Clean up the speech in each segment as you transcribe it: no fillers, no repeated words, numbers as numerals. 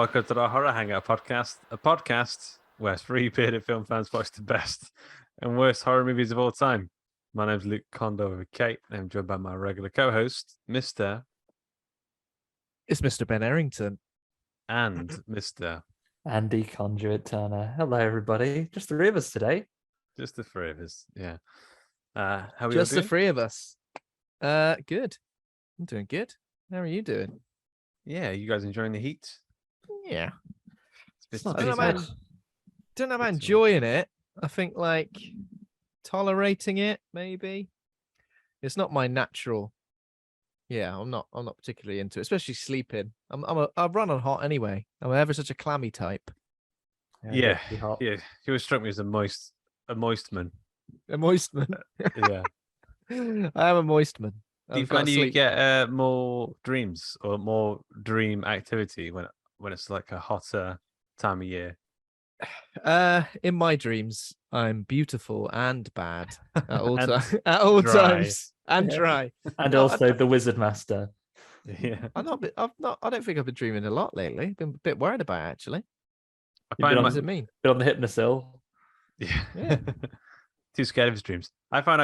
welcome to the Horror Hangout podcast, a podcast where three bearded film fans watch the best and worst horror movies of all time. My name's Luke Kondo with Kate, and I'm joined by my regular co-host, Mr. It's Mr. Ben Errington. and Mr. Andy Conduit Turner. Hello, everybody. Just the three of us today. Just the three of us, yeah. How are you Just the doing? three of us. Good. I'm doing good. How are you doing? Yeah, you guys enjoying the heat? Yeah. It's not I don't too know bad. about, don't know about It's enjoying it. I think like tolerating it, maybe. It's not my natural. Yeah, I'm not particularly into it, especially sleeping. I run on hot anyway. I'm ever such a clammy type. Yeah, pretty hot. yeah. He always struck me as a moist man. A moist man. Yeah. I am a moist man. Do you I've gotta find you sleep. get more dreams or more dream activity when it's like a hotter time of year? In my dreams, I'm beautiful and bad at all And at all dry. times, and Yeah. dry. And No, also the Wizard Master. Yeah. I don't think I've been dreaming a lot lately. Been a bit worried about it, actually. I You've been find What on does it mean? Been on the Hypnosil. Yeah. Yeah. Too scared of his dreams. I find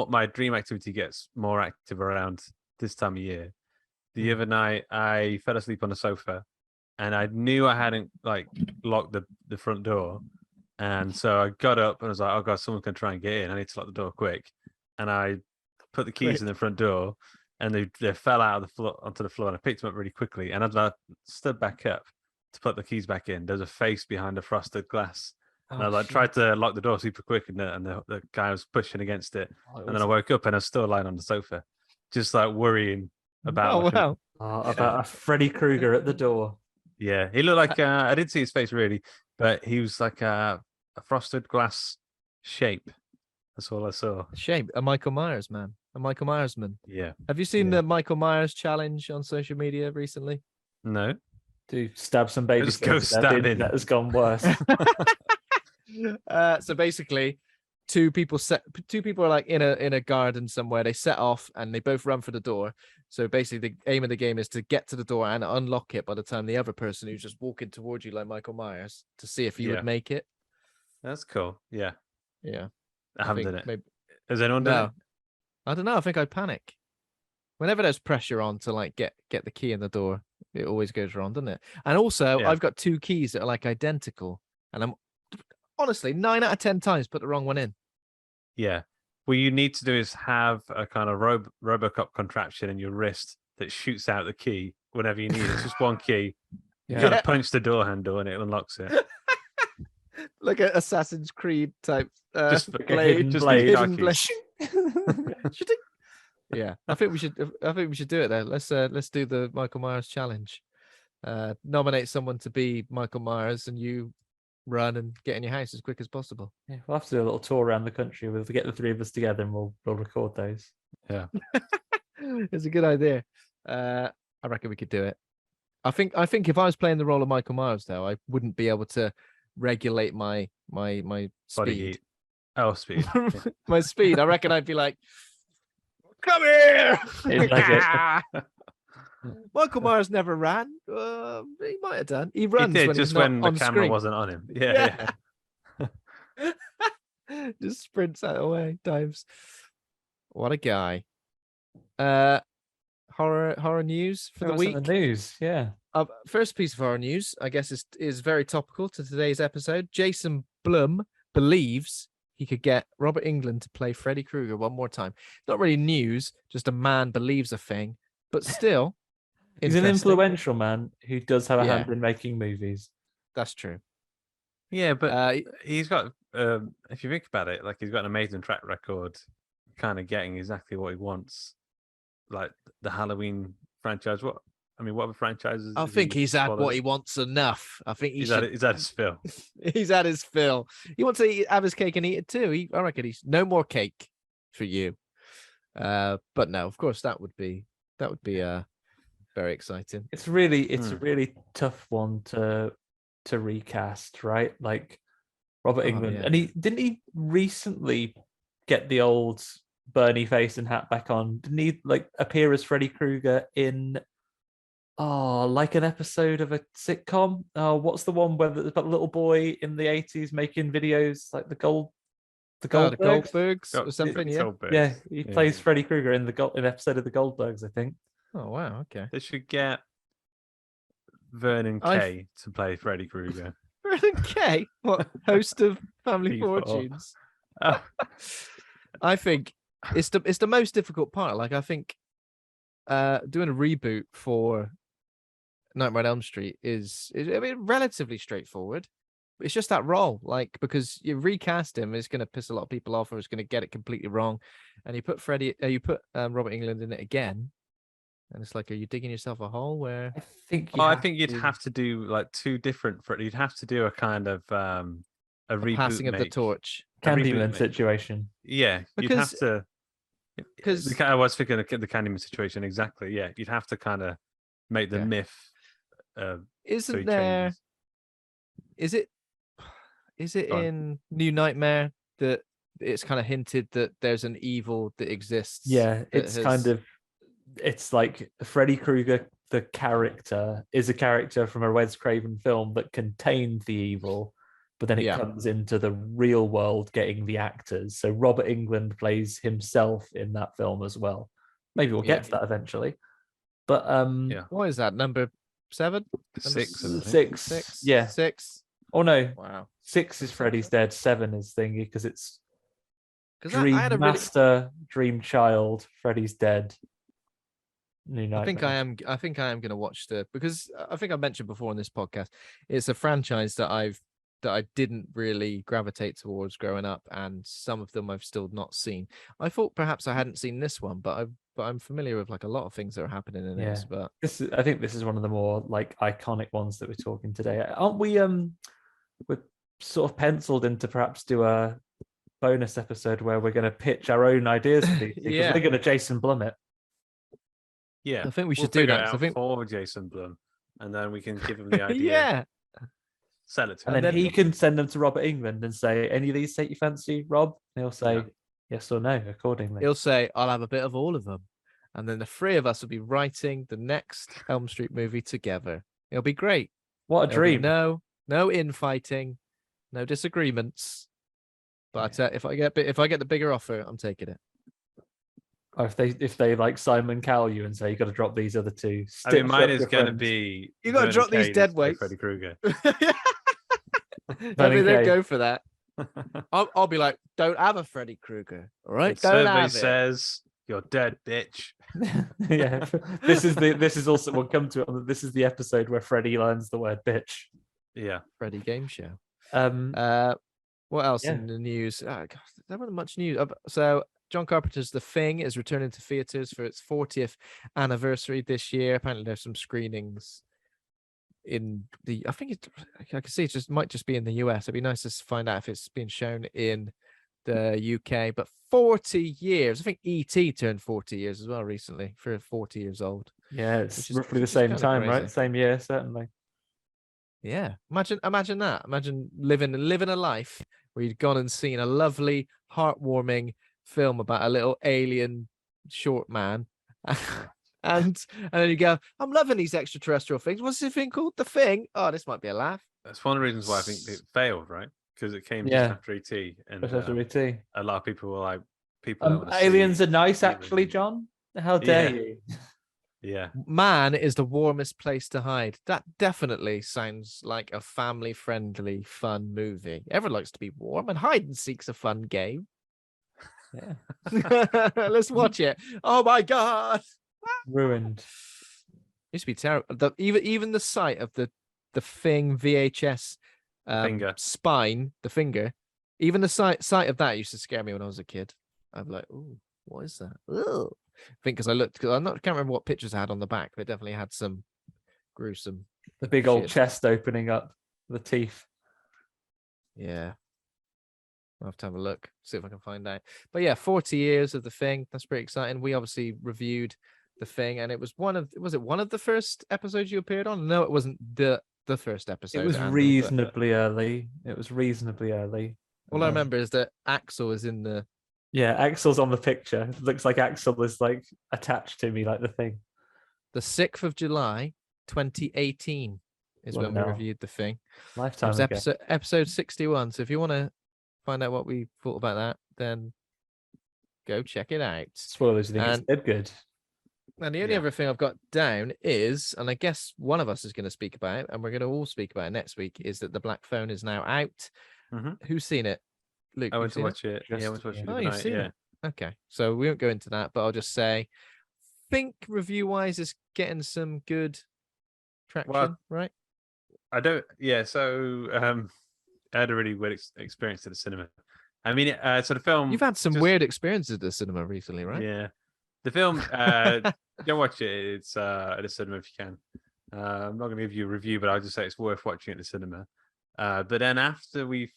my dream activity gets more active around this time of year. The other night I fell asleep on the sofa and I knew I hadn't like locked the front door. And so I got up and I was like, oh god, someone's gonna try and get in. I need to lock the door quick. And I put the keys in the front door and they fell out of the floor onto the floor and I picked them up really quickly. And as I stood back up to put the keys back in, there's a face behind the frosted glass. And I tried to lock the door super quick, and the guy was pushing against it. And then I woke up and I was still lying on the sofa, just like worrying about. Oh like, wow! About a Freddy Krueger at the door. Yeah, he looked like I didn't see his face really, but he was like a frosted glass shape. That's all I saw. Shame, a Michael Myers man, a Michael Myers man. Yeah. Have you seen Yeah. the Michael Myers challenge on social media recently? No. To stab some baby Just go stabbing. That has gone worse. So basically, two people are like in a garden somewhere. They set off and they both run for the door. So basically, the aim of the game is to get to the door and unlock it by the time the other person who's just walking towards you, like Michael Myers, to see if you Yeah. would make it. That's cool. Yeah. Yeah, I haven't think done it. maybe- Has anyone done No, it? I don't know. I think I'd panic. Whenever there's pressure on to like get the key in the door, it always goes wrong, doesn't it? And also, Yeah. I've got two keys that are like identical, and I'm honestly 9 out of 10 times put the wrong one in. Yeah. What you need to do is have a kind of Robocop contraption in your wrist that shoots out the key whenever you need it. It's just one key. You Yeah. gotta punch the door handle and it unlocks it. Like an Assassin's Creed type Just Like a hidden just blade. use hidden keys. blade. Yeah, I think we should do it then. Let's do the Michael Myers challenge. Nominate someone to be Michael Myers, and you run and get in your house as quick as possible. Yeah, we'll have to do a little tour around the country. We'll get the three of us together and we'll record those. Yeah. It's a good idea. I reckon we could do it. I think if I was playing the role of Michael Myers, though, I wouldn't be able to regulate my Body speed. heat. Oh, speed. Yeah. My speed. I reckon I'd be like, "Come here!" It's like Michael Myers never ran. He might have done. He He runs did when just he's not when the on camera screen. wasn't on him. Yeah. Just sprints out of the way, dives. What a guy. Horror news for the What's in week. the news, yeah. First piece of horror news, I guess, is very topical to today's episode. Jason Blum believes he could get Robert Englund to play Freddy Krueger one more time. Not really news, just a man believes a thing, but still. He's an interesting. influential man who does have a Yeah. hand in making movies. That's true. Yeah, but Uh, he's got if you think about it, like he's got an amazing track record kind of getting exactly what he wants. Like the Halloween franchise. What other franchises? I has think he he's had followed? what he wants enough. I think He's had his fill. he's had his fill. He wants to have his cake and eat it too. I reckon he's no more cake for you. But no, of course that would be very exciting. It's a Hmm. really tough one to recast, right? Like Robert Oh, Englund. yeah. And he didn't recently get the old Bernie face and hat back on? Didn't he like appear as Freddy Krueger in like an episode of a sitcom. Oh, what's the one where there's about a little boy in the 80s making videos like the Oh, the Goldbergs? Goldbergs or something. Yeah. Yeah, he plays Freddy Krueger in an episode of the Goldbergs, I think. Oh wow. Okay. They should get Vernon Kay to play Freddy Krueger. Vernon Kay, what host of Family P4. Fortunes? Oh, I think it's the most difficult part. Like I think doing a reboot for Nightmare on Elm Street is I mean relatively straightforward. It's just that role, like because you recast him, it's going to piss a lot of people off, or it's going to get it completely wrong. And you put Robert Englund in it again, and it's like, are you digging yourself a hole? Where I think I think you'd have to do like two different. You'd have to do a kind of a reboot, passing of the torch. Candyman situation. Yeah, you'd have to. Because I was thinking of the Candyman situation exactly. Yeah, you'd have to kind of make the myth. Isn't there? Is it in New Nightmare that it's kind of hinted that there's an evil that exists? Yeah, it's like Freddy Krueger, the character, is a character from a Wes Craven film that contained the evil, but then it comes into the real world getting the actors. So Robert Englund plays himself in that film as well. Maybe we'll get to that eventually. But what is that, number 7? Six. Yeah. 6. Oh no. Wow. 6 is Freddy's Dead, 7 is thingy, because it's Dream I had a Master, Dream Child, Freddy's Dead. New Nightmare. I think I am going to watch because I think I mentioned before in this podcast, it's a franchise that I didn't really gravitate towards growing up, and some of them I've still not seen. I thought perhaps I hadn't seen this one, but I'm familiar with like a lot of things that are happening in this. But I think this is one of the more like iconic ones that we're talking today. Aren't we? We're sort of penciled in to perhaps do a bonus episode where we're going to pitch our own ideas for these. Because we're going to Jason Blum it. Yeah, I think we should do that. I think for Jason Blum, and then we can give him the idea. Yeah. Sell it to him. And then he can send them to Robert Englund and say, any of these take you fancy, Rob? And he'll say yes or no accordingly. He'll say, I'll have a bit of all of them. And then the 3 of us will be writing the next Elm Street movie together. It'll be great. What a dream. No infighting, no disagreements. But if I get the bigger offer, I'm taking it. Or if they like Simon Cowell you and say you got to drop these other 2. I mean, mine is going to be you got to drop these dead weights. Freddy Krueger. Maybe they go for that. I'll be like, don't have a Freddy Krueger, all right? Don't have it. Says you're dead, bitch. Yeah, this is also we'll come to it. This is the episode where Freddy learns the word bitch. Yeah, Freddy game show. What else in the news? God, there wasn't much news. So John Carpenter's The Thing is returning to theaters for its 40th anniversary this year. Apparently, there's some screenings in I can see it might just be in the US. It'd be nice to find out if it's been shown in the UK. But 40 years. I think E.T. turned 40 years as well recently. For 40 years old. Yeah, it's roughly the same time, crazy. Right? Same year, certainly. Yeah, imagine that. Imagine living a life where you'd gone and seen a lovely, heartwarming film about a little alien short man, and then you go, I'm loving these extraterrestrial things. What's this thing called? The Thing. Oh, this might be a laugh. That's one of the reasons why I think it failed, right? Because it came just after E.T. and after E.T. A lot of people were like, aliens are nice, actually, John. How dare you? Yeah. Man is the warmest place to hide. That definitely sounds like a family-friendly, fun movie. Everyone likes to be warm, and hide and seek's a fun game. Yeah. Let's watch it. Oh my God. Ruined. Used to be terrible. Even the sight of the Thing VHS finger spine, the finger, even the sight of that used to scare me when I was a kid. I'm like, oh, what is that? Ugh. I think because I can't remember what pictures I had on the back, but it definitely had some gruesome. The big old chest opening up, the teeth. Yeah. I'll have to have a look, see if I can find out. But yeah, 40 years of The Thing. That's pretty exciting. We obviously reviewed The Thing, and it was one of the first episodes you appeared on? No, it wasn't the first episode. It was reasonably early. All I remember is that Axel is in the. Yeah, Axel's on the picture. It looks like Axel is like attached to me, like the Thing. The 6th of July, 2018 is when we Wow. reviewed the thing. It Lifetime was ago. episode 61. So if you want to find out what we thought about that, then go check it out. Spoilers, you think it's And- dead good. And the only Yeah. other thing I've got down is, and I guess one of us is going to speak about it, and we're going to all speak about it next week, is that the Black Phone is now out. Mhm. Who's seen it? Luke, I you've went to seen it? watch it. Yeah, I went to watch it. Oh, the you've night, seen yeah. it. Okay, so we won't go into that, but I'll just say, think review-wise is getting some good traction, right? I don't. Yeah. So I had a really weird experience at the cinema. I mean, so the film. You've had some just- weird experiences at the cinema recently, right? Yeah. The film. Go watch it. It's at the cinema if you can. I'm not going to give you a review, but I'll just say it's worth watching at the cinema. But then after we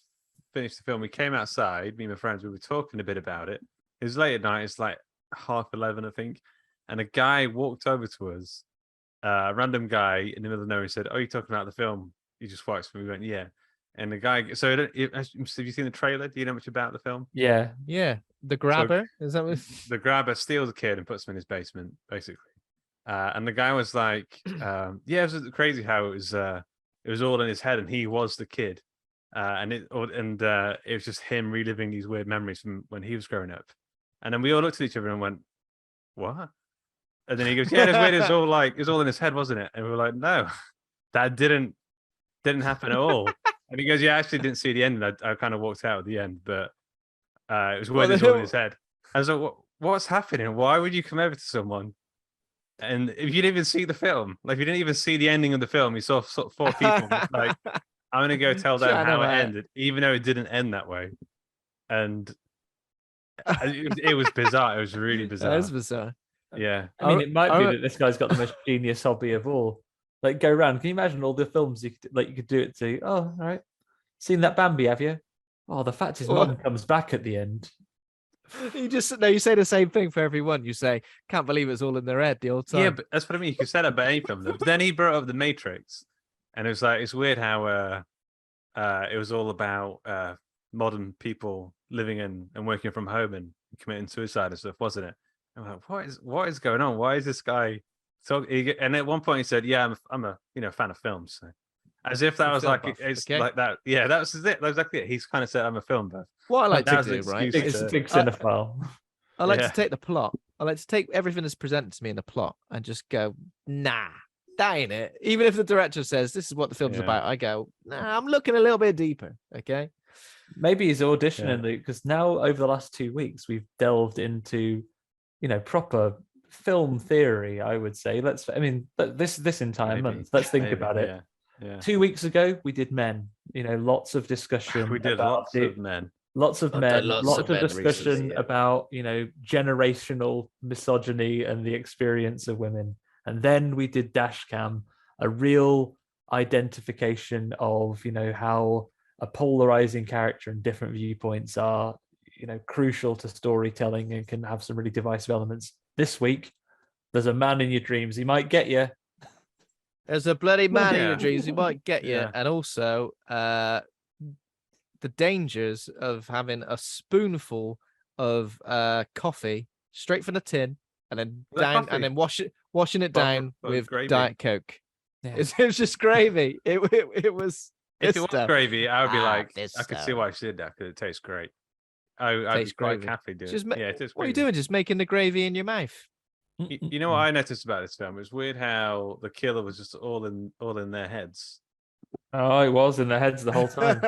finished the film, we came outside. Me and my friends, we were talking a bit about it. It was late at night. It's like 11:30, I think. And a guy walked over to us, a random guy in the middle of nowhere, and said, "Oh, you're talking about the film you just watched?" And we went, "Yeah." And the guy, so have you seen the trailer? Do you know much about the film? Yeah. Yeah, the grabber, is that what? The grabber steals a kid and puts him in his basement, basically. And the guy was like, "Yeah, it was crazy how it was all in his head, and he was the kid, and it was just him reliving these weird memories from when he was growing up." And then we all looked at each other and went, "What?" And then he goes, "Yeah, it's weird. It was all in his head, wasn't it?" And we were like, "No, that didn't happen at all." And he goes, "Yeah, I actually didn't see the end. I kind of walked out at the end, but it was weird. It's all in his head." I was like, "What's happening? Why would you come over to someone? And if you didn't even see the film, like if you didn't even see the ending of the film, you saw sort of 4 people, like, I'm gonna go tell them how it ended, even though it didn't end that way." And it was bizarre. It was really bizarre. That is bizarre. Yeah. I mean, it might be that this guy's got the most genius hobby of all. Like, go around. Can you imagine all the films you could do it to? Oh, all right. Seen that Bambi, have you? Oh, the fact his mum comes back at the end. You say the same thing for everyone. You say, "Can't believe it's all in their head the whole time." Yeah, but that's what I mean. You could say that about any film, though. But then he brought up The Matrix, and it was like, it's weird how it was all about modern people living in and working from home and committing suicide and stuff, wasn't it? I'm like, what is going on? Why is this guy talking? And at one point he said, "Yeah, I'm a fan of films." So, as if that was film like buff, it's okay. like that. Yeah, that was it. That was exactly it. He's kind of said, "I'm a film buff." What I like That to was do, the right? excuse is- to- Big cinephile. I like Yeah. to take the plot. I like to take everything that's presented to me in the plot and just go, "Nah, that ain't it." Even if the director says this is what the film's Yeah. about, I go, "Nah, I'm looking a little bit deeper." Okay. Maybe he's auditioning, Yeah. Luke, because now over the last 2 weeks we've delved into, proper film theory. I would say. This entire Maybe. month. Let's think Maybe, about it. Yeah. Yeah. 2 weeks ago we did Men. Lots of discussion. We did about lots it. of men. Lots of I've men, done lots lots of of men discussion recently, yeah. about, generational misogyny and the experience of women. And then we did Dashcam, a real identification of, how a polarizing character and different viewpoints are, crucial to storytelling and can have some really divisive elements. This week, there's a man in your dreams. He might get you. There's a bloody man in Yeah. your dreams who might get you, Yeah. and also the dangers of having a spoonful of coffee straight from the tin and then Was that coffee? and then washing it Proper- down proper with gravy? Diet Coke. Yeah. It was just gravy. It was. If this it was stuff. gravy, I would be like, this I could see stuff. why she did that because it tastes great. I'd be Tastes quite gravy. happy doing Just it. Yeah, it is What are you gravy. doing? Just making the gravy in your mouth. You know what I noticed about this film? It was weird how the killer was just all in their heads. Oh, it was in their heads the whole time.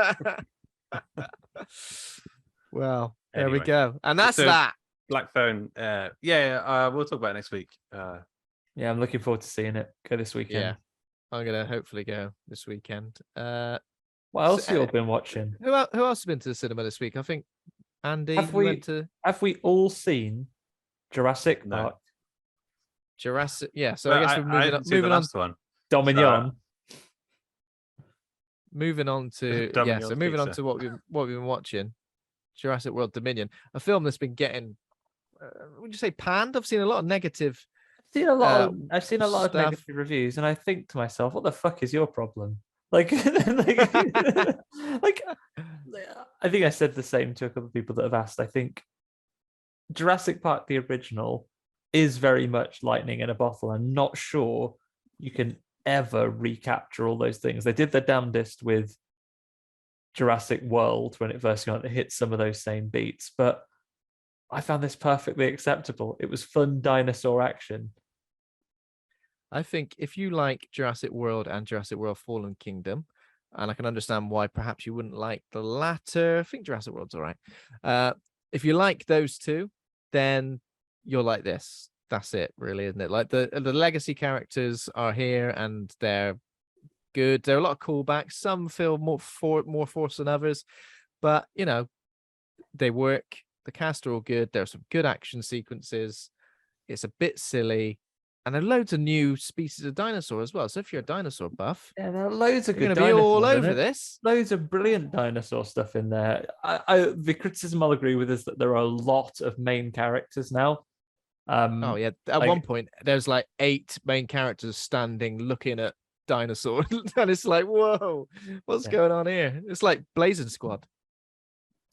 Well, there we Anyway. go, and that's So- that. Black Phone. We'll talk about it next week. Yeah, I'm looking forward to seeing it. Go this weekend. Yeah, I'm gonna hopefully go this weekend. What else So, have you all been watching? Who else has been to the cinema this week? I think Andy Have you we- went to Have we all seen Jurassic No. Park Jurassic. Yeah, so I guess we're moving on. didn't see the Moving on. last one. Dominion? Moving on to Domino's So moving on pizza. to what we've been watching. Jurassic World Dominion, a film that's been getting. Would you say panned? I've seen a lot of negative. I've seen a lot of stuff. negative reviews, and I think to myself, "What the fuck is your problem?" Like, like, I think I said the same to a couple of people that have asked. I think Jurassic Park, the original, is very much lightning in a bottle. I'm not sure you can ever recapture all those things. They did their damnedest with Jurassic World when it first came out. It hit some of those same beats, but I found this perfectly acceptable. It was fun dinosaur action. I think if you like Jurassic World and Jurassic World Fallen Kingdom, and I can understand why perhaps you wouldn't like the latter. I think Jurassic World's all right. If you like those two, then you'll like this. That's it, really, isn't it? Like the legacy characters are here and they're good. There are a lot of callbacks. Some feel more forced than others, but you know, they work. The cast are all good. There are some good action sequences. It's a bit silly. And there are loads of new species of dinosaur as well. So if you're a dinosaur buff, yeah, there are loads of you're good going to be all dinosaurs in over it. this. Loads of brilliant dinosaur stuff in there. The criticism I'll agree with is that there are a lot of main characters now. Oh yeah, at like- one point there's like 8 main characters standing looking at dinosaurs, and it's like, whoa, what's going on here? It's like Blazing Squad.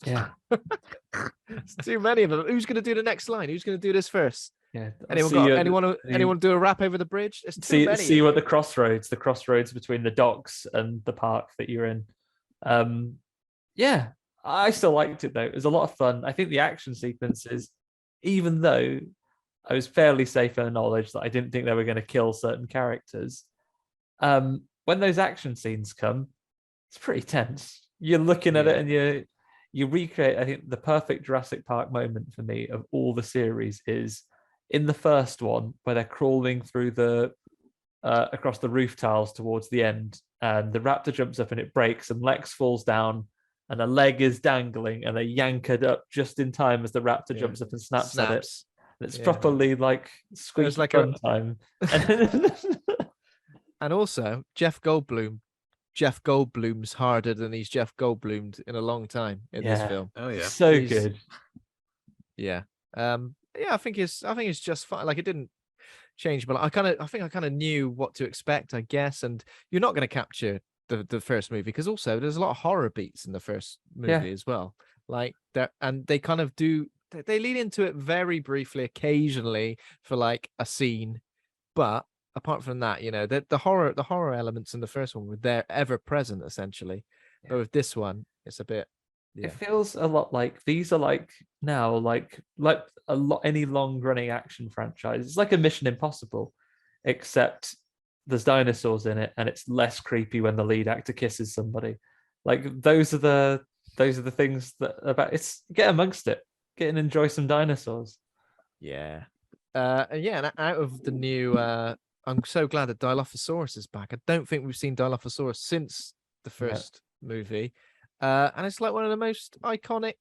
Yeah, It's too many of them. Who's going to do the next line? Who's going to do this first? yeah. Anyone do a rap over the bridge? There's too many. See what the crossroads between the docks and the park that you're in. Yeah, I still liked it though. It was a lot of fun. I think the action sequences, even though I was fairly safe in the knowledge that I didn't think they were going to kill certain characters, when those action scenes come, it's pretty tense. You're looking at it and you recreate. I think the perfect Jurassic Park moment for me of all the series is in the first one where they're crawling through the across the roof tiles towards the end, and the raptor jumps up and it breaks, and Lex falls down, and a leg is dangling, and they yank it up just in time as the raptor jumps up and snaps at it. And it's properly like squeaky like fun time. And also Jeff Goldblum's harder than he's Jeff Goldblumed in a long time in this film. Oh yeah, so good. Yeah. I think it's just fine. Like, it didn't change, but I think I kind of knew what to expect, I guess. And you're not going to capture the first movie, because also there's a lot of horror beats in the first movie as well. Like that, and they kind of do. They lean into it very briefly, occasionally for like a scene, but apart from that, you know, the horror elements in the first one were there, ever present essentially. But with this one, it's a bit. It feels a lot like these are like now like a lot any long running action franchise. It's like a Mission Impossible, except there's dinosaurs in it, and it's less creepy when the lead actor kisses somebody. Like those are the things that about it's get amongst it, get and enjoy some dinosaurs. Yeah. And out of the new I'm so glad that Dilophosaurus is back. I don't think we've seen Dilophosaurus since the first movie. And it's like one of the most iconic,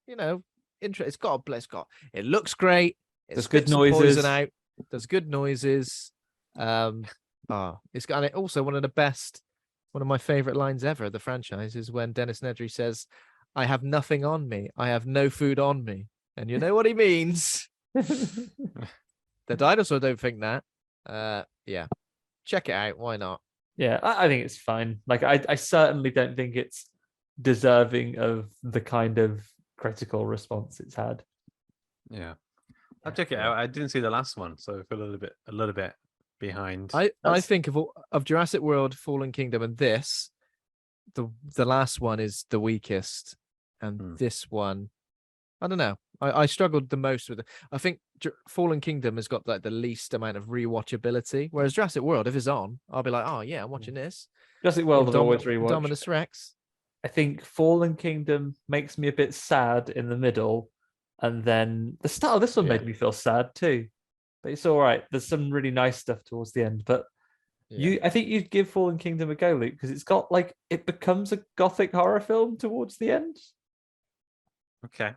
you know, it looks great. There's good noises. Poison out. There's good noises. It's got also one of my favorite lines ever of the franchise is when Dennis Nedry says, "I have nothing on me. I have no food on me." And you know what he means. The dinosaur don't think that. Check it out. Why not? Yeah, I think it's fine. Like I certainly don't think it's deserving of the kind of critical response it's had. Yeah, I'll check it out. I didn't see the last one, so I feel a little bit behind. I think of Jurassic World, Fallen Kingdom, and this, the last one is the weakest, and this one, I don't know. I struggled the most with it. I think Fallen Kingdom has got like the least amount of rewatchability, whereas Jurassic World, if it's on, I'll be like, oh yeah, I'm watching this. Jurassic World I've always rewatched. Dominus Rex. I think Fallen Kingdom makes me a bit sad in the middle, and then the start of this one made me feel sad too. But it's all right. There's some really nice stuff towards the end. But I think you'd give Fallen Kingdom a go, Luke, because it's got like it becomes a gothic horror film towards the end. Okay,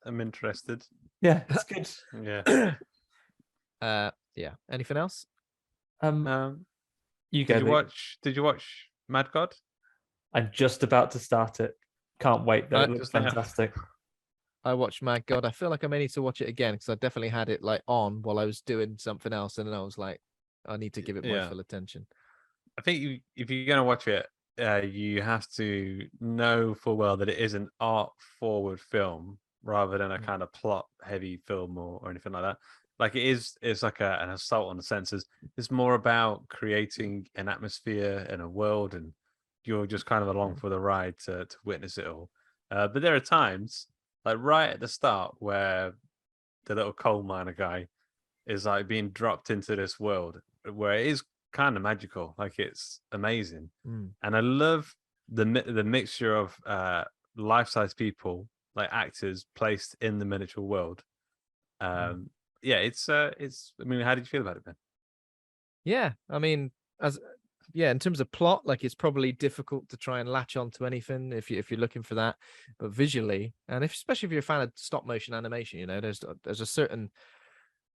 I'm interested. Yeah, it's good. Yeah. Anything else? You go. Did you watch Mad God? I'm just about to start it. Can't wait though. It looks fantastic. I watched Mad God. I feel like I may need to watch it again because I definitely had it like on while I was doing something else, and then I was like, I need to give it my full attention. I think if you're gonna watch it, you have to know full well that it is an art forward film rather than a kind of plot heavy film or anything like that. like it's like an assault on the senses. It's more about creating an atmosphere and a world, and you're just kind of along for the ride to witness it all. But there are times, like right at the start, where the little coal miner guy is like being dropped into this world where it is kind of magical, like it's amazing. And I love the mixture of life-size people, like actors, placed in the miniature world. Yeah, it's I mean, how did you feel about it, Ben? Yeah, I mean, in terms of plot, like it's probably difficult to try and latch onto anything if you're looking for that, but visually, and especially if you're a fan of stop motion animation, you know, there's a certain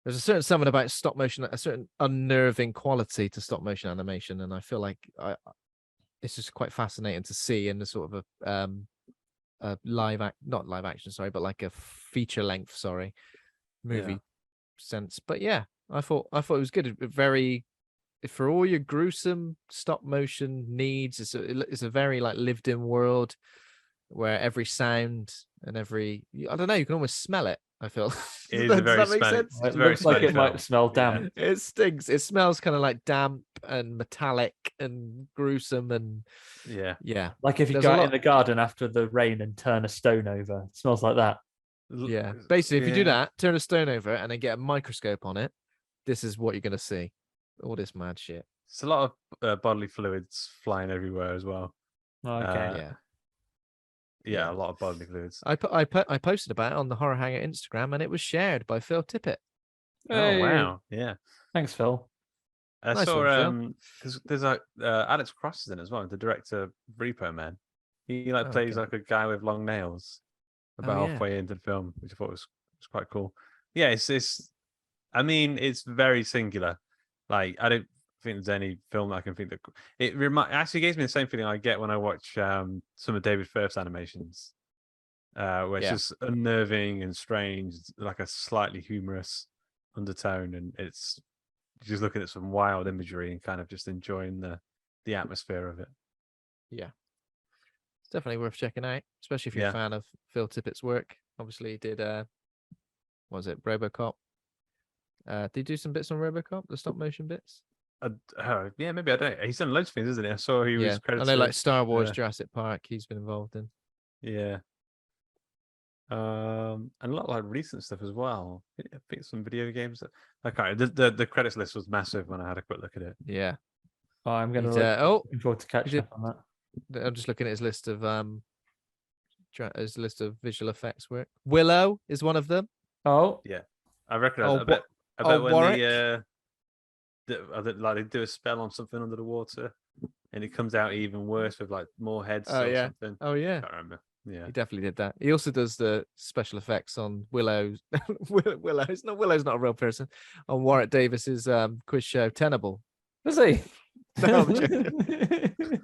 something about stop motion, a certain unnerving quality to stop motion animation, and I feel like it's just quite fascinating to see in the sort of a not live action, sorry, but like a feature length, movie sense. But yeah, I thought it was good. Very, for all your gruesome stop motion needs, it's a very like lived in world where every sound and every, I don't know, you can almost smell it. I feel. It Does is very that make smelly. sense? It looks like it might smell damp. It stinks. It smells kind of like damp and metallic and gruesome and yeah. Like if you go out in the garden after the rain and turn a stone over, it smells like that. Yeah, basically, if you do that, turn a stone over and then get a microscope on it, this is what you're gonna see. All this mad shit. It's a lot of bodily fluids flying everywhere as well. Okay. Yeah, a lot of bodily fluids. I posted about it on the Horror Hangout Instagram, and it was shared by Phil Tippett. Oh wow, yeah. Thanks, Phil. I saw because there's like Alex Cross is in it as well, the director of Repo Man. He plays like a guy with long nails about halfway into the film, which I thought was quite cool. Yeah, it's I mean, it's very singular. Like, I don't think there's any film that I can think that it actually gives me the same feeling I get when I watch some of David Firth's animations, where it's just unnerving and strange, like a slightly humorous undertone, and it's just looking at some wild imagery and kind of just enjoying the atmosphere of it. Yeah, it's definitely worth checking out, especially if you're a fan of Phil Tippett's work. Obviously, he did what was it, RoboCop? Did he do some bits on RoboCop, the stop motion bits? Yeah, maybe. I don't. He's done loads of things, isn't he? I saw he was credited. I know, like Star Wars, Jurassic Park. He's been involved in. Yeah. And a lot of like recent stuff as well. I think some video games. The credits list was massive when I had a quick look at it. Yeah. I'm gonna looking forward to catching up on that. I'm just looking at his list of visual effects work. Willow is one of them. Oh yeah, I recognize. I bet when Warwick. They do a spell on something under the water, and it comes out even worse with like more heads or something. Oh yeah, I can't remember. Yeah, he definitely did that. He also does the special effects on Willow's. Willow's not a real person. On Warwick Davis's quiz show Tenable. Does he? No, I'm joking.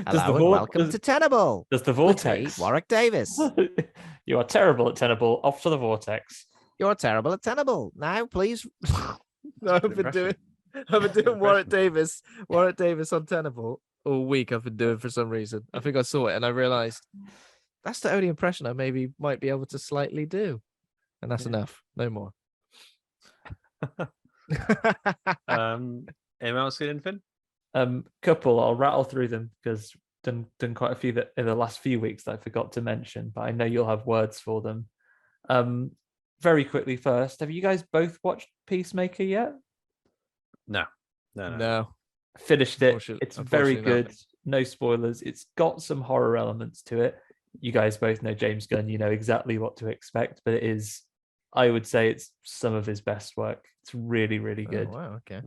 Hello and welcome to Tenable. Does the Vortex? Warwick Davis. You are terrible at Tenable. Off to the Vortex. You're terrible at Tenable. Now, please. No, I've been doing Warwick Davis on Tenable all week. I've been doing for some reason. I think I saw it and I realized that's the only impression I might be able to slightly do, and that's enough. No more. Anyone else seen anything? Couple. I'll rattle through them because done quite a few that in the last few weeks that I forgot to mention, but I know you'll have words for them. Very quickly first, have you guys both watched Peacemaker yet? No. Finished it. It's very good. No spoilers. It's got some horror elements to it. You guys both know James Gunn. You know exactly what to expect, but it is, I would say, it's some of his best work. It's really, really good. Oh, wow, okay.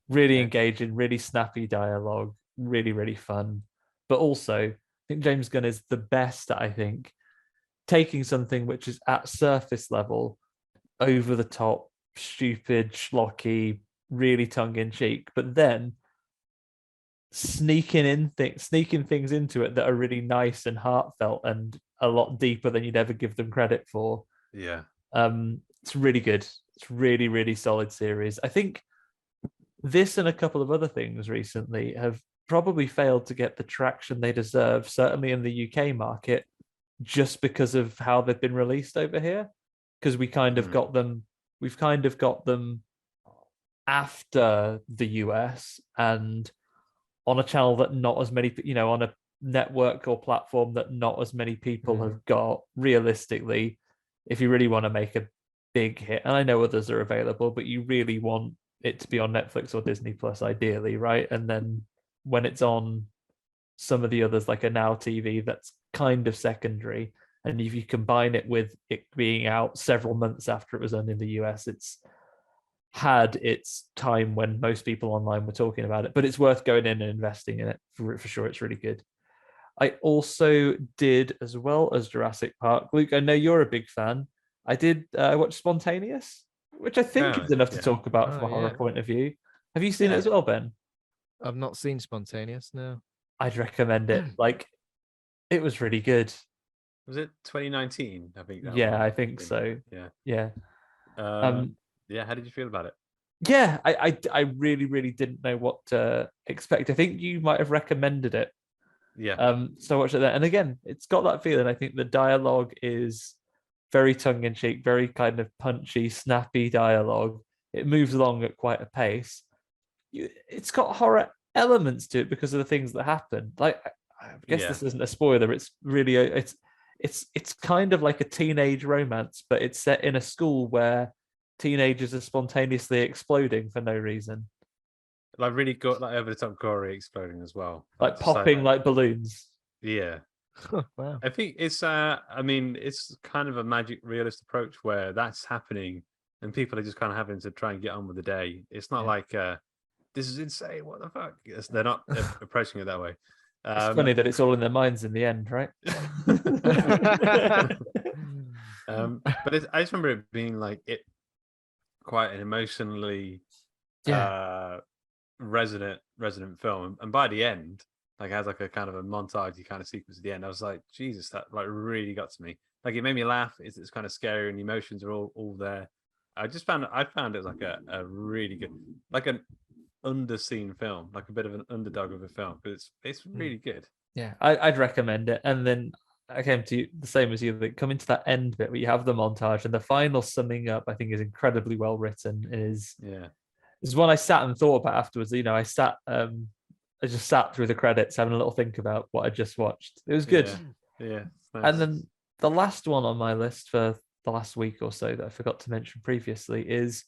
Really engaging, really snappy dialogue, really, really fun. But also, I think James Gunn is the best at, I think, taking something which is at surface level, over the top, stupid, schlocky, really tongue-in-cheek, but then sneaking things into it that are really nice and heartfelt and a lot deeper than you'd ever give them credit for. Yeah. It's really good. It's really, really solid series. I think this and a couple of other things recently have probably failed to get the traction they deserve, certainly in the UK market, just because of how they've been released over here. Because we kind of got them we've kind of got them after the US and on a channel that not as many, on a network or platform that not as many people have got. Realistically, if you really want to make a big hit, and I know others are available, but you really want it to be on Netflix or Disney Plus, ideally, right? And then when it's on some of the others, like a Now TV, that's kind of secondary. And if you combine it with it being out several months after it was done in the US, it's had its time when most people online were talking about it. But it's worth going in and investing in it for sure. It's really good. I also did, as well as Jurassic Park. Luke, I know you're a big fan. I did watch Spontaneous, which I think is enough to talk about from a horror point of view. Have you seen it as well, Ben? I've not seen Spontaneous, no. I'd recommend it. Like, it was really good. Was it 2019? I think. I think so. Yeah. Yeah. How did you feel about it? Yeah, I really, really didn't know what to expect. I think you might have recommended it. Yeah. So I watched it there. And again, it's got that feeling. I think the dialogue is very tongue-in-cheek, very kind of punchy, snappy dialogue. It moves along at quite a pace. It's got horror elements to it because of the things that happen. Like, I guess this isn't a spoiler. It's really it's kind of like a teenage romance, but it's set in a school where teenagers are spontaneously exploding for no reason. Like really got like over the top gory exploding as well. Like popping like balloons. Yeah. Wow. I think it's it's kind of a magic realist approach where that's happening and people are just kind of having to try and get on with the day. It's not like this is insane, what the fuck? They're not approaching it that way. It's funny that it's all in their minds in the end, right? But I just remember it being like quite an emotionally resonant film, and by the end, like, it has like a kind of a montage kind of sequence at the end. I was like, Jesus, that like really got to me. Like, it made me laugh. It's kind of scary, and the emotions are all there. I found it was like a really good, like an underseen film, like a bit of an underdog of a film, but it's really good. Yeah, I'd recommend it. And then I came to the same as you, that come into that end bit where you have the montage and the final summing up, I think, is incredibly well written. Is one I sat and thought about afterwards. I just sat through the credits having a little think about what I just watched. It was good. Yeah. Nice. And then the last one on my list for the last week or so that I forgot to mention previously is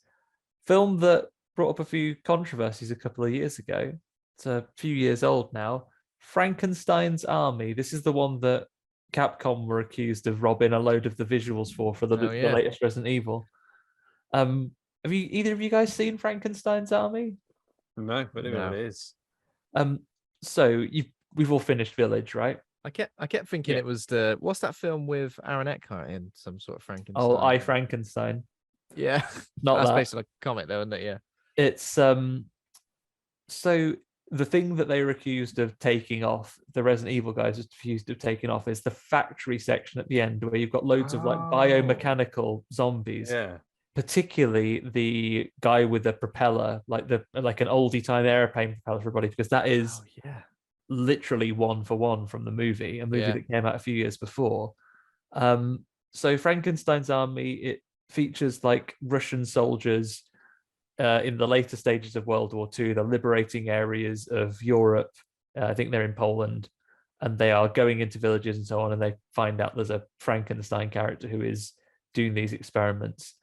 a film that brought up a few controversies a couple of years ago. It's a few years old now. Frankenstein's Army. This is the one that Capcom were accused of robbing a load of the visuals for the latest Resident Evil. Have either of you guys seen Frankenstein's Army? No, but I know what it is. So we've all finished Village, right? I kept thinking it was what's that film with Aaron Eckhart in, some sort of Frankenstein? Oh, I, Frankenstein. Yeah. That's based on a comic though, isn't it? Yeah. It's so the thing that they were accused of taking off, the Resident Evil guys were accused of taking off, is the factory section at the end where you've got loads of like biomechanical zombies. Yeah. Particularly the guy with the propeller, like an oldie time airplane propeller for everybody, because that is literally one for one from the movie, a movie that came out a few years before. So Frankenstein's Army, it features like Russian soldiers in the later stages of World War II. They're liberating areas of Europe. I think they're in Poland, and they are going into villages and so on, and they find out there's a Frankenstein character who is doing these experiments.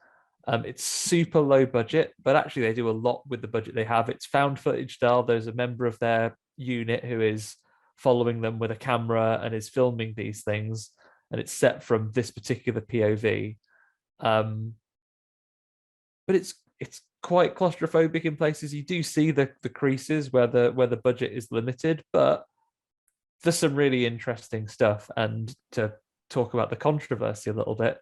It's super low budget, but actually they do a lot with the budget they have. It's found footage style. There's a member of their unit who is following them with a camera and is filming these things, and it's set from this particular POV. But it's quite claustrophobic in places. You do see the creases where the budget is limited, but there's some really interesting stuff. And to talk about the controversy a little bit,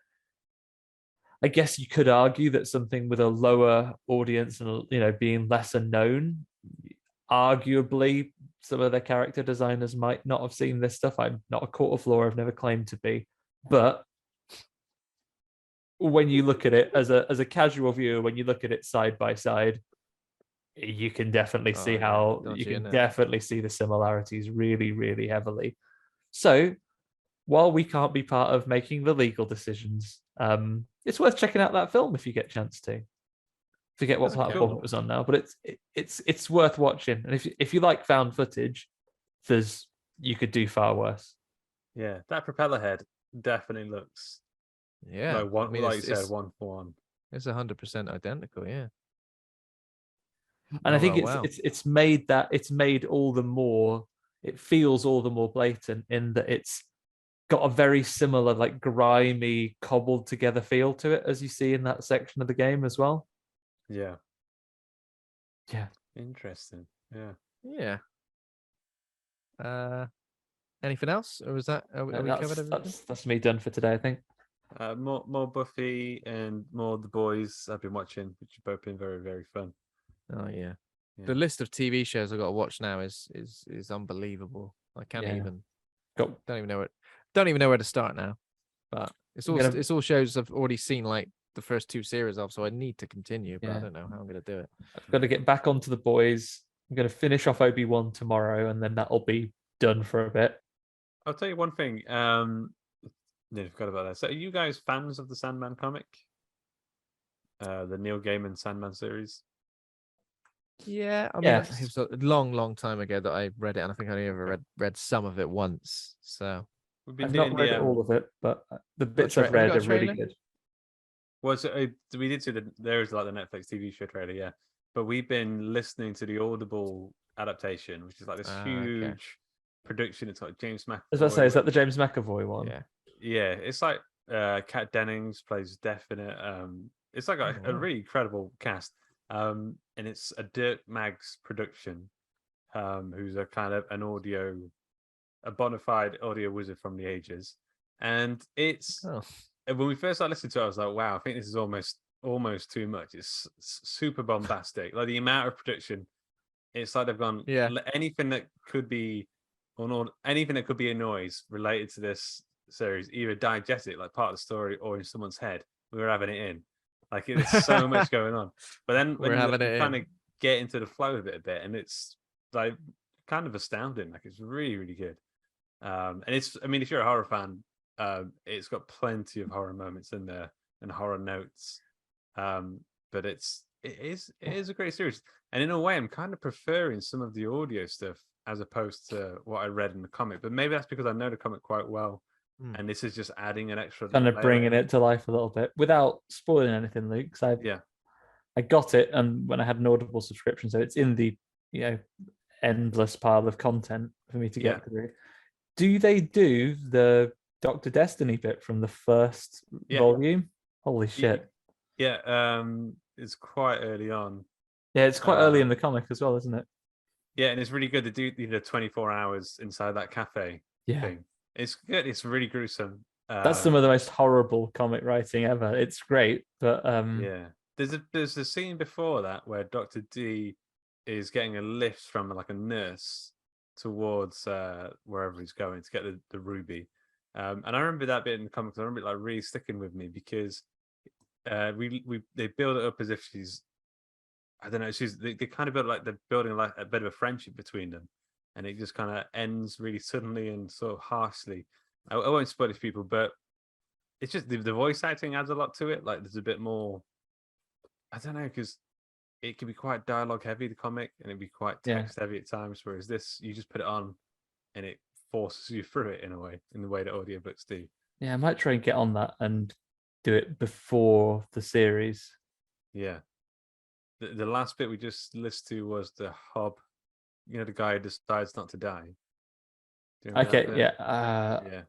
I guess you could argue that something with a lower audience and being lesser known, arguably some of the character designers might not have seen this stuff. I'm not a court of law. I've never claimed to be, but when you look at it as a casual viewer, when you look at it side by side, you can definitely see how definitely see the similarities really, really heavily. So while we can't be part of making the legal decisions, it's worth checking out that film if you get a chance to. Forget what That's platform cool. it was on now, but it's worth watching. And if you like found footage, you could do far worse. Yeah, that propeller head definitely looks Yeah, like one, I mean, like you said, 1-for-1. It's 100% identical. Yeah. And I think wow. it's made all the more, it feels all the more blatant in that it's got a very similar, like, grimy, cobbled together feel to it, as you see in that section of the game as well. Yeah. Yeah. Interesting. Yeah. Yeah. Anything else, or was that? Are we covered everything? That's me done for today, I think. More Buffy and more The Boys I've been watching, which have both been very, very fun. Oh yeah. Yeah. The list of TV shows I've got to watch now is unbelievable. I can't even don't even know where to start now. But it's all shows I've already seen, like the first 2 series of, so I need to continue, but I don't know how I'm gonna do it. I've got to get back onto The Boys. I'm going to finish off Obi-Wan tomorrow, and then that'll be done for a bit. I'll tell you one thing. I forgot about that. So, are you guys fans of the Sandman comic? The Neil Gaiman Sandman series? Yeah, I mean, Yes. it was a long time ago that I read it, and I think I only ever read some of it once. So We've I've not read all of it, but the bits I've read are really good. Well, so, we did see there is like the Netflix TV show trailer, yeah. But we've been listening to the Audible adaptation, which is like this huge production. It's like James McAvoy. As I say, is that the James McAvoy one? Yeah. Yeah, it's like Kat Dennings plays Death in it. It's like a really incredible cast. And it's a Dirk Maggs production, who's a kind of a bona fide audio wizard from the ages. And it's when we first started listening to it, I was like, wow, I think this is almost too much. It's super bombastic. Like the amount of production, it's like they've gone anything that could be anything that could be a noise related to this series, either digest it like part of the story or in someone's head. We were having it in. Like there's so much going on. But then when you kind of get into the flow of it a bit, and it's like kind of astounding. Like it's really, really good. And if you're a horror fan, it's got plenty of horror moments in there and horror notes. But it is a great series. And in a way, I'm kind of preferring some of the audio stuff as opposed to what I read in the comic. But maybe that's because I know the comic quite well. And this is just adding an extra kind of bringing it to life a little bit without spoiling anything, Luke. I got it, and when I had an Audible subscription, so it's in the endless pile of content for me to get through. Do they do the Dr. Destiny bit from the first volume? Holy shit! Yeah, it's quite early on. Yeah, it's quite early in the comic as well, isn't it? Yeah, and it's really good to do 24 hours inside that cafe thing. It's good. It's really gruesome. That's some of the most horrible comic writing ever. It's great, but there's a scene before that where Dr. D is getting a lift from like a nurse towards wherever he's going to get the ruby. And I remember that bit in the comics. I remember it like really sticking with me because they build it up as if she's, I don't know, they kind of build like they're building like a bit of a friendship between them. And it just kind of ends really suddenly and sort of harshly. I won't spoil it for people, but it's just the voice acting adds a lot to it. Like there's a bit more, I don't know, because it can be quite dialogue heavy, the comic, and it'd be quite text heavy at times. Whereas this, you just put it on and it forces you through it in a way, in the way that audiobooks do. Yeah, I might try and get on that and do it before the series. Yeah. The last bit we just listened to was the Hob. You know, the guy who decides not to die. Okay,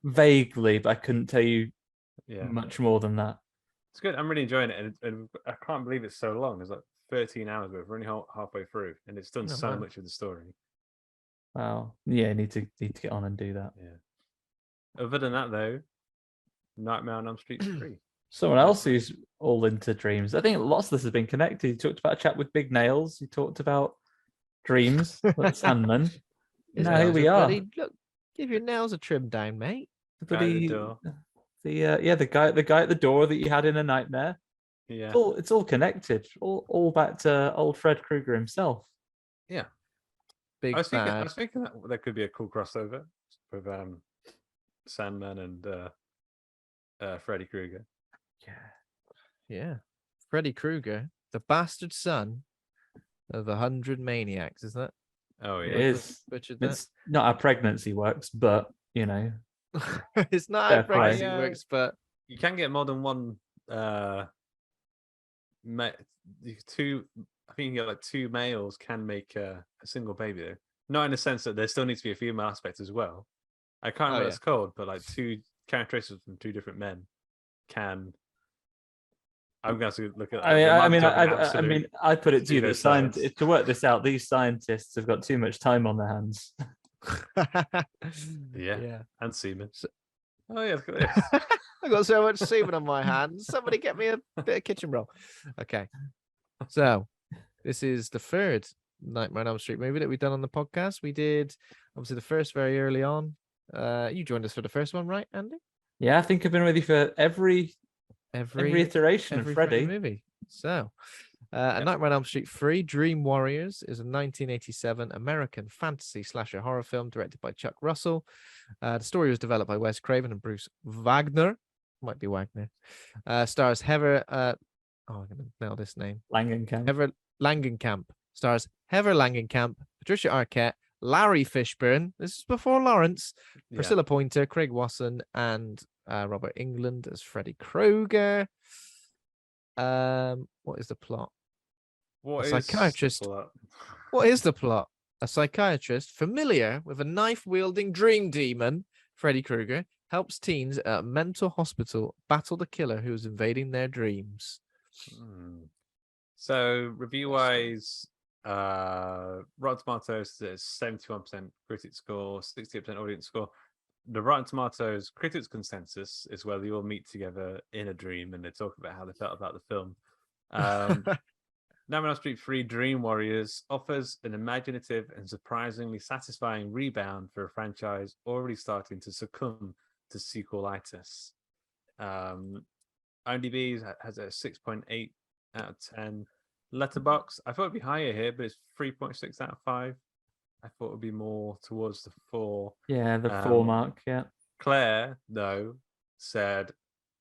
vaguely, but I couldn't tell you much more than that. It's good. I'm really enjoying it, and I can't believe it's so long. It's like 13 hours, but we're only halfway through, and it's done so much of the story. Wow. Yeah, need to get on and do that. Yeah. Other than that, though, Nightmare on Elm Street 3. Someone else who's all into dreams. I think lots of this has been connected. You talked about a chat with Big Nails. You talked about dreams, like Sandman. Now here we are. Look, give your nails a trim down, mate. The guy at the door that you had in A Nightmare. Yeah, it's all connected. All back to old Fred Krueger himself. Yeah, I was thinking that there could be a cool crossover with Sandman and Freddy Krueger. Yeah, Yeah. Freddy Krueger, the bastard son of 100 maniacs, isn't it? Oh It yeah. is. Butchered that. It's not how pregnancy works, but It's not how Fair play. pregnancy works, but You can get more than one. Two. I think you can get like two males can make a single baby. Though. Not in the sense that there still needs to be a female aspect as well. I can't remember what it's called, but like two characteristics from two different men can. I'm going to look at. I mean, I put it to you that science. to work this out, these scientists have got too much time on their hands. Yeah, and semen. Oh yeah, look at this. I got so much semen on my hands. Somebody get me a bit of kitchen roll. Okay, so this is the third Nightmare on Elm Street movie that we've done on the podcast. We did obviously the first very early on. You joined us for the first one, right, Andy? Yeah, I think I've been ready for every iteration of Freddy movie. So, Nightmare on Elm Street 3, Dream Warriors, is a 1987 American fantasy slasher horror film directed by Chuck Russell. The story was developed by Wes Craven and Bruce Wagner. Might be Wagner. Stars Heather. I'm gonna nail this name. Langenkamp. Heather Langenkamp. Stars Heather Langenkamp, Patricia Arquette, Larry Fishburne. This is before Lawrence. Priscilla Pointer, Craig Wasson, and Robert Englund as Freddy Krueger. What is the plot? What is the plot? A psychiatrist familiar with a knife-wielding dream demon, Freddy Krueger, helps teens at a mental hospital battle the killer who is invading their dreams. So, review-wise, Rotten Tomatoes is 71% critic score, 68% audience score. The Rotten Tomatoes critics consensus is where they all meet together in a dream and they talk about how they felt about the film. Nightmare on Elm Street 3 Dream Warriors offers an imaginative and surprisingly satisfying rebound for a franchise already starting to succumb to sequelitis. IMDb has a 6.8 out of 10. Letterboxd, I thought it'd be higher here, but it's 3.6 out of 5. I thought it would be more towards the 4. Yeah, the 4 mark, yeah. Claire, though, said,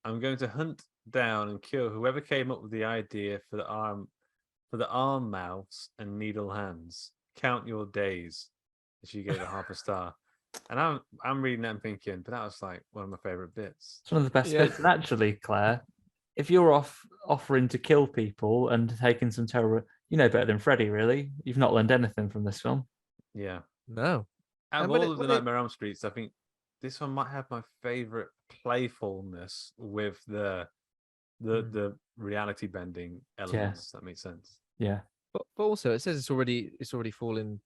I'm going to hunt down and kill whoever came up with the idea for the arm mouths and needle hands. Count your days. She gave it half a star. And I'm reading that and thinking, but that was like one of my favorite bits. It's one of the best bits. And actually, Claire, if you're offering to kill people and taking some terror, you know better than Freddy, really. You've not learned anything from this film. Yeah. No. Out of all of the Nightmare on Elm Streets, I think this one might have my favorite playfulness with the reality bending elements. That makes sense. Yeah. But also it says it's already fallen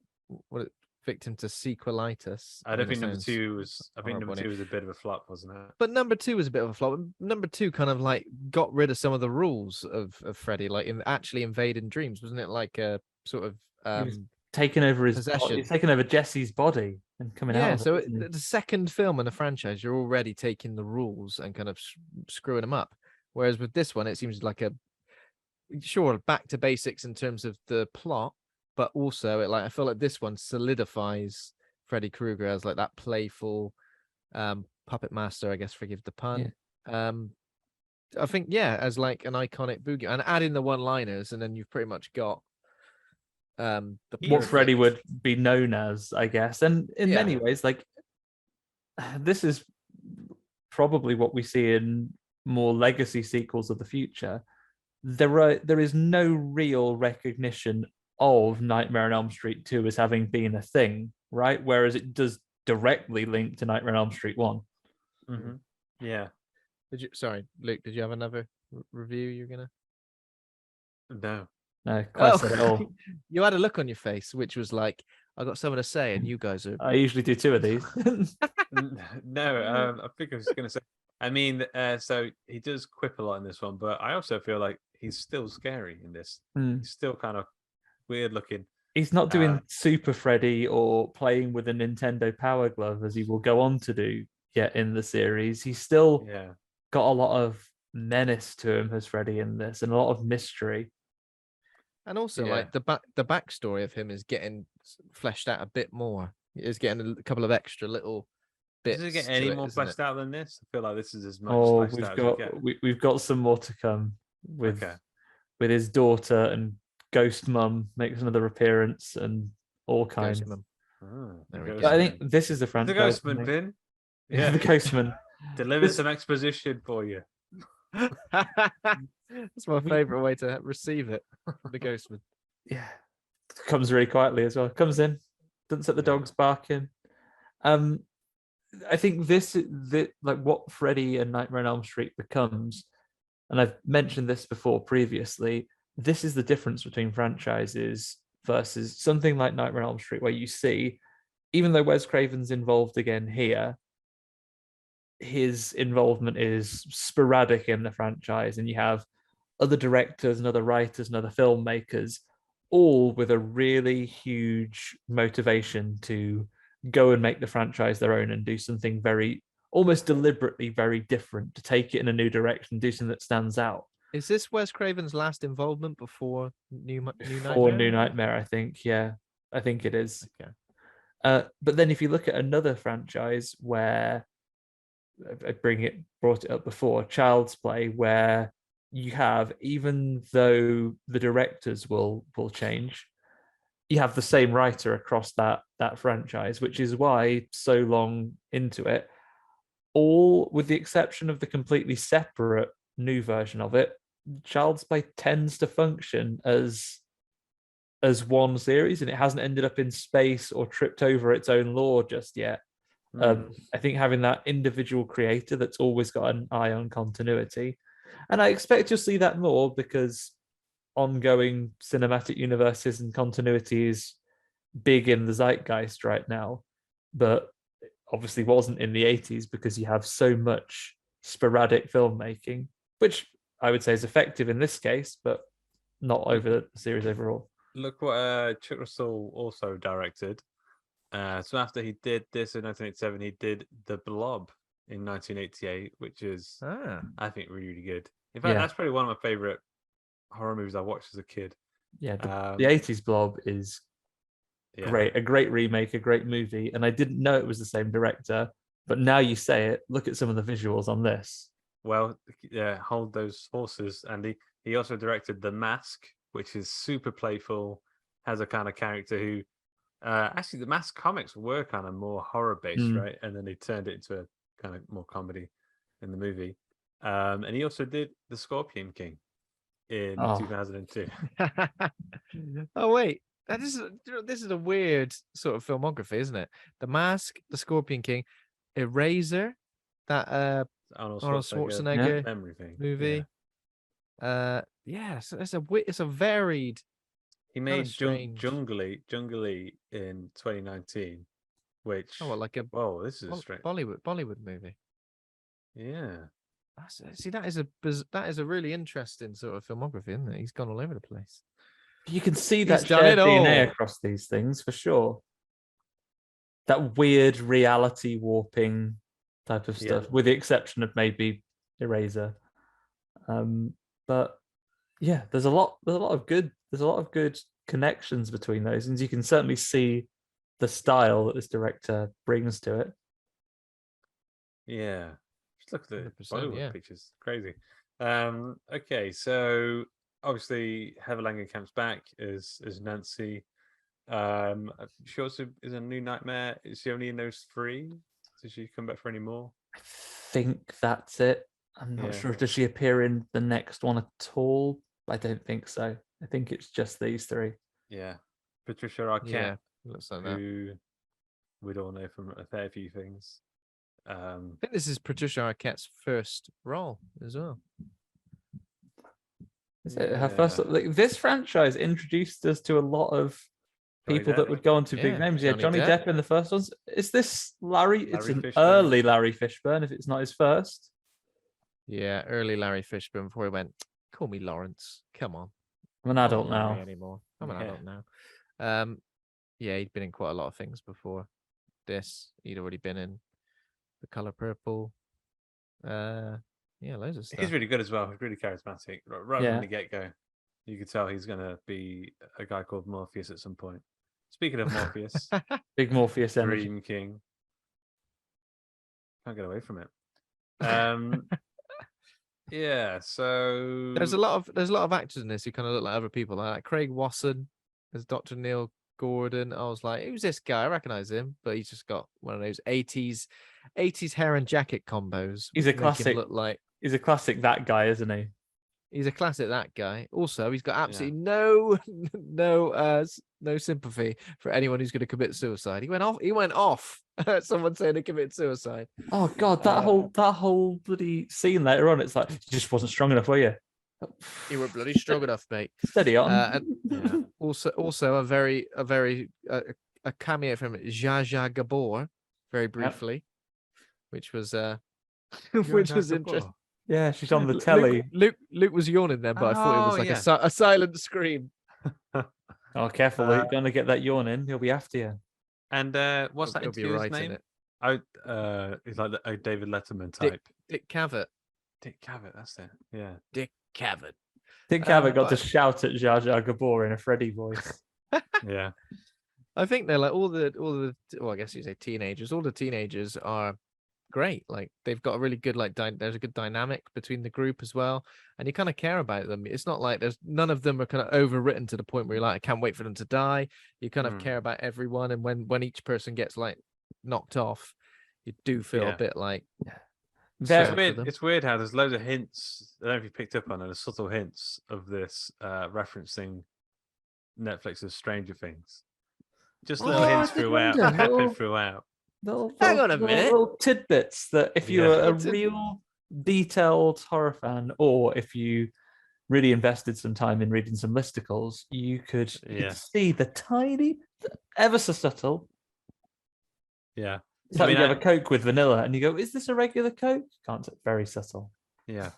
victim to sequelitis. I don't think number 2 was. I think number 2 was a bit of a flop, wasn't it? But number 2 was a bit of a flop. Number 2 kind of like got rid of some of the rules of Freddy, like in actually invading dreams, wasn't it? Like a sort of taking over his possession. He's taking over Jesse's body and coming out. Yeah, so the second film in the franchise, you're already taking the rules and kind of screwing them up. Whereas with this one, it seems like back to basics in terms of the plot, but also I feel like this one solidifies Freddy Krueger as like that playful puppet master, I guess, forgive the pun. Yeah. I think as like an iconic boogie, and adding the one-liners, and then you've pretty much got what Freddy would be known as, I guess. And in many ways, like this is probably what we see in more legacy sequels of the future. There is no real recognition of Nightmare on Elm Street 2 as having been a thing, right? Whereas it does directly link to Nightmare on Elm Street 1. Mm-hmm. Yeah. Sorry, Luke, did you have another review you're gonna? No, quite said it all. You had a look on your face, which was like, I got something to say, and you guys are. I usually do 2 of these. No, I think I was going to say. I mean, so he does quip a lot in this one, but I also feel like he's still scary in this. He's still kind of weird looking. He's not doing Super Freddy or playing with a Nintendo Power Glove as he will go on to do yet in the series. He's still got a lot of menace to him as Freddy in this, and a lot of mystery. And also, like the backstory of him is getting fleshed out a bit more. It's getting a couple of extra little bits. Does it get any more fleshed out than this? I feel like this is as much fleshed out as it gets. We've got some more to come. with his daughter, and Ghost Mum makes another appearance, and all kinds. Ghost Mum. There we But go. I think this is the The franchise. Ghostman bin. Yeah, the Ghostman. Delivered some exposition for you. That's my favorite way to receive it. The Ghostman. Yeah, comes really quietly as well. Comes in, doesn't set the dogs barking. I think this like what Freddy and Nightmare on Elm Street becomes, and I've mentioned this before previously. This is the difference between franchises versus something like Nightmare on Elm Street, where you see, even though Wes Craven's involved again here, his involvement is sporadic in the franchise, and you have other directors and other writers and other filmmakers, all with a really huge motivation to go and make the franchise their own and do something very, almost deliberately very different, to take it in a new direction, do something that stands out. Is this Wes Craven's last involvement before New Nightmare? Or New Nightmare, I think. Yeah, I think it is. Okay. But then if you look at another franchise where brought it up before, Child's Play, where you have, even though the directors will change, you have the same writer across that franchise, which is why so long into it, all with the exception of the completely separate new version of it, Child's Play tends to function as one series, and it hasn't ended up in space or tripped over its own lore just yet. I think having that individual creator that's always got an eye on continuity, and I expect you'll see that more, because ongoing cinematic universes and continuity is big in the zeitgeist right now, but obviously wasn't in the 80s, because you have so much sporadic filmmaking, which I would say is effective in this case, but not over the series overall. Look what Chuck Russell also directed. So after he did this in 1987, he did The Blob in 1988, which is, I think, really, really good. In fact, that's probably one of my favorite horror movies I watched as a kid. Yeah, the 80s Blob is great, a great remake, a great movie, and I didn't know it was the same director, but now you say it, look at some of the visuals on this. Well, hold those horses. And he also directed The Mask, which is super playful, has a kind of character who, actually, the Mask comics were kind of more horror based, right? And then they turned it into a kind of more comedy in the movie. And he also did The Scorpion King in 2002. Oh wait, this is a weird sort of filmography, isn't it? The Mask, The Scorpion King, Eraser, that Arnold Schwarzenegger memory thing movie. So it's a varied. He made Jungly in 2019, which this is a strange Bollywood movie. Yeah. See, that is a really interesting sort of filmography, isn't it? He's gone all over the place. You can see that shared DNA across these things for sure. That weird reality warping type of stuff, with the exception of maybe Eraser. But yeah, there's a lot of good connections between those, and you can certainly see the style that this director brings to it. Yeah. Just look at the Bollywood pictures. Crazy. Okay, so obviously Heather Langenkamp's back as Nancy. She also is a New Nightmare. Is she only in those 3? Does she come back for any more? I think that's it. I'm not sure. Does she appear in the next one at all? I don't think so. I think it's just these 3. Yeah. Patricia Arquette, looks like who we'd all know from a fair few things. I think this is Patricia Arquette's first role as well. Is it her first? Like, this franchise introduced us to a lot of people that would go on to big names. Yeah, Johnny Depp in the first ones. Is this Larry? It's an early Larry Fishburne, if it's not his first. Yeah, early Larry Fishburne before he went, call me Lawrence. Come on. I'm an adult now. Anymore. I'm an adult now. He'd been in quite a lot of things before this. He'd already been in The Color Purple. Loads of stuff. He's really good as well. He's really charismatic. Right from the get-go, you could tell he's going to be a guy called Morpheus at some point. Speaking of Morpheus, big Morpheus energy. Dream King. Can't get away from it. Yeah, so There's a lot of actors in this who kind of look like other people. Like Craig Wasson as Dr. Neil Gordon. I was like, who's this guy? I recognize him, but he's just got one of those 80s hair and jacket combos. He's a which make him classic. look like He's a classic that guy, isn't he? he's a classic that guy. Also, he's got Yeah. absolutely no sympathy for anyone who's going to commit suicide. He went off. Someone saying they committed suicide. Oh God, that whole bloody scene later on. It's like you just wasn't strong enough, were you? You were bloody strong enough, mate. Steady on. And also a very a cameo from Zsa Zsa Gabor, very briefly, which was interesting. Yeah, she's on the telly. Luke was yawning then, but I thought it was like a silent scream. Oh, careful, Luke! You're gonna get that yawn in. He'll be after you. And what's that He'll be interviewer's right name? in it. He's like a David Letterman type. Dick Cavett. Dick Cavett, that's it. Yeah. Dick Cavett. Dick Cavett got to shout at Jar Jar Gabor in a Freddy voice. Yeah. I think they're like all the well, I guess you say teenagers. All the teenagers are great. Like they've got a really good there's a good dynamic between the group as well, and you kind of care about them. It's not like there's none of them are kind of overwritten to the point where you're like, I can't wait for them to die. You kind of care about everyone, and when each person gets like knocked off, you do feel a bit like It's weird how there's loads of hints. I don't know if you picked up on it, there's subtle hints of this referencing Netflix's Stranger Things. Just little hints throughout, peppered throughout. Hang on a minute. Little tidbits that if you're a real detailed horror fan, or if you really invested some time in reading some listicles, you could see the tiny, ever so subtle. Yeah. It's like you have a Coke with vanilla and you go, is this a regular Coke? Can't, very subtle. Yeah.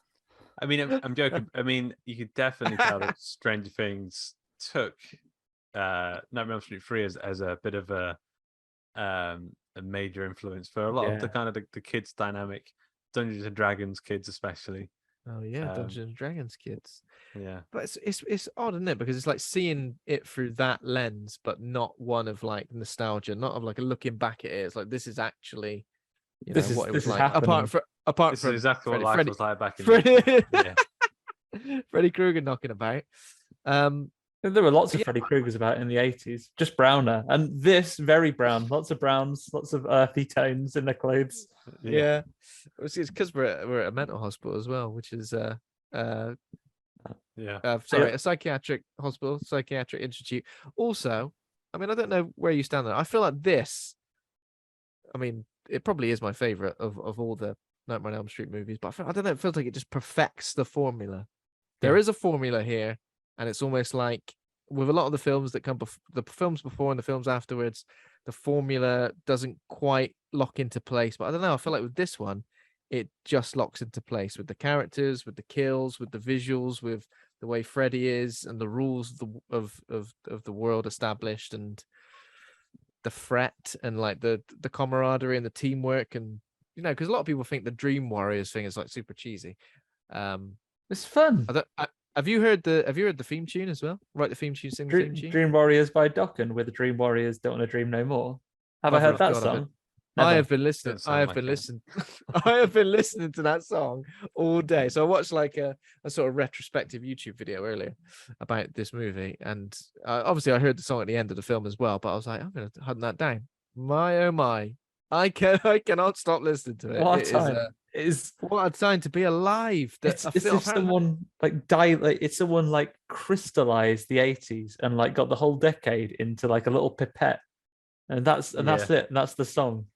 I mean, I'm joking. I mean, you could definitely tell that Stranger Things took Nightmare on Elm Street 3 as a bit of a major influence for a lot of the kind of the kids dynamic, Dungeons and Dragons kids especially. Oh yeah, Dungeons and Dragons kids. Yeah, but it's odd, isn't it? Because it's like seeing it through that lens, but not one of like nostalgia, not of like a looking back at it. It's like this is actually, what it was like. Apart this from is exactly what life was like back in Freddy Krueger knocking about. There were lots of Freddy Kruegers about in the 80s, just browner. And this, very brown. Lots of browns, lots of earthy tones in their clothes. Yeah. It's because we're at a mental hospital as well, which is a psychiatric hospital, psychiatric institute. Also, I mean, I don't know where you stand there. I feel like this, I mean, it probably is my favorite of all the Nightmare on Elm Street movies, but I don't know, it feels like it just perfects the formula. There is a formula here. And it's almost like with a lot of the films that come the films before and the films afterwards, the formula doesn't quite lock into place. But I don't know. I feel like with this one, it just locks into place with the characters, with the kills, with the visuals, with the way Freddy is, and the rules of the world established, and the threat, and like the camaraderie and the teamwork, and because a lot of people think the Dream Warriors thing is like super cheesy. It's fun. Have you heard the theme tune as well? Right, the theme tune, sing the theme tune. Dream Warriors by Dokken, where the Dream Warriors don't want to dream no more. Have I heard that song? I have been listening. I have been listening to that song all day. So I watched like a sort of retrospective YouTube video earlier about this movie, and obviously I heard the song at the end of the film as well. But I was like, I'm going to hunt that down. My oh my, I cannot stop listening to it. What a time to be alive. It's someone like died. Like it's someone like crystallized the 80s and like got the whole decade into like a little pipette, and that's it. That's the song.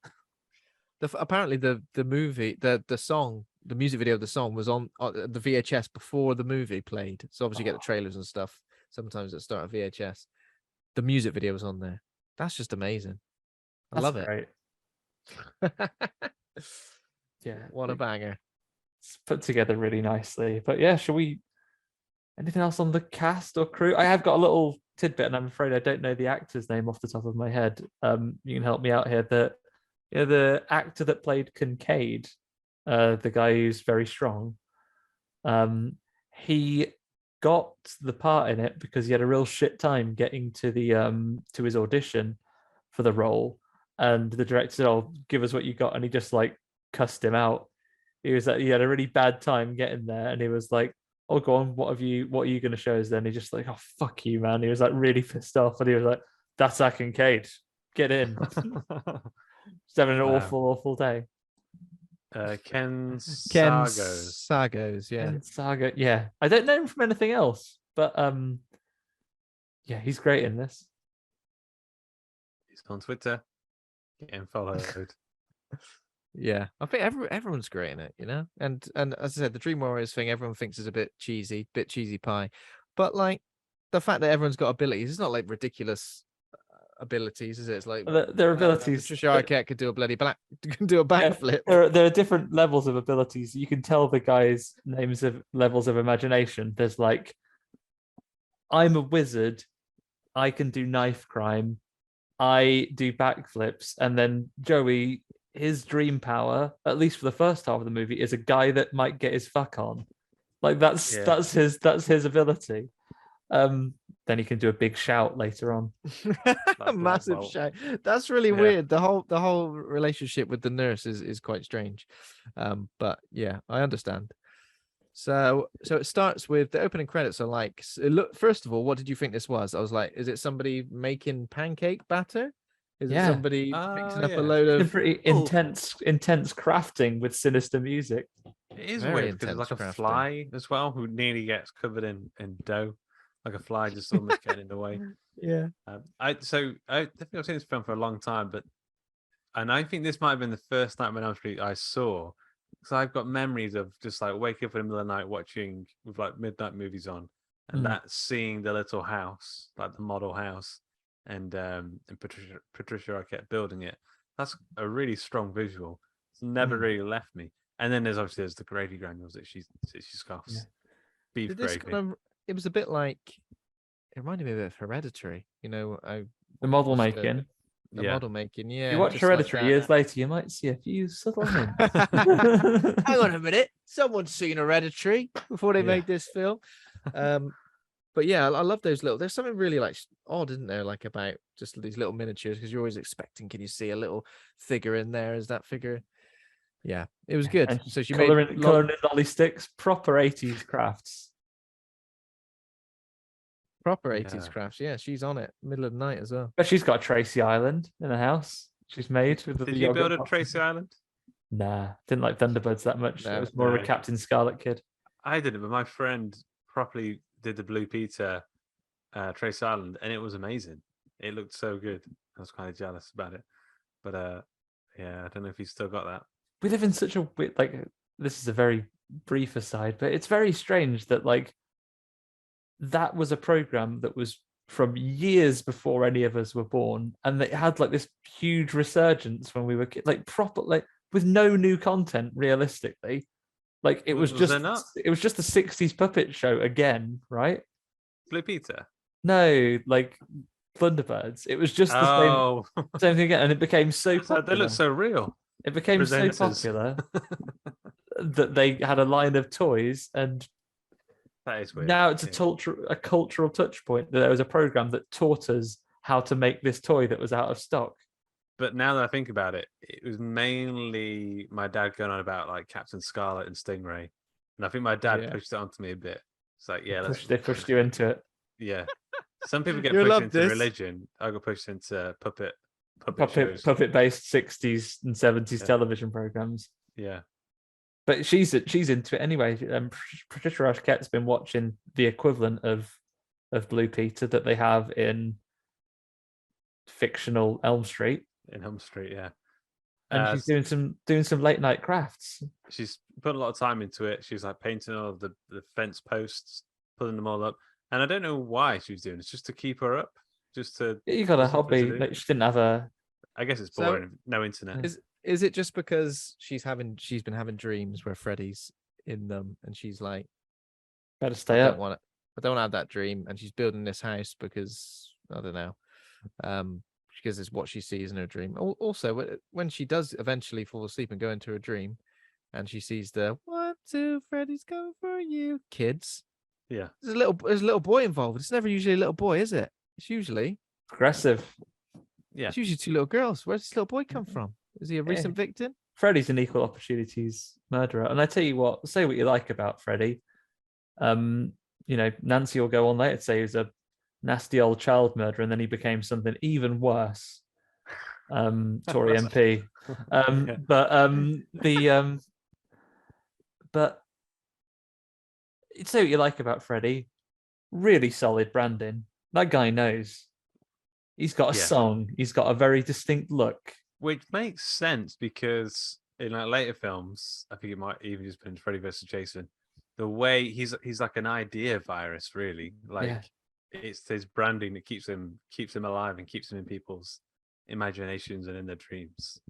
Apparently the movie, the song, the music video of the song was on the VHS before the movie played. So obviously you get the trailers and stuff sometimes at the start of VHS. The music video was on there. That's just amazing. I love it. Yeah, what a banger. It's put together really nicely. But yeah, shall we anything else on the cast or crew? I have got a little tidbit, and I'm afraid I don't know the actor's name off the top of my head. You can help me out here. The actor that played Kincaid, the guy who's very strong, he got the part in it because he had a real shit time getting to the to his audition for the role, and the director said, "Oh, give us what you got," and he just like cussed him out. he had a really bad time getting there, and he was like, "Oh, go on, what are you going to show us then?" He just like, "Oh, fuck you, man." He was like really pissed off, and he was like, "That's Kincaid, get in." Just having an awful day. Ken Ken Sargos. Sargos, yeah. Ken Saga, yeah. I don't know him from anything else, but yeah, he's great in this. He's on Twitter. Get him followed. Yeah, I think everyone's great in it, you know. And as I said, the Dream Warriors thing, everyone thinks is a bit cheesy pie, but like the fact that everyone's got abilities, it's not like ridiculous abilities, is it? It's like their abilities. Patricia Arquette could do a backflip. There are different levels of abilities. You can tell the guys' names of levels of imagination. There's like, I'm a wizard, I can do knife crime, I do backflips, and then Joey, his dream power, at least for the first half of the movie, is a guy that might get his fuck on. Like that's his ability. Then he can do a big shout later on. A massive shout. That's really weird. The whole relationship with the nurse is quite strange. But yeah, I understand. So it starts with the opening credits are like, look, first of all, what did you think this was? I was like, is it somebody making pancake batter? Is it somebody mixing up a load of pretty intense crafting with sinister music? It is weird because it's like a fly as well who nearly gets covered in dough, like a fly just almost getting in the way. Yeah. I think I've seen this film for a long time, and I think this might have been the first Nightmare on Elm Street I saw. So I've got memories of just like waking up in the middle of the night watching with like midnight movies on, and that seeing the little house, like the model house, and Patricia Arquette building it. That's a really strong visual. It's never really left me. And then there's the gravy granules that she scoffs. Beef gravy. It was a bit like, it reminded me of Hereditary. You know, the model making. Model making, yeah. If you watch Hereditary like years later, you might see a few subtle hints. Hang on a minute. Someone's seen Hereditary before they made this film. But yeah, I love those little. There's something really like odd, isn't there? Like about just these little miniatures, because you're always expecting, can you see a little figure in there? Is that figure? Yeah, it was good. And so she coloring in lolly sticks, proper 80s crafts. Proper 80s crafts. Yeah, she's on it. Middle of the night as well. But she's got a Tracy Island in the house. She's made with Did you build a Tracy Island? Nah, didn't like Thunderbirds that much. No, it was more of a Captain Scarlet kid. I didn't, but my friend properly did the Blue Peter Trace Island, and it was amazing. It looked so good. I was kind of jealous about it, but yeah, I don't know if he's still got that. We live in such a weird, like, this is a very brief aside, but it's very strange that like that was a program that was from years before any of us were born, and it had like this huge resurgence when we were like proper, like with no new content realistically. Like it was just the 60s puppet show again, right? Blue Peter? No, like Thunderbirds. It was just the same thing again, and it became so popular. They look so real. It became so popular that they had a line of toys, and that is weird. Now it's a cultural touch point that there was a program that taught us how to make this toy that was out of stock. But now that I think about it, it was mainly my dad going on about like Captain Scarlet and Stingray, and I think my dad pushed it onto me a bit. It's like, yeah, they pushed you into it. Yeah, some people get pushed into religion. I got pushed into puppet based 60s and 70s television programs. Yeah, but she's into it anyway. Patricia Arquette's been watching the equivalent of Blue Peter that they have in fictional Elm Street. In Elm Street, yeah. And she's doing some late night crafts. She's put a lot of time into it. She was like painting all of the fence posts, putting them all up. And I don't know why she was doing it. It's just to keep her up. Just to you got a hobby. Like she didn't have a. I guess it's boring. So, no internet. Is it just because she's been having dreams where Freddy's in them, and she's like, better stay up. I don't want to have that dream, and she's building this house because I don't know. Because it's what she sees in her dream. Also, when she does eventually fall asleep and go into her dream, and she sees the 1, 2, Freddy's coming for you, kids. Yeah, there's a little boy involved. It's never usually a little boy, is it? It's usually aggressive. Yeah, it's usually 2 little girls. Where's this little boy come from? Is he a recent victim? Freddy's an equal opportunities murderer. And I tell you what, say what you like about Freddy. Nancy will go on later to say he was a nasty old child murderer, and then he became something even worse. Tory MP. But say what you like about Freddy. Really solid branding. That guy knows. He's got a song. He's got a very distinct look. Which makes sense because in later films, I think it might even just been Freddy versus Jason. The way he's like an idea virus, really. It's his branding that keeps him alive and keeps him in people's imaginations and in their dreams.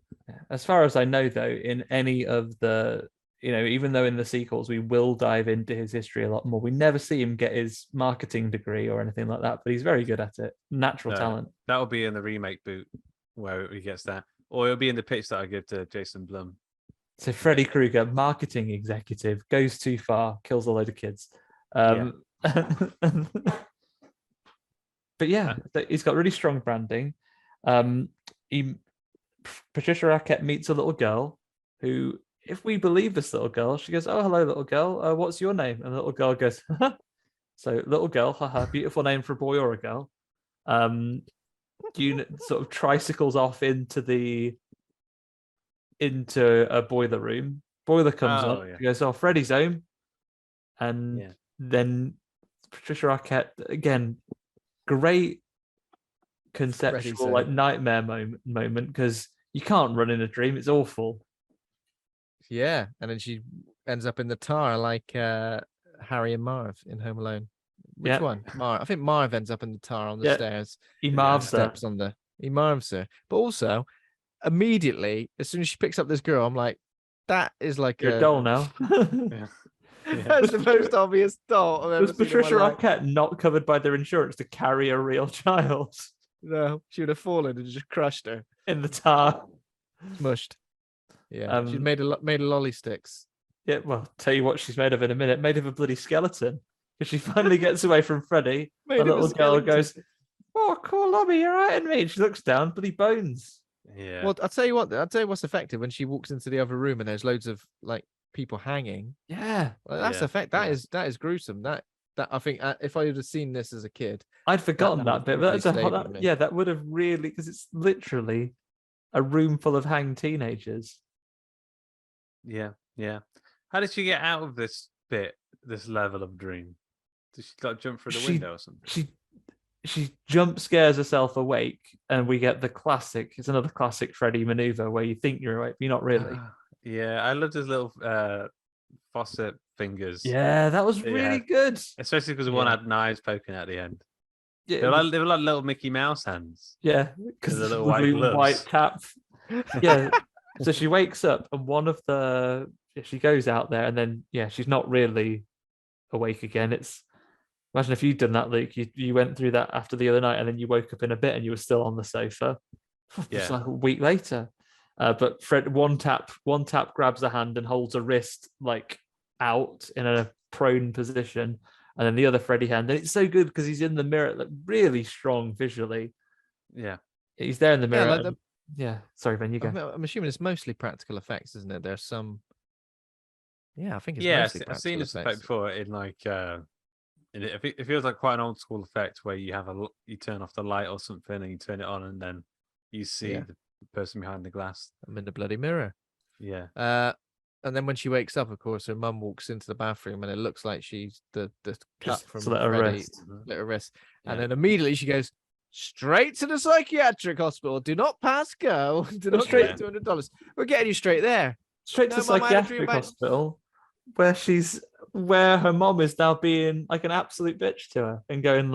As far as I know, though, in any of the, even though in the sequels we will dive into his history a lot more, we never see him get his marketing degree or anything like that, but he's very good at it. Natural talent. That'll be in the remake boot where he gets that. Or it'll be in the pitch that I give to Jason Blum. So Freddy Krueger, marketing executive, goes too far, kills a load of kids. But yeah, he's got really strong branding. Patricia Arquette meets a little girl who, if we believe this little girl, she goes, "Oh, hello, little girl. What's your name?" And the little girl goes, "So, little girl, haha, beautiful name for a boy or a girl." Sort of tricycles off into a boiler room. Boiler comes on. Yeah. She goes, "Oh, Freddy's home," and then Patricia Arquette again. Great conceptual nightmare moment because you can't run in a dream. It's awful. Yeah, and then she ends up in the tar like Harry and Marv in Home Alone. Which one? Marv. I think Marv ends up in the tar on the stairs. He marves her. He marves her. But also, immediately, as soon as she picks up this girl, I'm like, that is like a doll now. That's the most obvious doll I've ever Was Patricia Arquette not covered by their insurance to carry a real child? No, she would have fallen and just crushed her in the tar, smushed. Yeah, she'd made a lolly sticks. Yeah, well, tell you what, she's made of in a minute. Made of a bloody skeleton. Because she finally gets away from Freddy. The little girl goes, "Oh, cool, Lobby, you're right in me." And she looks down, bloody bones. Yeah. Well, I'll tell you what's effective when she walks into the other room and there's loads of people hanging. Yeah, well, that's effect. That is gruesome. That I think if I had seen this as a kid, I'd forgotten that bit. But that would have really, because it's literally a room full of hanged teenagers. Yeah. How did she get out of this level of dream? Did she jump through the window or something? She jump scares herself awake, and we get the classic. It's another classic Freddy maneuver where you think you're awake, but you're not really. Yeah, I loved his little faucet fingers. Yeah, that was really good. Especially because one had knives poking at the end. Yeah, they were like little Mickey Mouse hands. Yeah, because the little white tap. Yeah, so she wakes up, and she goes out there, and then she's not really awake again. Imagine if you'd done that, Luke. You went through that after the other night, and then you woke up in a bit, and you were still on the sofa. It's like a week later. But Fred, one tap grabs a hand and holds a wrist out in a prone position, and then the other Freddy hand, and it's so good because he's in the mirror, really strong visually. Yeah, he's there in the mirror. Sorry, Ben, you go. I'm assuming it's mostly practical effects, isn't it? There's some. Yeah, I think it's mostly I've seen this effect before in it feels like quite an old school effect where you turn off the light or something and you turn it on and then you see the person behind the glass. I'm in the bloody mirror. Yeah. And then when she wakes up, of course, her mum walks into the bathroom and it looks like she's the cut from let her rest. And then immediately she goes straight to the psychiatric hospital. Do not pass go. Do not pay $200. We're getting you straight there. Straight to the psychiatric hospital where her mom is now being like an absolute bitch to her and going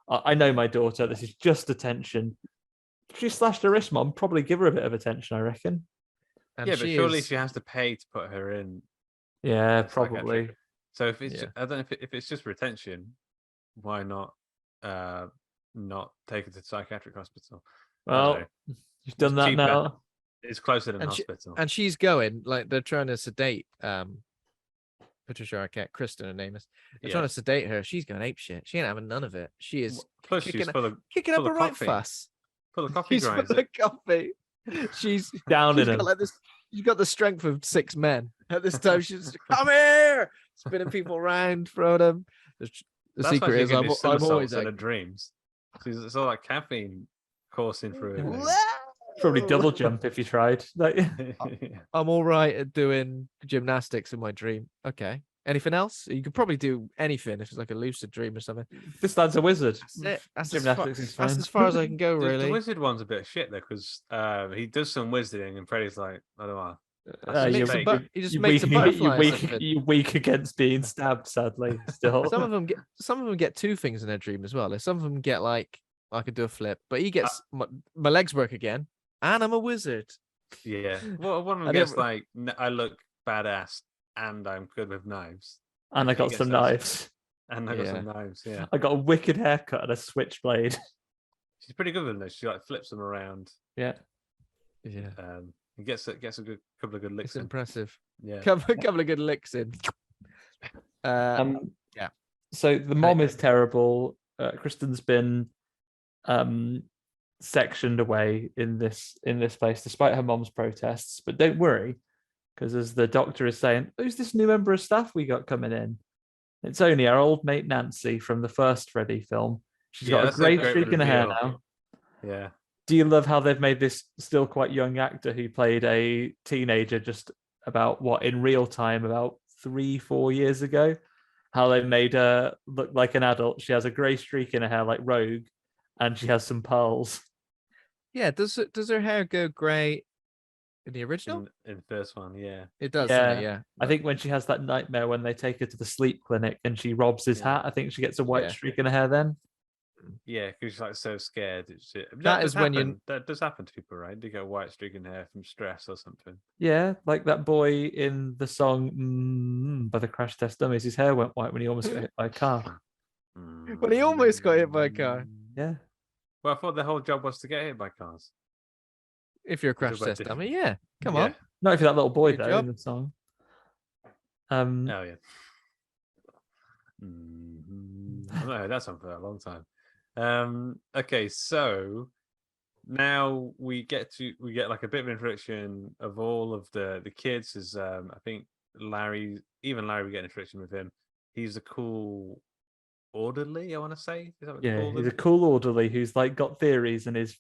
I know my daughter, this is just attention. If she slashed her wrist, Mom, probably give her a bit of attention, I reckon. And but surely she has to pay to put her in. Yeah, probably. So if it's I don't know if it's just retention, why not take her to the psychiatric hospital? Well, you've done that cheaper. Now. It's closer than hospital. And she's going, they're trying to sedate Patricia Arquette, Kristen, her name is. They're trying to sedate her. She's going ape shit. She ain't having none of it. She is she's kicking up a right fuss. Full of coffee She's grinds. Full of coffee. She's down in him. She's got the strength of 6 men. At this time, she's just, come here, spinning people around, throwing them. The That's secret why she is can do I'm always somersaults in like, her dreams. It's all like caffeine coursing through her. veins. Probably double jump if you tried. Like, I'm all right at doing gymnastics in my dream. Okay. Anything else? You could probably do anything if it's like a lucid dream or something. this lad's a wizard. That's it. That's Gymnastics is that's fine. as far as I can go, The really. wizard one's a bit of shit though, because he does some wizarding, and Freddy's like, I don't know. He fake. just makes a butterfly or something. you're weak against being stabbed, sadly, still. Some of them get 2 things in their dream as well. Like, some of them get like, I could do a flip, but he gets my legs work again, and I'm a wizard. Yeah. Well, one of them gets like, I look badass, and I'm good with knives. And I got some knives. And I got some knives, yeah. I got a wicked haircut and a switchblade. She's pretty good with them though. She like flips them around. Yeah. Yeah. And gets a couple of good licks It's impressive. Yeah. Couple of good licks in. Yeah. So the mom is terrible. Kristen's been sectioned away in this place despite her mom's protests. But don't worry, because as the doctor is saying, who's this new member of staff we got coming in? It's only our old mate Nancy from the first Freddy film. She's got a great streak in her hair now. Yeah. Do you love how they've made this still quite young actor who played a teenager just about in real time about 3-4 years ago? How they made her look like an adult. She has a grey streak in her hair like Rogue, and she has some pearls. Yeah, does her hair go grey in the original? In the first one, yeah. It does, Yeah. doesn't it? Yeah. I think when she has that nightmare when they take her to the sleep clinic and she robs his hat, I think she gets a white streak in her hair then. Yeah, because she's like so scared. That is when that does happen to people, right? They get a white streak in hair from stress or something. Yeah, like that boy in the song by the Crash Test Dummies. His hair went white when he almost got hit by a car. When he almost got hit by a car. Yeah. Well, I thought the whole job was to get hit by cars. If you're a crash test dummy, yeah. Come on. Not if you're that little boy Good though job. in the song. Oh yeah. I've not heard that song for a long time. Okay, so now we get like a bit of introduction of all of the kids. As I think Larry we get an introduction with him. He's a cool orderly, I want to say. Is that what Yeah, he's a cool orderly who's like got theories, and his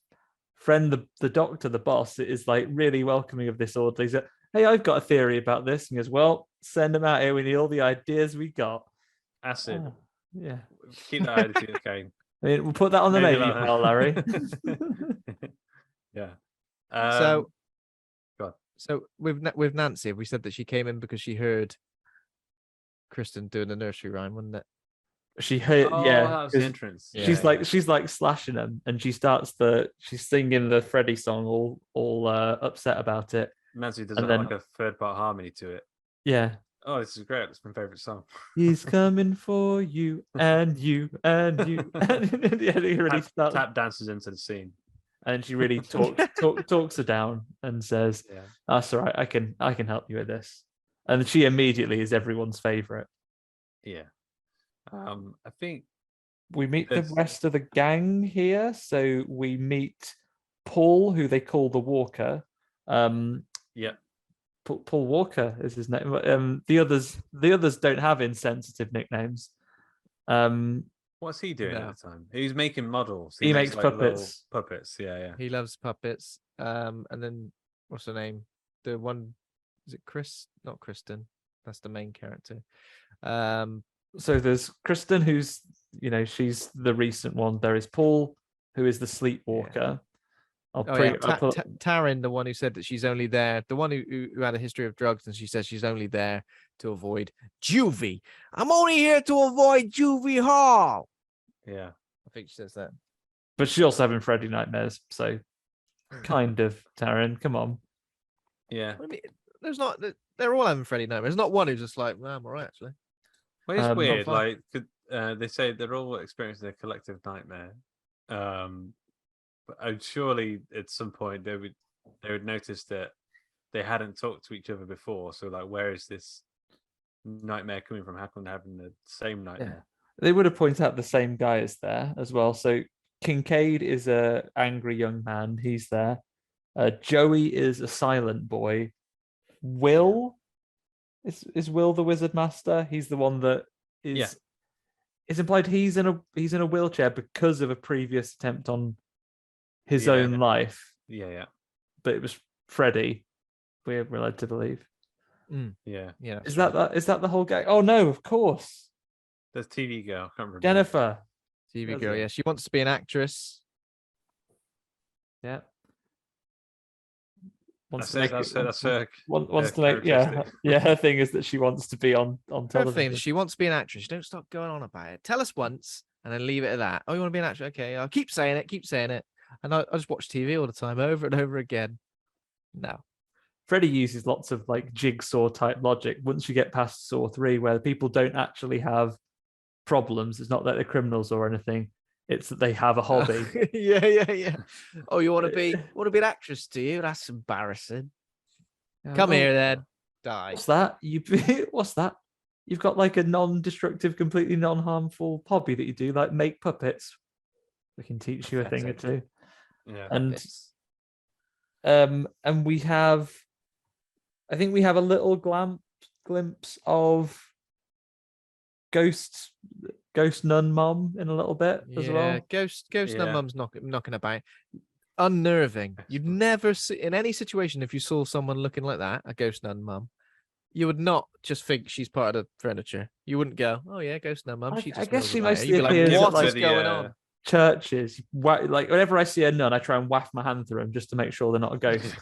friend, the doctor, the boss, is like really welcoming of this orderly. He's like, hey, I've got a theory about this. And he goes, well, send him out here. We need all the ideas we got. Acid. Yeah. Keep that attitude going. I mean, we'll put that on the menu file, Larry. Yeah. So with Nancy, we said that she came in because she heard Kristen doing the nursery rhyme, wasn't it? She heard, that was the entrance. She's like slashing them, and she's singing the Freddy song, all upset about it. Nancy does like a third part harmony to it. Yeah. Oh, this is great. It's my favorite song. He's coming for you and you and you. And yeah, he really tap dances into the scene, and she really talks her down and says, "That's all right. I can help you with this." And she immediately is everyone's favorite. Yeah. I think we meet the rest of the gang here. So we meet Paul, who they call the Walker. Paul Walker is his name. The others don't have insensitive nicknames. What's he doing at the time? He's making models. He makes like puppets. Puppets, yeah. He loves puppets. And then what's her name? The one, is it Chris? Not Kristen. That's the main character. So there's Kristen, who's she's the recent one. There is Paul, who is the sleepwalker. Taryn, the one who said that she's only there, the one who had a history of drugs, and she says she's only there to avoid juvie. I'm only here to avoid juvie hall. Yeah, I think she says that. But she's also having Freddy nightmares, so kind of Taryn. Come on. Yeah, I mean, they're all having Freddy nightmares. There's not one who's just like, well, I'm alright actually. Well, it's weird. Like they say, they're all experiencing a collective nightmare. But surely at some point they would notice that they hadn't talked to each other before. So like, where is this nightmare coming from? How come they're having the same nightmare? Yeah. They would have pointed out the same guy is there as well. So Kincaid is a angry young man. He's there. Joey is a silent boy. Will. Is Will the Wizard Master? He's the one that is. Yeah. It's implied he's in a wheelchair because of a previous attempt on his own life. Yeah. But it was Freddy. We're led to believe. Yeah. Is that the whole gang? Oh no, of course. There's TV girl. I can't remember. Jennifer. TV girl. Yeah, she wants to be an actress. Yeah. Wants to make her thing is that she wants to be on television. Her thing, she wants to be an actress. Don't stop going on about it. Tell us once and then leave it at that. Oh, you want to be an actress? Okay, I'll keep saying it. And I just watch TV all the time, over and over again. No. Freddy uses lots of like jigsaw type logic. Once you get past Saw 3, where people don't actually have problems, it's not that they're criminals or anything. It's that they have a hobby. Yeah. Oh, you want to be an actress, do you? That's embarrassing. Come here, then. Die. What's that? What's that? You've got like a non-destructive, completely non-harmful hobby that you do, like make puppets. We can teach you a thing or two. Yeah. And we have, I think we have a little glimpse of Ghost nun mom in a little bit as well. Ghost nun mum's knocking about. Unnerving. You'd never see in any situation if you saw someone looking like that, a ghost nun mum, you would not just think she's part of the furniture. You wouldn't go, "Oh yeah, ghost nun mum." I guess she mostly appears like, at what is going on? Churches. Like whenever I see a nun, I try and waft my hand through them just to make sure they're not a ghost.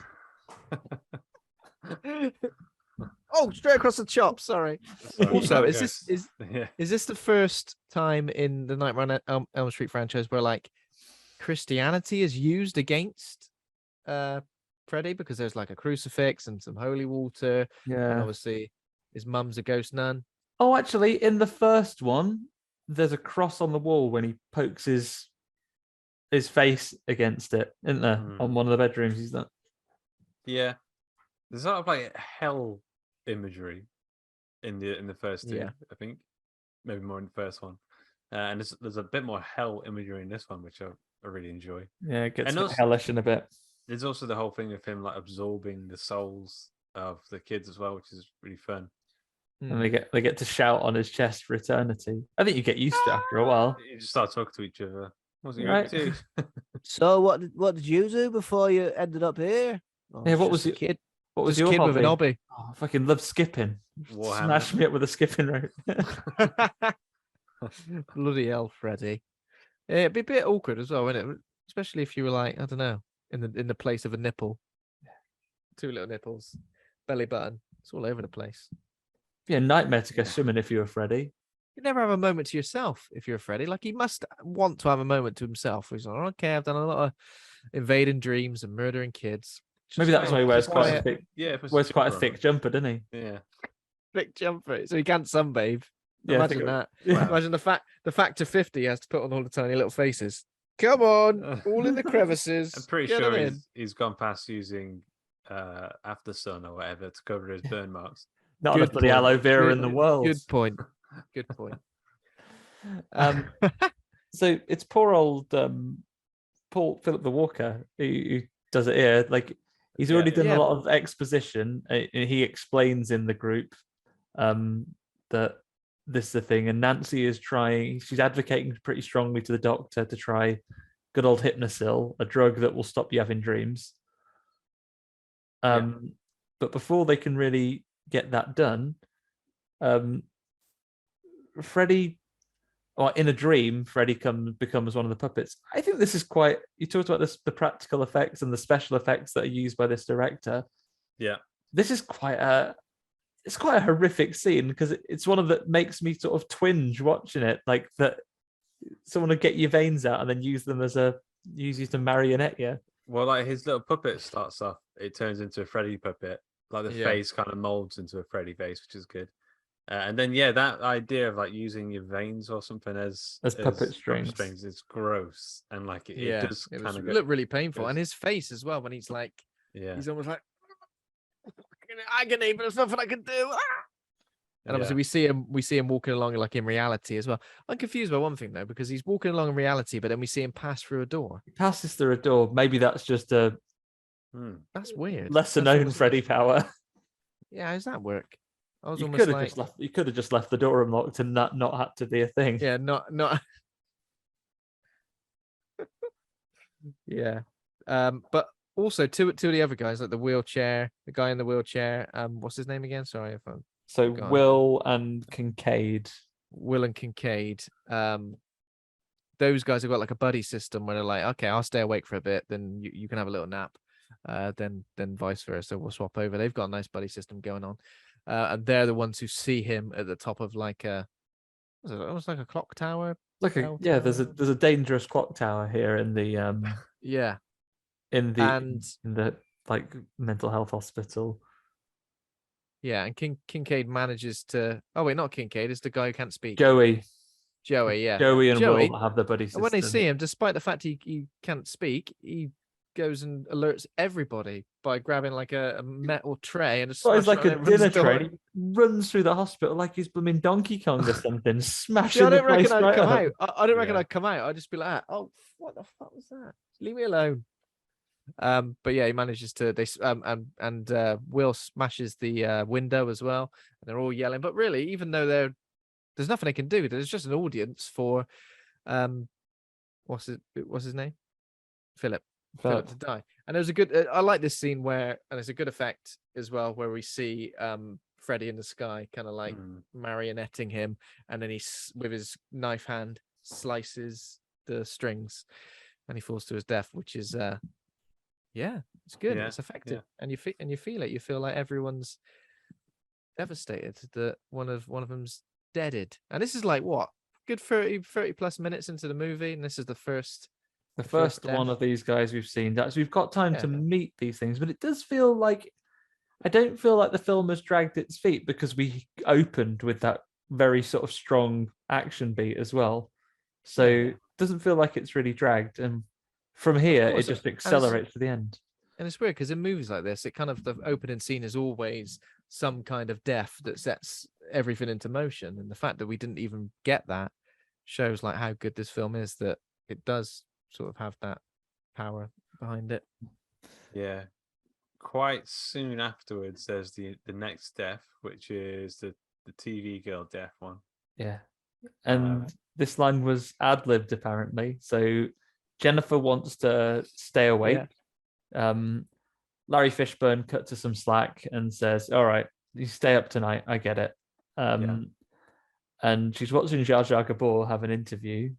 Oh, straight across the chop. Sorry. Also, is this the first time in the Nightmare on Elm Street franchise where like Christianity is used against Freddy, because there's like a crucifix and some holy water? Yeah. And obviously his mum's a ghost nun. Oh, actually, in the first one, there's a cross on the wall when he pokes his face against it, isn't there? On one of the bedrooms, he's that. Yeah. There's sort of like hell imagery in the first two, I think. Maybe more in the first one. And there's a bit more hell imagery in this one, which I really enjoy. Yeah, it gets a bit hellish in a bit. There's also the whole thing of him like absorbing the souls of the kids as well, which is really fun. And they get to shout on his chest for eternity. I think you get used to it after a while. You just start talking to each other. What's it right? So what did you do before you ended up here? Oh, yeah, what was your kid? What was your kid hobby? with an hobby? Oh, I fucking love skipping. Smash me up with a skipping rope. Bloody hell, Freddy. Yeah, it'd be a bit awkward as well, wouldn't it? Especially if you were like, I don't know, in the place of a nipple. Two little nipples, belly button. It's all over the place. Be a nightmare to go swimming if you were Freddy. You'd never have a moment to yourself if you're a Freddy. Like, he must want to have a moment to himself. He's like, okay, I've done a lot of invading dreams and murdering kids. Maybe that's why he wears quite a thick. Wears quite a thick jumper, doesn't he? Yeah, thick jumper, so he can't sunbathe. Yeah, imagine that. Wow. Imagine the factor 50 he has to put on all the tiny little faces. Come on, all in the crevices. I'm pretty sure he's gone past using After Sun or whatever to cover his burn marks. Not enough bloody aloe vera in the world. Good point. Good point. So it's poor old Philip the Walker who does it here. Like, he's already done a lot of exposition. He explains in the group that this is the thing, and Nancy is trying. She's advocating pretty strongly to the doctor to try good old Hypnosil, a drug that will stop you having dreams. But before they can really get that done, Freddy, or in a dream, Freddy becomes one of the puppets. I think this is quite. You talked about the practical effects and the special effects that are used by this director. Yeah, this is quite a horrific scene, because it's one of that makes me sort of twinge watching it. Like that, someone would get your veins out and then use them you to marionette you. Well, like his little puppet starts off, it turns into a Freddy puppet. Like the face kind of molds into a Freddy face, which is good. And then that idea of like using your veins or something as puppet strings is gross, and like it does kind of look really painful. And his face as well, when he's like, he's almost like agony, but there's nothing I can do. And obviously we see him walking along like in reality as well. I'm confused by one thing though, because he's walking along in reality, but then we see him pass through a door. He passes through a door. Maybe that's just a that's weird. Lesser known Freddy power. Yeah, how does that work? I was You almost could have like, just left. You could have just left the door unlocked and that not had to be a thing. yeah, not. Yeah. But also two of the other guys, like the guy in the wheelchair. What's his name again? Sorry if I'm So forgotten. Will and Kincaid. Will and Kincaid. Those guys have got like a buddy system where they're like, okay, I'll stay awake for a bit, then you can have a little nap. Then vice versa. We'll swap over. They've got a nice buddy system going on. And they're the ones who see him at the top of like almost like a clock tower. Look, yeah, there's a dangerous clock tower here in the yeah. in the like mental health hospital. Yeah, and Kincaid manages to. Oh wait, not Kincaid. It's the guy who can't speak. Joey, yeah. Joey and Will have the buddy system. And when they see him, despite the fact he can't speak, he goes and alerts everybody by grabbing like a metal tray and just it's like a dinner tray. He runs through the hospital like he's blooming Donkey Kong or something, smashing See, I the don't reckon place I'd right come up. out. I don't reckon I'd come out. I'd just be like, oh, what the fuck was that? Leave me alone. But yeah, he manages to. Will smashes the window as well, and they're all yelling. But really, even though there's nothing they can do. There's just an audience for, what's his name? Philip to die. And there's a good. I like this scene where, and it's a good effect as well, where we see Freddy in the sky, kind of like marionetting him, and then he with his knife hand slices the strings, and he falls to his death, which is it's good. It's effective, and you feel it. You feel like everyone's devastated that one of them's deaded. And this is like what, good 30 plus minutes into the movie, and this is the first one of these guys we've seen. So we've got time to meet these things, but it does feel like, I don't feel like the film has dragged its feet, because we opened with that very sort of strong action beat as well. So it doesn't feel like it's really dragged, and from here it just accelerates to the end. And it's weird because in movies like this, it kind of, the opening scene is always some kind of death that sets everything into motion, and the fact that we didn't even get that shows like how good this film is, that it does sort of have that power behind it. Yeah. Quite soon afterwards, there's the next death, which is the TV girl death one. Yeah. And this line was ad-libbed apparently. So Jennifer wants to stay awake. Larry Fishburne cut to some slack and says, all right, you stay up tonight. I get it. And she's watching Jar Jar Gabor have an interview.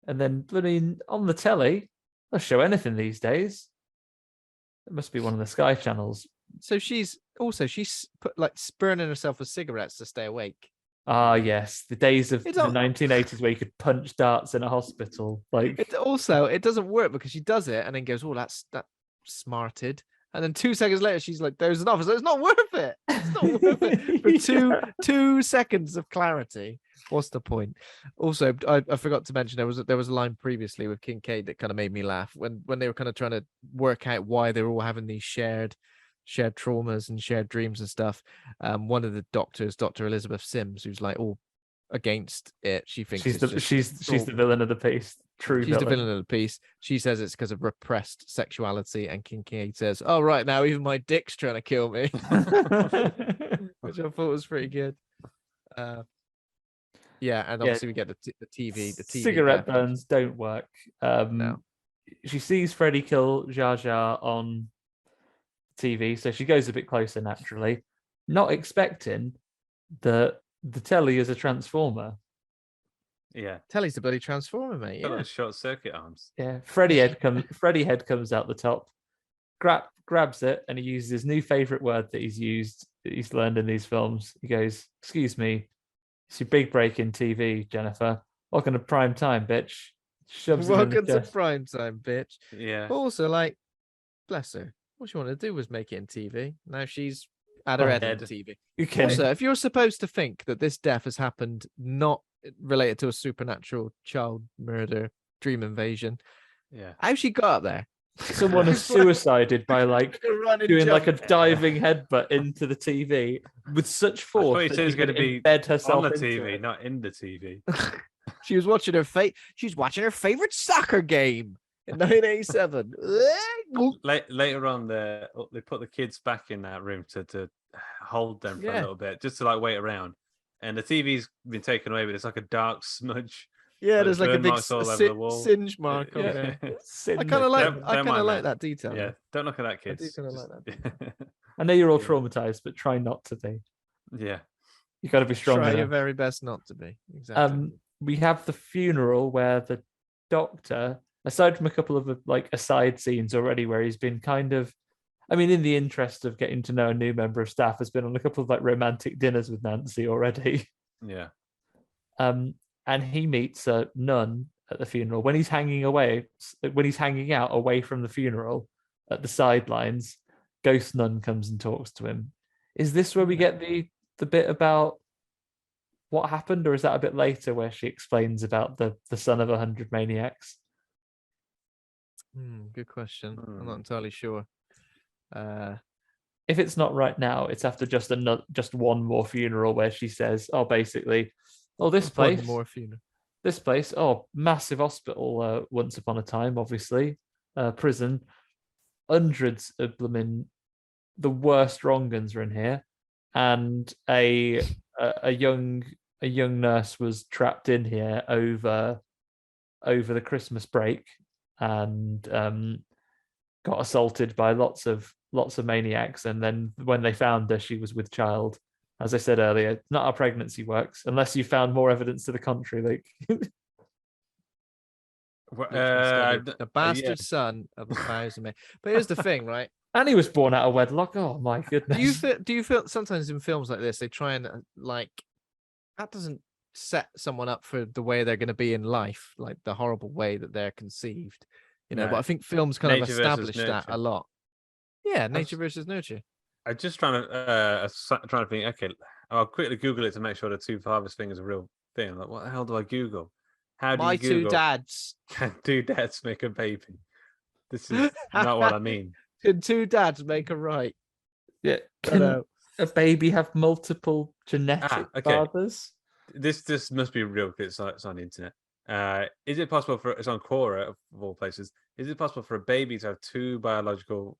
And then on the telly, they'll show anything these days. It must be one of the Sky channels. So she's put like burning herself with cigarettes to stay awake. Ah, yes, the days of the 1980s where you could punch darts in a hospital. Like it doesn't work, because she does it and then goes, "Oh, that's smarted," and then 2 seconds later she's like, "There's an officer." It's not worth it. It's not worth it for 2 seconds of clarity. What's the point? Also, I forgot to mention there was a line previously with Kincaid that kind of made me laugh when they were kind of trying to work out why they were all having these shared traumas and shared dreams and stuff. One of the doctors, Dr. Elizabeth Sims, who's like all against it. She thinks she's the villain of the piece. She's the villain of the piece. She says it's because of repressed sexuality, and Kincaid says, "Oh, right, now even my dick's trying to kill me," which I thought was pretty good. And obviously we get the TV. The TV cigarette burns don't work. No. She sees Freddy kill Jar Jar on TV, so she goes a bit closer naturally, not expecting that the telly is a transformer. Yeah, telly's the bloody transformer, mate. Yeah, short circuit arms. Yeah, Freddy head comes out the top, grabs it, and he uses his new favorite word that he's learned in these films. He goes, "Excuse me, it's your big break in TV, Jennifer. Welcome to prime time, bitch." Welcome to prime time, bitch. Yeah. But also, like, bless her. What she wanted to do was make it in TV. Now she's at her head in TV. Okay. Also, if you're supposed to think that this death has happened not related to a supernatural child murder, dream invasion, how she got up there? Someone has suicided by like doing like a diving headbutt into the TV with such force. I thought it was going to be embed herself on the TV, not in the TV. She was watching she's watching her favorite soccer game in 1987. Later on, they put the kids back in that room to hold them for a Yeah. little bit, just to like wait around. And the TV's been taken away, but it's like a dark smudge. Yeah, there's like a burn big marks all over the wall. singe mark on Yeah. there. I Cinder kind of like. Don't I kind mind of like that. that detail. Yeah, don't look at that, I do kids. kind of like that. I know you're all Yeah. traumatized, but try not to be. Yeah. You got to be strong Try your enough. very best not to be. Exactly. We have the funeral where the doctor, aside from a couple of like aside scenes already, where he's been kind of, I mean, in the interest of getting to know a new member of staff, has been on a couple of like romantic dinners with Nancy already. Yeah. And he meets a nun at the funeral when he's hanging out away from the funeral at the sidelines. Ghost nun comes and talks to him. Is this where we get the bit about what happened, or is that a bit later where she explains about the son of 100 maniacs? Good question. I'm not entirely sure. If it's not right now, it's after just one more funeral where she says, "Oh, basically, this place, more funeral. this place, massive hospital. Once upon a time, obviously, prison, hundreds of blooming the worst wrong-uns are in here, and a young nurse was trapped in here over the Christmas break and got assaulted by lots of maniacs, and then when they found her, she was with child. As I said earlier, not how pregnancy works, unless you found more evidence to the contrary. Like, The bastard son of 1,000 men. But here's the thing, right? and he was born out of wedlock. Oh my goodness! Do you feel sometimes in films like this they try and like that doesn't set someone up for the way they're going to be in life, like the horrible way that they're conceived, No. But I think films kind of Nature versus establish that nurture. a lot. Yeah, nature versus nurture. I'm just trying to think. Okay, I'll quickly Google it to make sure the two fathers thing is a real thing. I'm like, what the hell do I Google? How do My you two Google? dads. Can two dads make a baby? This is not what I mean. Can two dads make a right? Yeah, I can know. a baby have multiple genetic okay. fathers? This must be real because it's on the internet. Is it possible for it's on Quora of all places? Is it possible for a baby to have two biological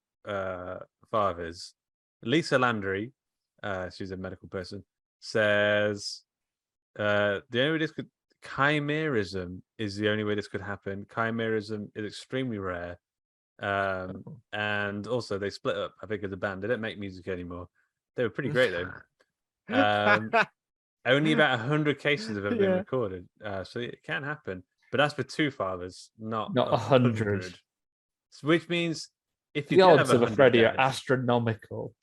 fathers? Lisa Landry, she's a medical person, says the only way this could chimerism is the only way this could happen. Chimerism is extremely rare. And also they split up, I think, as a band. They don't make music anymore. They were pretty great though. Only about 100 cases have ever been recorded, so it can happen. But that's for two fathers, not 100. Which means if you The did odds have of a 100 Freddy are dads- astronomical.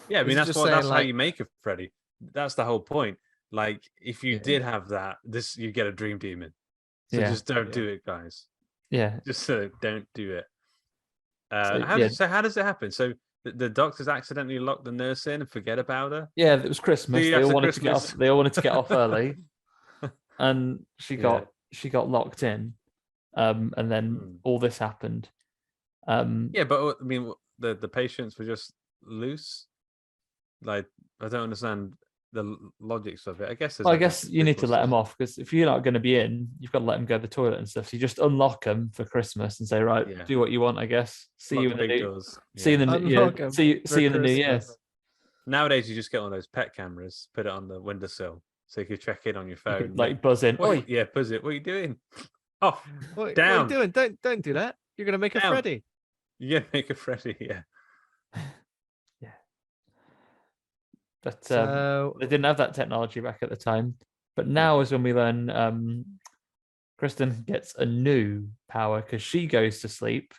yeah, I mean Is it that's just what saying, that's how like- you make a Freddy. That's the whole point. Like if you did have that, you get a dream demon. So just don't do it, guys. Yeah. Just don't do it. So, how does it happen? So the doctors accidentally lock the nurse in and forget about her. Yeah, it was Christmas. The They all after wanted to get off. Christmas. They all wanted to get off early, and she Yeah. got locked in. And then all this happened. Yeah, but I mean, the patients were just loose. Like I don't understand the logics of it. I guess. Well, I guess you need to let them off, because if you're not going to be in, you've got to let them go to the toilet and stuff. So you just unlock them for Christmas and say, right, do what you want. I guess. See you in the new. doors. See you in the Unlock 'em see for you in the new year. Christmas. Nowadays, you just get one of those pet cameras, put it on the windowsill, so you can check in on your You phone. could, like buzz in. What- Oi, yeah, buzz it. What are you doing? Off. What Down. are you doing? Don't do that. You're gonna make a Down. Freddy. Yeah, make a Freddy. Yeah. but So they didn't have that technology back at the time. But now is when we learn Kristen gets a new power because she goes to sleep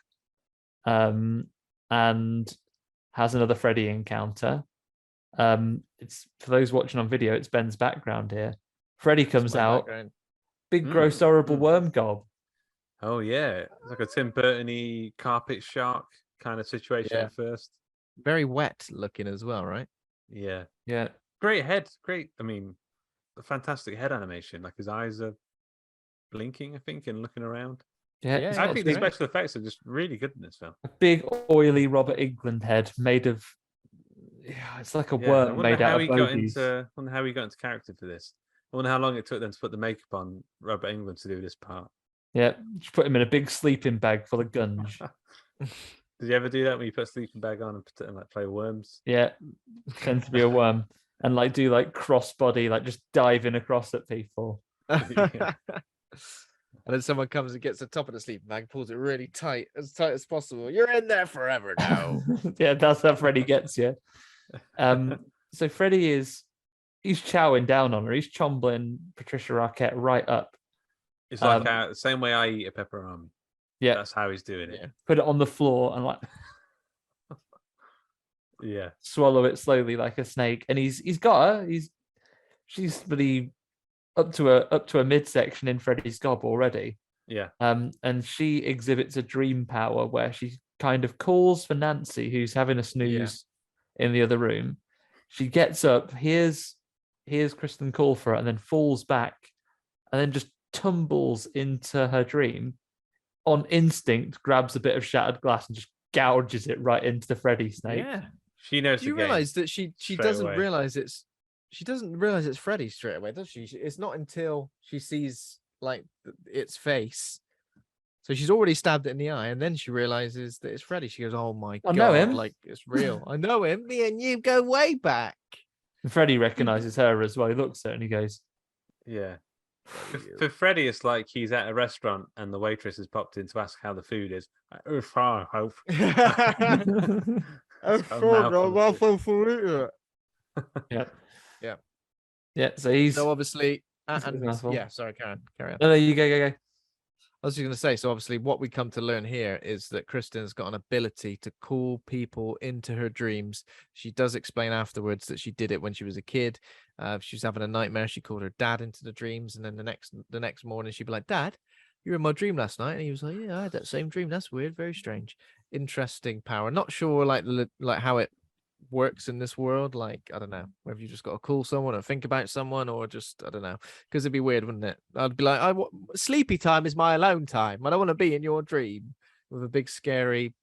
and has another Freddy encounter. It's for those watching on video, it's Ben's background here. Freddy comes my out, background. big gross horrible worm gob. Oh yeah, it's like a Tim Burton-y carpet shark kind of situation Yeah. at first. Very wet looking as well, right? Yeah. Yeah. Great head. Great. I mean, a fantastic head animation. Like his eyes are blinking, I think, and looking around. Yeah, Yeah, it's I got think a the big, special effects are just really good in this film. a big oily Robert Englund head made of. Yeah, it's like a Yeah, I worm wonder made how out he of got bogies. wonder how he got into character for this. I wonder how long it took them to put the makeup on Robert Englund to do this part. Yeah, just put him in a big sleeping bag full of gunge. Did you ever do that when you put a sleeping bag on and put it and like play worms? Yeah, pretend to be a worm and like do like crossbody, like just diving across at people. And then someone comes and gets the top of the sleeping bag, pulls it really tight as possible. You're in there forever now. Yeah, that's how Freddy gets you. So Freddy he's chowing down on her. He's chombling Patricia Arquette right up. It's like the same way I eat a pepperoni. Yeah, that's how he's doing it. Yeah. Put it on the floor and like swallow it slowly like a snake. And he's got her. She's really up to a midsection in Freddy's gob already. Yeah. And she exhibits a dream power where she kind of calls for Nancy, who's having a snooze in the other room. She gets up, hears Kristen call for her, and then falls back, and then just tumbles into her dream. On instinct, grabs a bit of shattered glass and just gouges it right into the Freddy snake. Yeah. She knows. Do you realize that she doesn't away. realize it's Freddy straight away, does she? It's not until she sees like its face. So she's already stabbed it in the eye, and then she realizes that it's Freddy. She goes, "Oh my god, know him. like it's real. I know him. Me and you go way back." And Freddy recognizes her as well. He looks at her and he goes, "Yeah." For Freddy, it's like he's at a restaurant and the waitress has popped in to ask how the food is. Oh, fine, hope. Yeah. So he's obviously, yeah. Sorry, Karen, carry on. No, you go. I was just going to say, so obviously what we come to learn here is that Kristen's got an ability to call people into her dreams. She does explain afterwards that she did it when she was a kid. She was having a nightmare. She called her dad into the dreams. And then the next morning she'd be like, "Dad, you were in my dream last night." And he was like, "Yeah, I had that same dream. That's weird. Very strange. Interesting power." Not sure like how it works in this world. Like, I don't know, whether you just got to call someone or think about someone or just, I don't know, because it'd be weird, wouldn't it? I'd be like, sleepy time is my alone time. I don't want to be in your dream with a big scary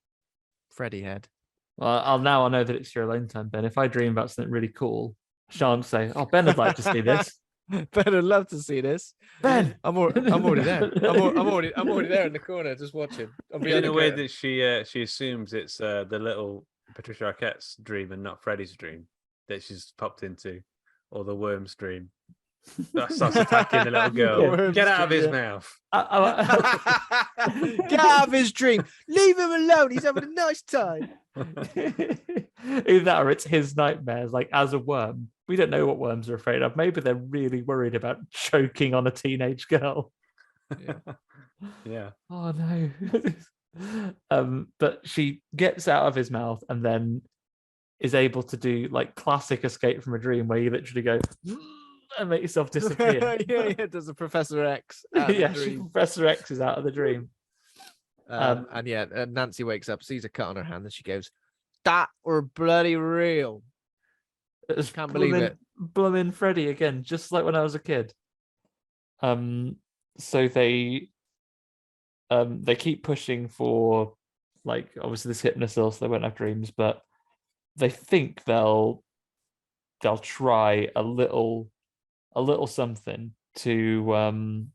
Freddy head. Well, now I know that it's your alone time, Ben. If I dream about something really cool, Sean will say, "Oh, Ben would like to see this." Ben would love to see this. Ben, I'm already there. I'm already there in the corner just watching. In a way that she assumes it's the little Patricia Arquette's dream and not Freddy's dream that she's popped into, or the worm's dream. That starts attacking the little girl. Get out of his mouth. Get out of his dream. Leave him alone. He's having a nice time. Either that or it's his nightmares, like as a worm. We don't know what worms are afraid of. Maybe they're really worried about choking on a teenage girl. Yeah. Oh no. But she gets out of his mouth and then is able to do like classic escape from a dream where you literally go and make yourself disappear. yeah. Does a Professor X? Professor X is out of the dream. And Nancy wakes up, sees a cut on her hand, and she goes, "That were bloody real." Can't believe it. Blooming Freddy again, just like when I was a kid. So they keep pushing for, like, obviously this hypnosil, so they won't have dreams, but they think they'll try a little something to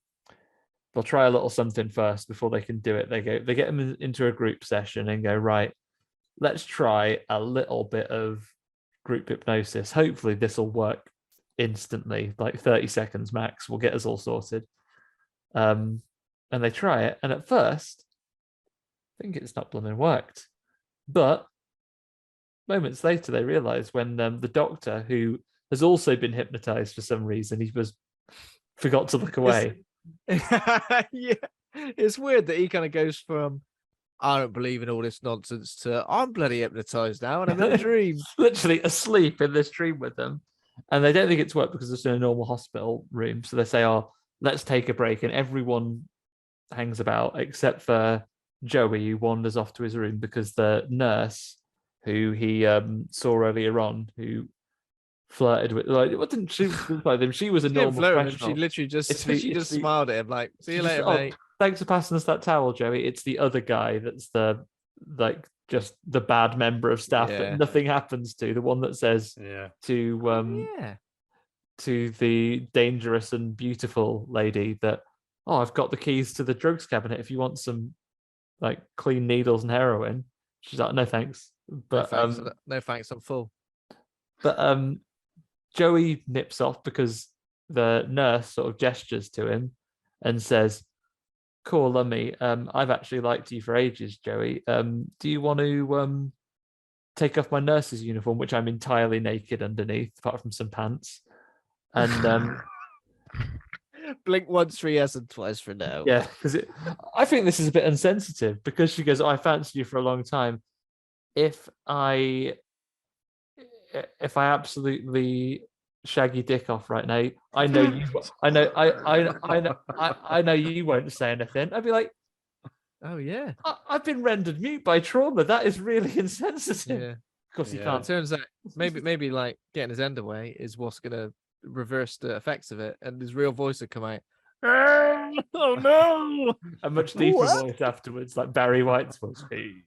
they'll try a little something first before they can do it. They get them into a group session and go, right, let's try a little bit of group hypnosis. Hopefully this will work instantly, like 30 seconds max. We'll get us all sorted. And they try it, and at first, I think it's not blooming worked. But moments later, they realize when the doctor, who has also been hypnotized for some reason, he forgot to look away. Yeah, it's weird that he kind of goes from, "I don't believe in all this nonsense," to, "I'm bloody hypnotized now and I'm in a dream." Literally asleep in this dream with them. And they don't think it's worked because it's in a normal hospital room. So they say, "Oh, let's take a break." And everyone hangs about except for Joey, who wanders off to his room because the nurse, who he saw earlier on, who flirted with, like, what didn't she look like them? She was a normal professional. She literally just smiled at him like, "See you later, mate. Thanks for passing us that towel, Joey." It's the other guy that's just the bad member of staff that nothing happens to. The one that says to the dangerous and beautiful lady that, "Oh, I've got the keys to the drugs cabinet if you want some like clean needles and heroin." She's like, no thanks. But no thanks, I'm full. But Joey nips off because the nurse sort of gestures to him and says, "Cool, Lummy. I've actually liked you for ages, Joey. Do you want to take off my nurse's uniform, which I'm entirely naked underneath, apart from some pants?" And blink once for yes and twice for no. yeah, because I think this is a bit insensitive because she goes, "I fancied you for a long time. If I absolutely shaggy dick off right now, I know you. I know you won't say anything." I'd be like, "Oh yeah, I've been rendered mute by trauma. That is really insensitive." Yeah. Of course, he It can't. turns out maybe like getting his end away is what's gonna reverse the effects of it, and his real voice would come out. Oh no! A much deeper voice afterwards, like Barry White's voice. Hey,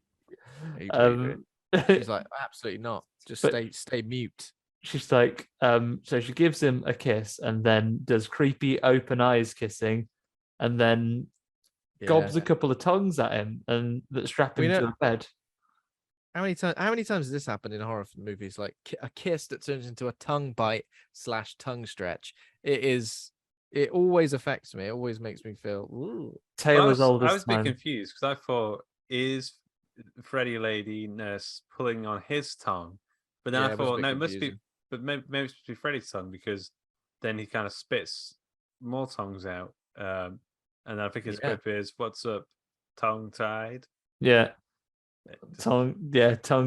she's like, absolutely not. Just stay mute. She's like, so she gives him a kiss and then does creepy open eyes kissing, and then gobs a couple of tongues at him and that strap him to a bed. How many times has this happened in horror movies? Like a kiss that turns into a tongue bite / tongue stretch. It always affects me. It always makes me feel. Ooh. Taylor's oldest. I was a bit confused because I thought, is Freddy Lady Nurse pulling on his tongue? But then I thought, no, it must be. But maybe it's supposed to be Freddy's tongue because then he kind of spits more tongues out. And I think his quip is, "What's up, tongue tied?" Yeah. Tongue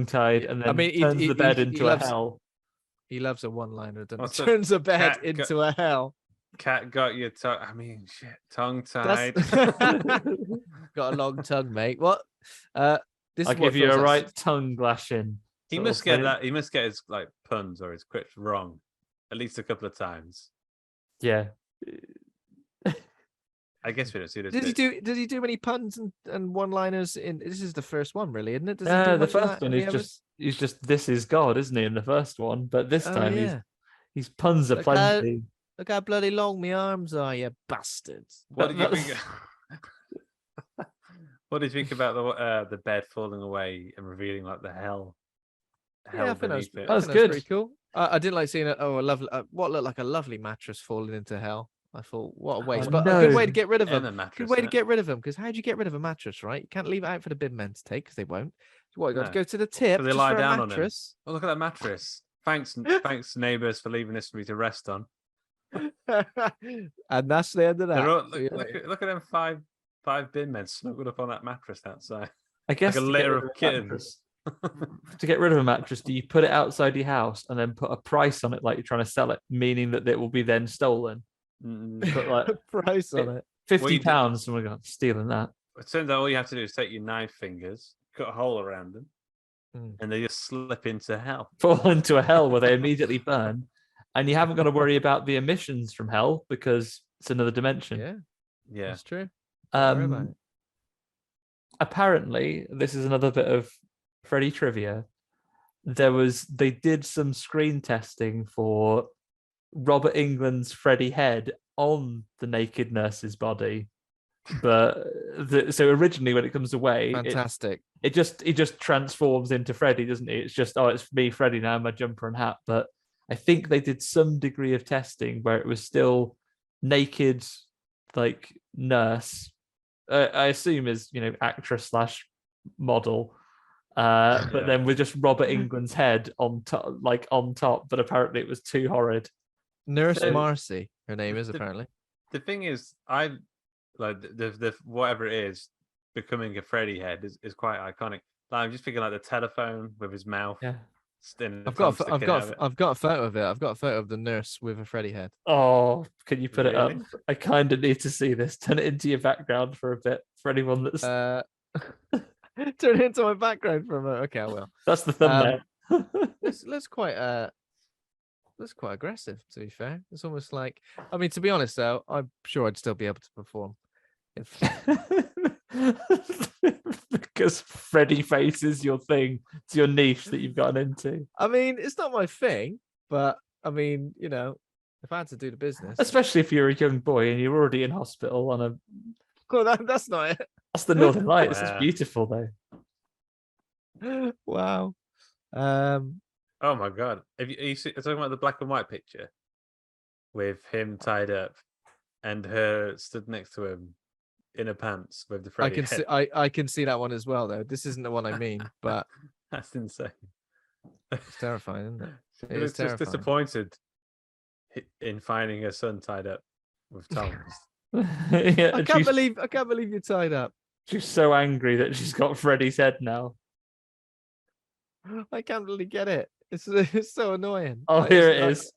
tied, and then turns the bed into a hell. He loves a one-liner, doesn't he? Turns a bed into a hell. Cat got your tongue. I mean, shit, tongue tied. Got a long tongue, mate. What? I'll give you a right tongue lashing. He must get that. He must get his like puns or his quips wrong at least a couple of times. Yeah. I guess we don't see this. Did he do many puns and one-liners in? This is the first one, really, isn't it? The first one is he's just "this is God," isn't he? In the first one, but this time he's puns are plenty. Look how bloody long my arms are, you bastards. What did you think? What did you think about the bed falling away and revealing like the hell? I think that was good. Pretty cool. I didn't like seeing a lovely what looked like a lovely mattress falling into hell. I thought, what a waste. But a good way to get rid of them. Good way to get rid of them, because how do you get rid of a mattress, right? You can't leave it out for the bin men to take because they won't. What, you got to go to the tip. They lie down on it. Oh, look at that mattress. Thanks, neighbours, for leaving this for me to rest on. And that's the end of that. Look at them five bin men snuggled up on that mattress outside. I guess like a litter of kittens. To get rid of a mattress, do you put it outside your house and then put a price on it like you're trying to sell it, meaning that it will be then stolen? Put like a price on it. £50. Someone got stealing that. It turns out all you have to do is take your knife fingers, cut a hole around them, and they just slip into hell. Fall into a hell where they immediately burn, and you haven't got to worry about the emissions from hell because it's another dimension. Yeah, that's true. Apparently, this is another bit of Freddy trivia. They did some screen testing for Robert Englund's Freddy head on the naked nurse's body, but so originally when it comes away, fantastic. It just transforms into Freddy, doesn't it? It's just, it's me, Freddy now, my jumper and hat. But I think they did some degree of testing where it was still naked, like nurse. I assume is actress / model. But then with just Robert Englund's head on top, but apparently it was too horrid. Nurse Marcy, her name is apparently. The thing is, I like the whatever it is, becoming a Freddy head is quite iconic. Like, I'm just thinking like the telephone with his mouth. Yeah. I've got a photo of it. I've got a photo of the nurse with a Freddy head. Oh, can you put it up? I kind of need to see this. Turn it into your background for a bit for anyone that's. Turn it into my background for a moment. Okay, I will. That's the thumbnail. That's quite aggressive, to be fair. It's almost like, I mean, to be honest though, I'm sure I'd still be able to perform. Because Freddy face is your thing. It's your niche that you've gotten into. I mean, it's not my thing, but I mean, if I had to do the business. Especially if you're a young boy and you're already in hospital on a... Well, that's not it. That's the Northern Lights. It's beautiful, though. Wow. Oh my god! Are you talking about the black and white picture with him tied up and her stood next to him in her pants with the I Freddy can head? see. I can see that one as well, though. This isn't the one I mean, but That's insane. it's terrifying, isn't it? She It is looks just terrifying. disappointed in finding her son tied up with tongs. Yeah, I and can't believe you're tied up. she's so angry that she's got Freddy's head now. I can't really get it. It's so annoying. Oh, Like, here it's it like- is.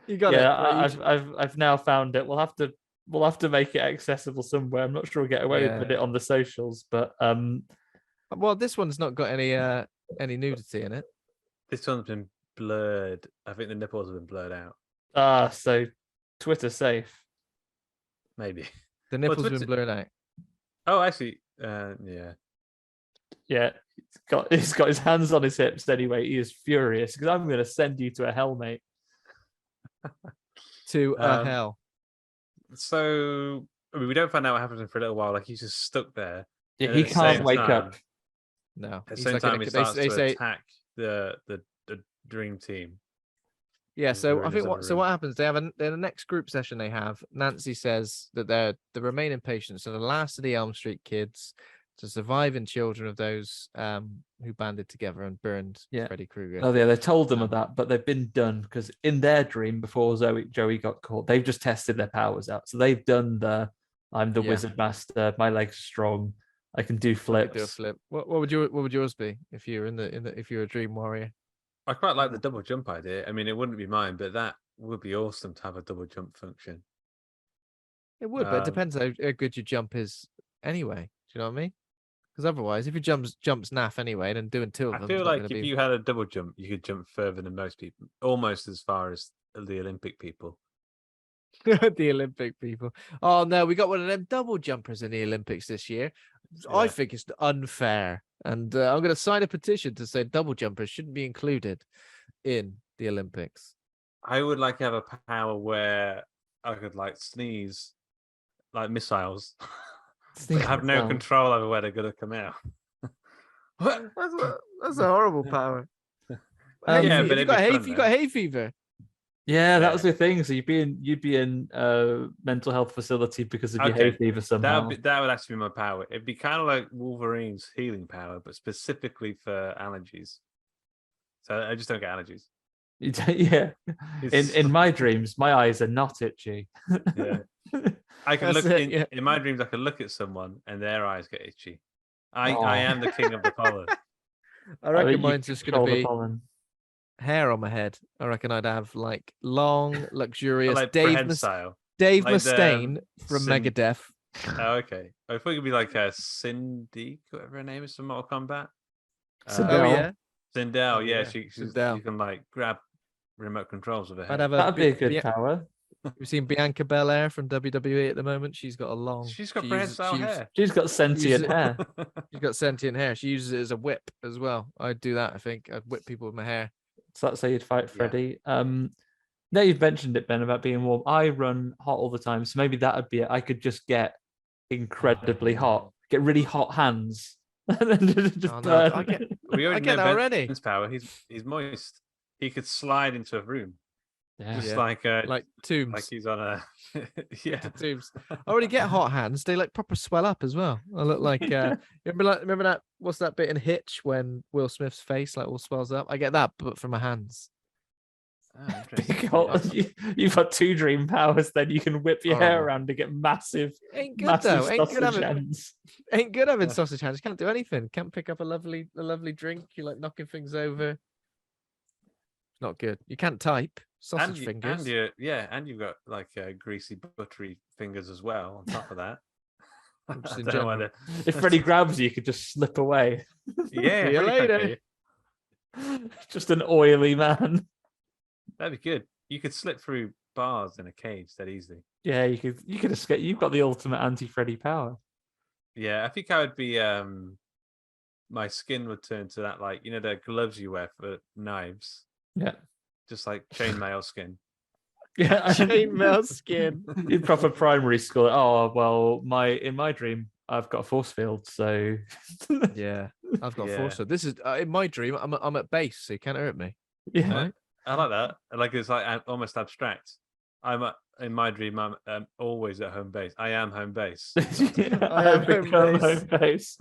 You got Yeah, it. Right, I've now found it. We'll have to make it accessible somewhere. I'm not sure we'll get away with it on the socials, but Well, this one's not got any nudity in it. This one's been blurred. I think the nipples have been blurred out. So Twitter safe. Maybe. The nipples have Twitter- been blurred out. Oh, actually, yeah. Yeah, he's got his hands on his hips anyway. He is furious because I'm going to send you to a hell, mate. To hell. So I mean, we don't find out what happens to him for a little while. Like he's just stuck there. Yeah, And he at the can't same wake time- up. No. At the he's same like in time, a- he starts they to say attack the dream team. Yeah, He's so doing I his think other so room. what happens, they have the next group session they have, Nancy says that they're the remaining patients are the last of the Elm Street kids, to surviving children of those who banded together and burned Freddy Krueger. Oh yeah, they told them of that, but they've been done because in their dream before Joey got caught, they've just tested their powers out. So they've done I'm the wizard master, my legs are strong, I can do I could flips. do a flip. What would yours be if you're if you're a dream warrior? I quite like the double jump idea. I mean, it wouldn't be mine, but that would be awesome to have a double jump function. It would, but it depends how good your jump is anyway. Do you know what I mean? Because otherwise, if your jumps naff anyway, then doing two of them. I feel like if you had a double jump, you could jump further than most people, almost as far as the Olympic people. The Olympic people. Oh no, we got one of them double jumpers in the Olympics this year. I Yeah. think it's unfair, and I'm going to sign a petition to say double jumpers shouldn't be included in the Olympics. I would like to have a power where I could like sneeze like missiles, but have no control over where they're going to come out. That's a horrible power. Yeah, but you it'd got be hay, fun, you though. got hay fever. Yeah, that was the thing. So you'd be in a mental health facility because of your hay fever somehow. That would actually be my power. It'd be kind of like Wolverine's healing power, but specifically for allergies. So I just don't get allergies. Yeah. In my dreams, my eyes are not itchy. Yeah. I can That's look it, in my dreams. I can look at someone and their eyes get itchy. I am the king of the pollen. I reckon you mine's just going control to the be pollen. hair on my head. I reckon I'd have like long, luxurious Like Dave prehensile. Dave Like the, Mustaine from Sin- Megadeth. Oh, okay. I thought it could be like Cindy, whatever her name is from Mortal Kombat. Sindel. Oh yeah, Sindel, yeah, yeah. she Sindel. can like grab remote controls with her I'd head. have That'd be a good Bia- power. You've seen Bianca Belair from WWE at the moment. She's got a long. She's got she uses- prehensile she uses- hair. She's got sentient it- hair. She's got sentient hair. She uses it as a whip as well. I'd do that. I think I'd whip people with my hair. So that's how you'd fight Freddy. Now you've mentioned it, Ben, about being warm. I run hot all the time, so maybe that would be it. I could just get incredibly hot, get really hot hands, and then just Oh, no, burn. I get- We I already get know that already. Ben's power. He's moist. He could slide into a room, Yeah. just Yeah. like Tombs. like he's on a yeah. Tombs. I already get hot hands. They like proper swell up as well. I look like remember that? What's that bit in Hitch when Will Smith's face like all swells up? I get that, but for my hands. Oh, interesting. You've got two dream powers, then you can whip your hair Oh. around to get massive, Ain't good massive though. Ain't good sausage having hands. ain't good having sausage hands. Can't do anything. Can't pick up a lovely drink. You like knocking things over. Not good. You can't type. Sausage fingers. And you've got like greasy, buttery fingers as well on top of that. Just I in don't know why general. If Freddy grabs you, you could just slip away. yeah, See you pretty later. quickly. Just an oily man. That'd be good. You could slip through bars in a cage that easily. Yeah, you could escape. You've got the ultimate anti-Freddy power. Yeah, I think I would be. My skin would turn to that, like the gloves you wear for knives, Yeah. just like chainmail skin. Yeah, Chainmail skin. in proper primary school. Oh well, in my dream, I've got a force field, so Yeah, I've got Yeah. force. So this is in my dream. I'm at base, so you can't hurt me. yeah. Right? I like that. Like it's like almost abstract. In my dream. I'm always at home base. I am home base. I am I've become home home base.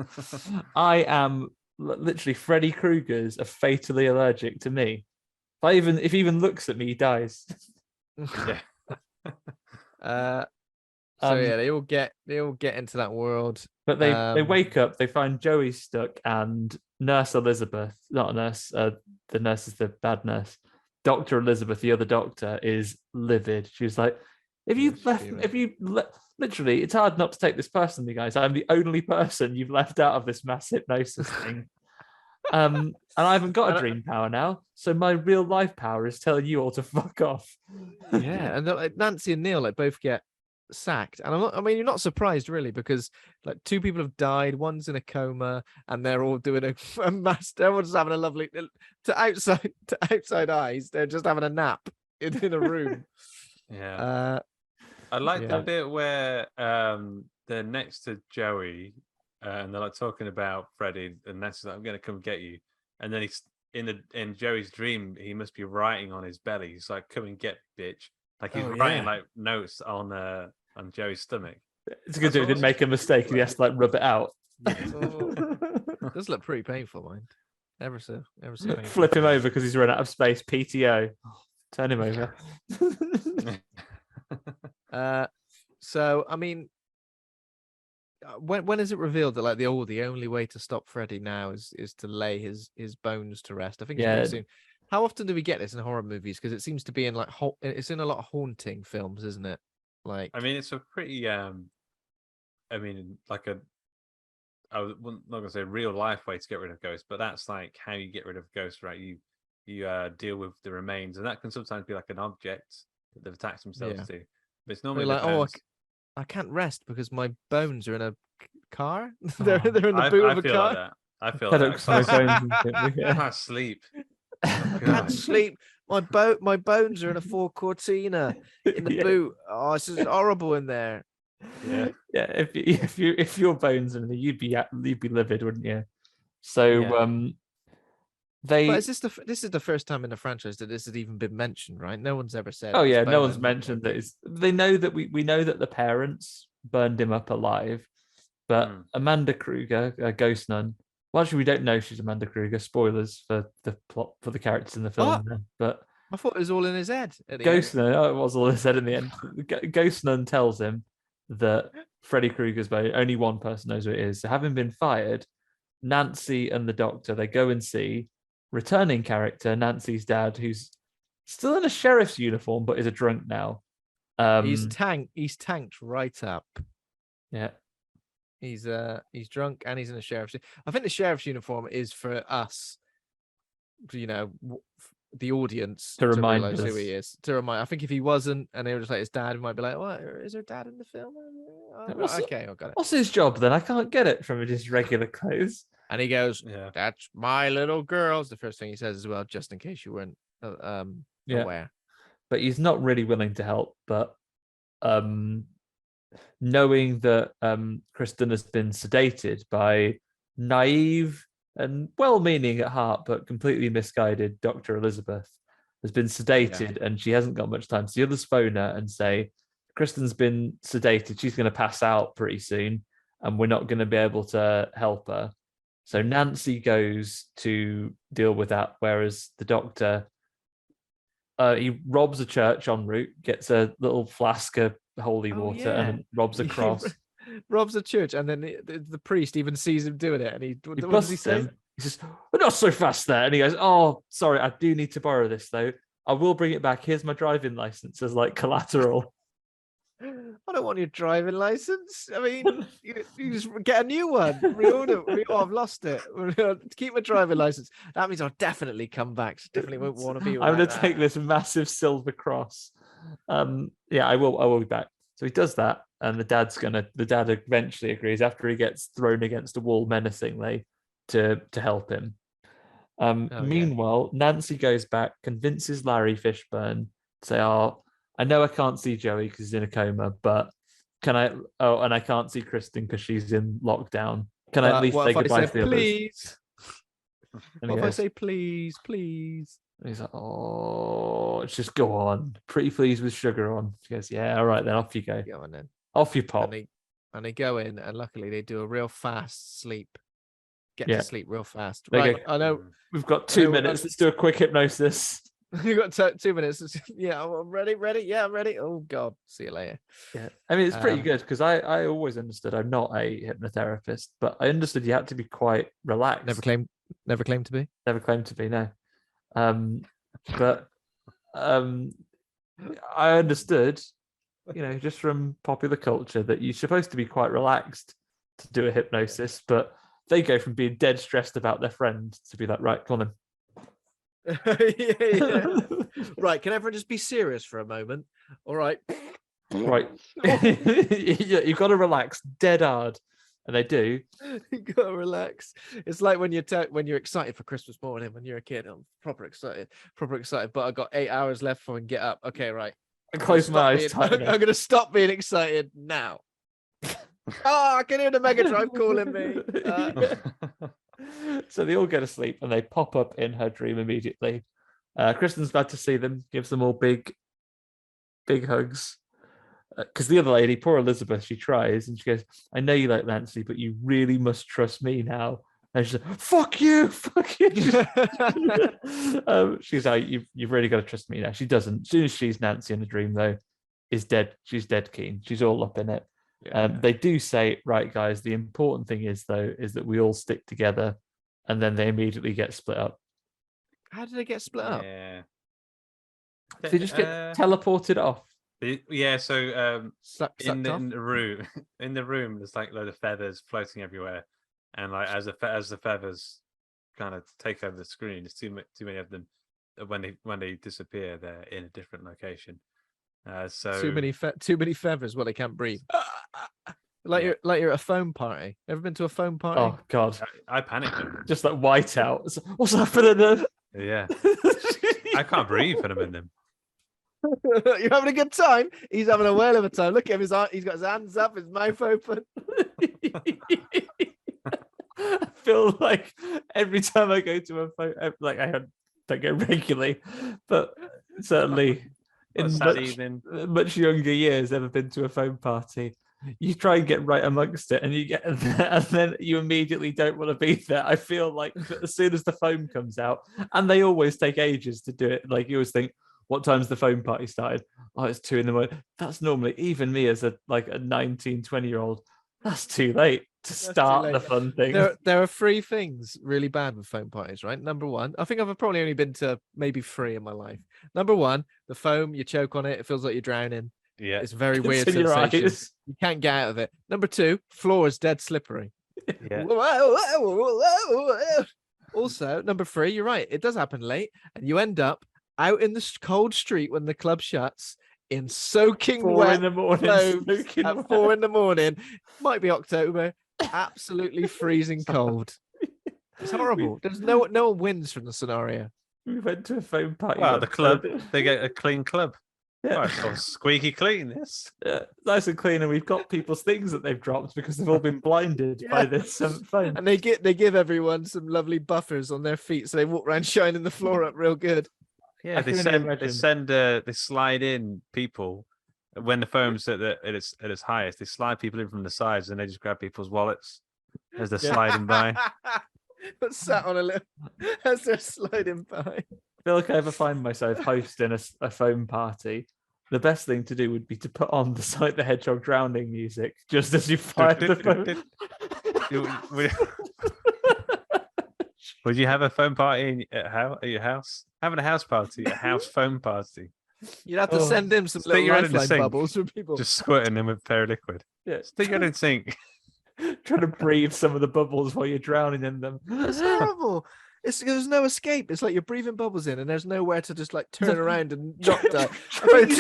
I am literally Freddy Krueger's are fatally allergic to me. If he even looks at me, he dies. Yeah. So yeah, they all get into that world. But they wake up, they find Joey stuck, and Nurse Elizabeth, not a nurse, the nurse is the bad nurse. Dr. Elizabeth, the other doctor, is livid. She was like, literally, it's hard not to take this personally, guys. I'm the only person you've left out of this mass hypnosis thing. And I haven't got a dream power now, so my real life power is telling you all to fuck off. Yeah, and like Nancy and Neil like both get sacked, and you're not surprised really, because like two people have died, one's in a coma, and they're all doing a mass. Everyone's having a lovely to outside eyes. They're just having a nap in a room. Yeah. I like the bit where they're next to Joey, and they're like talking about Freddy, and that's like, I'm gonna come get you. And then he's in Joey's dream, he must be writing on his belly. He's like, come and get me, bitch. Like he's writing like notes on Joey's stomach. It's a good job he didn't make a mistake. He has to like rub it out. It does look pretty painful, mind. Ever so painful. Flip him over because he's run out of space. PTO. Turn him over. So I mean, when is it revealed that like the only way to stop Freddy now is to lay his bones to rest? I think it's pretty soon. How often do we get this in horror movies? Because it seems to be in like it's in a lot of haunting films, isn't it? Like, I mean, it's a pretty like I'm not gonna say real life way to get rid of ghosts, but that's like how you get rid of ghosts, right? You deal with the remains, and that can sometimes be like an object that they've attached themselves to. But it's normally like, I can't rest because my bones are in a car. they're in the boot of a car. Like that. I feel that. I can't sleep. I can't sleep. My bones are in a Ford Cortina in the boot. Oh, this is horrible in there. Yeah. If your bones are in there, you'd be livid, wouldn't you? So But this is the first time in the franchise that this has even been mentioned, right? No one's ever said. Oh yeah, no one's mentioned that. They know that we know that the parents burned him up alive, but Amanda Krueger, a ghost nun. Well, actually, we don't know she's Amanda Krueger. Spoilers for the plot for the characters in the film. But I thought it was all in his head. Ghost nun. Oh, it was all in his head in the end. Ghost nun tells him that Freddy Krueger's bone. Only one person knows who it is. So having been fired, Nancy and the doctor they go and see returning character Nancy's dad, who's still in a sheriff's uniform but is a drunk now. He's tanked right up. Yeah. He's drunk and he's in a sheriff's. I think the sheriff's uniform is for us, the audience, to remind us who he is. To remind. I think if he wasn't, and they were just like his dad, we might be like, "What is her dad in the film?" Okay, I got it. What's his job then? I can't get it from just regular clothes. And he goes, "That's my little girl." It's the first thing he says as well, just in case you weren't aware. But he's not really willing to help. But knowing that Kristen has been sedated by naive and well-meaning at heart, but completely misguided Dr. Elizabeth, has been sedated and she hasn't got much time. So the others phone her and say, Kristen's been sedated. She's going to pass out pretty soon and we're not going to be able to help her. So Nancy goes to deal with that, whereas the doctor, he robs a church en route, gets a little flask of holy water and robs a cross. Robs a church, and then the priest even sees him doing it, and he busts him. He says, "We're not so fast there," and he goes, "Oh, sorry, I do need to borrow this though. I will bring it back. Here's my driving license as like collateral." I don't want your driving license. I mean, you just get a new one. Reorder. I've lost it. Keep my driving license. That means I'll definitely come back. Definitely won't want to be. I'm going to take this massive silver cross. I will be back. So he does that, and the dad eventually agrees after he gets thrown against a wall menacingly to help him. Meanwhile, Nancy goes back, convinces Larry Fishburne to say, "Oh, I know I can't see Joey because he's in a coma, but Can I? Oh, and I can't see Kristen because she's in lockdown. Can I at least say goodbye to the please? others? What if I say please, please? And he's like, oh, just go on. Pretty please with sugar on. She goes, yeah, all right then, off you go. Go on then. Off you pop. And they go in, and luckily they do a real fast sleep. Get to sleep real fast. They right, go, I know. We've got 2 minutes. Let's do a quick hypnosis. You've got 2 minutes. Yeah, I'm ready. Yeah, I'm ready. Oh, God. See you later. Yeah. I mean, it's pretty good because I always understood I'm not a hypnotherapist, but I understood you had to be quite relaxed. Never claimed to be. Never claimed to be, no. But I understood, just from popular culture that you're supposed to be quite relaxed to do a hypnosis, but they go from being dead stressed about their friend to be like, right, come on then. yeah. Right, can everyone just be serious for a moment? All right. Right. You've got to relax dead hard. And they do. You gotta relax. It's like when you're excited for Christmas morning when you're a kid. I'm proper excited. But I got 8 hours left before I can get up. Okay, right. I close my eyes. I'm gonna stop being excited now. I can hear the Mega Drive calling me. So they all go to sleep and they pop up in her dream immediately. Kristen's glad to see them, gives them all big hugs. Because the other lady, poor Elizabeth, she tries and she goes, I know you like Nancy, but you really must trust me now. And she's like, fuck you. She's like, you've really got to trust me now. She doesn't. As soon as she's Nancy in the dream, though, is dead. She's dead keen. She's all up in it. They do say, right, guys, the important thing is that we all stick together, and then they immediately get split up. How did they get split up? Yeah. They just get teleported off. Yeah, so in the room, there's like a load of feathers floating everywhere, and like as the feathers kind of take over the screen, there's too many of them. When they disappear, they're in a different location. So too many feathers. Well, they can't breathe. You're at a foam party. Ever been to a foam party? Oh God, I panicked. Just like white out. What's happening there? Yeah, I can't breathe when I'm in them. You're having a good time. He's having a whale of a time. Look at him. He's got his hands up, his mouth open. I feel like every time I go to a phone, like I don't go regularly, but certainly in much younger years, ever been to a phone party. You try and get right amongst it, and then you immediately don't want to be there. I feel like as soon as the phone comes out, and they always take ages to do it. Like you always think, what time's the phone party started? Oh, it's 2 a.m. That's normally, even me as a 19, 20-year-old, that's too late to start the fun thing. There are 3 things really bad with phone parties, right? Number 1, I think I've probably only been to maybe 3 in my life. Number 1, the foam, you choke on it, it feels like you're drowning. Yeah. It's a very weird sensation. You can't get out of it. Number 2, floor is dead slippery. Yeah. Also, number 3, you're right. It does happen late, and you end up out in the cold street when the club shuts in soaking 4 wet in the morning, at 4 in the morning. Might be October. Absolutely freezing cold. It's horrible. There's no one wins from the scenario. We went to a phone party. Wow, the club, they get a clean club. Yeah. Oh, it's all squeaky clean, this. Yeah, nice and clean, and we've got people's things that they've dropped because they've all been blinded by this phone. And they give everyone some lovely buffers on their feet, so they walk around shining the floor up real good. Yeah, they slide in people when the foam's at its highest. They slide people in from the sides, and they just grab people's wallets as they're sliding by. But sat on a little as they're sliding by. I feel like if I ever find myself hosting a phone party, the best thing to do would be to put on the Sonic the Hedgehog drowning music just as you fire the phone. Would you have a phone party at your house? Having a house party, a house phone party. You'd have to send him some little lifeline bubbles for people. Just squirting them with a pair of liquid. Yeah. Stick it in sink. Trying to breathe some of the bubbles while you're drowning in them. It's horrible. There's no escape. It's like you're breathing bubbles in, and there's nowhere to just like turn around and knock down. You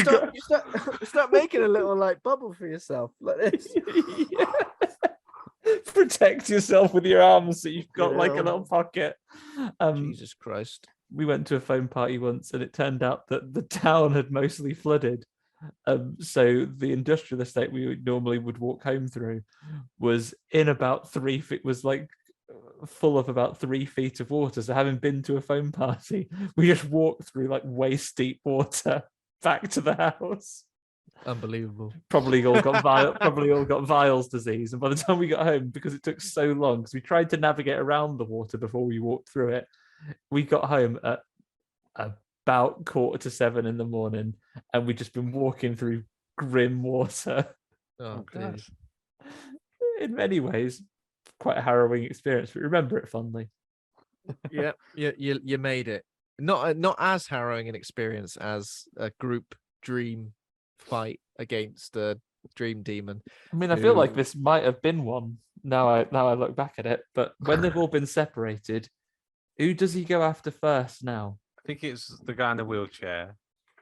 start making a little like bubble for yourself like this. Protect yourself with your arms so you've got like a little pocket. Jesus Christ. We went to a phone party once, and it turned out that the town had mostly flooded, So the industrial estate we normally would walk home through was in about 3 feet, was like full of about 3 feet of water. So having been to a foam party, we just walked through like waist deep water back to the house. Unbelievable. Probably all got Viles disease. And by the time we got home, because it took so long, because we tried to navigate around the water before we walked through it, we got home at about 6:45 in the morning, and we'd just been walking through grim water. Oh, God. In many ways, quite a harrowing experience, but remember it fondly. Yeah, you made it. Not as harrowing an experience as a group dream fight against the dream demon. I mean, I feel like this might have been one. Now I look back at it, but when they've all been separated, who does he go after first now? I think it's the guy in the wheelchair.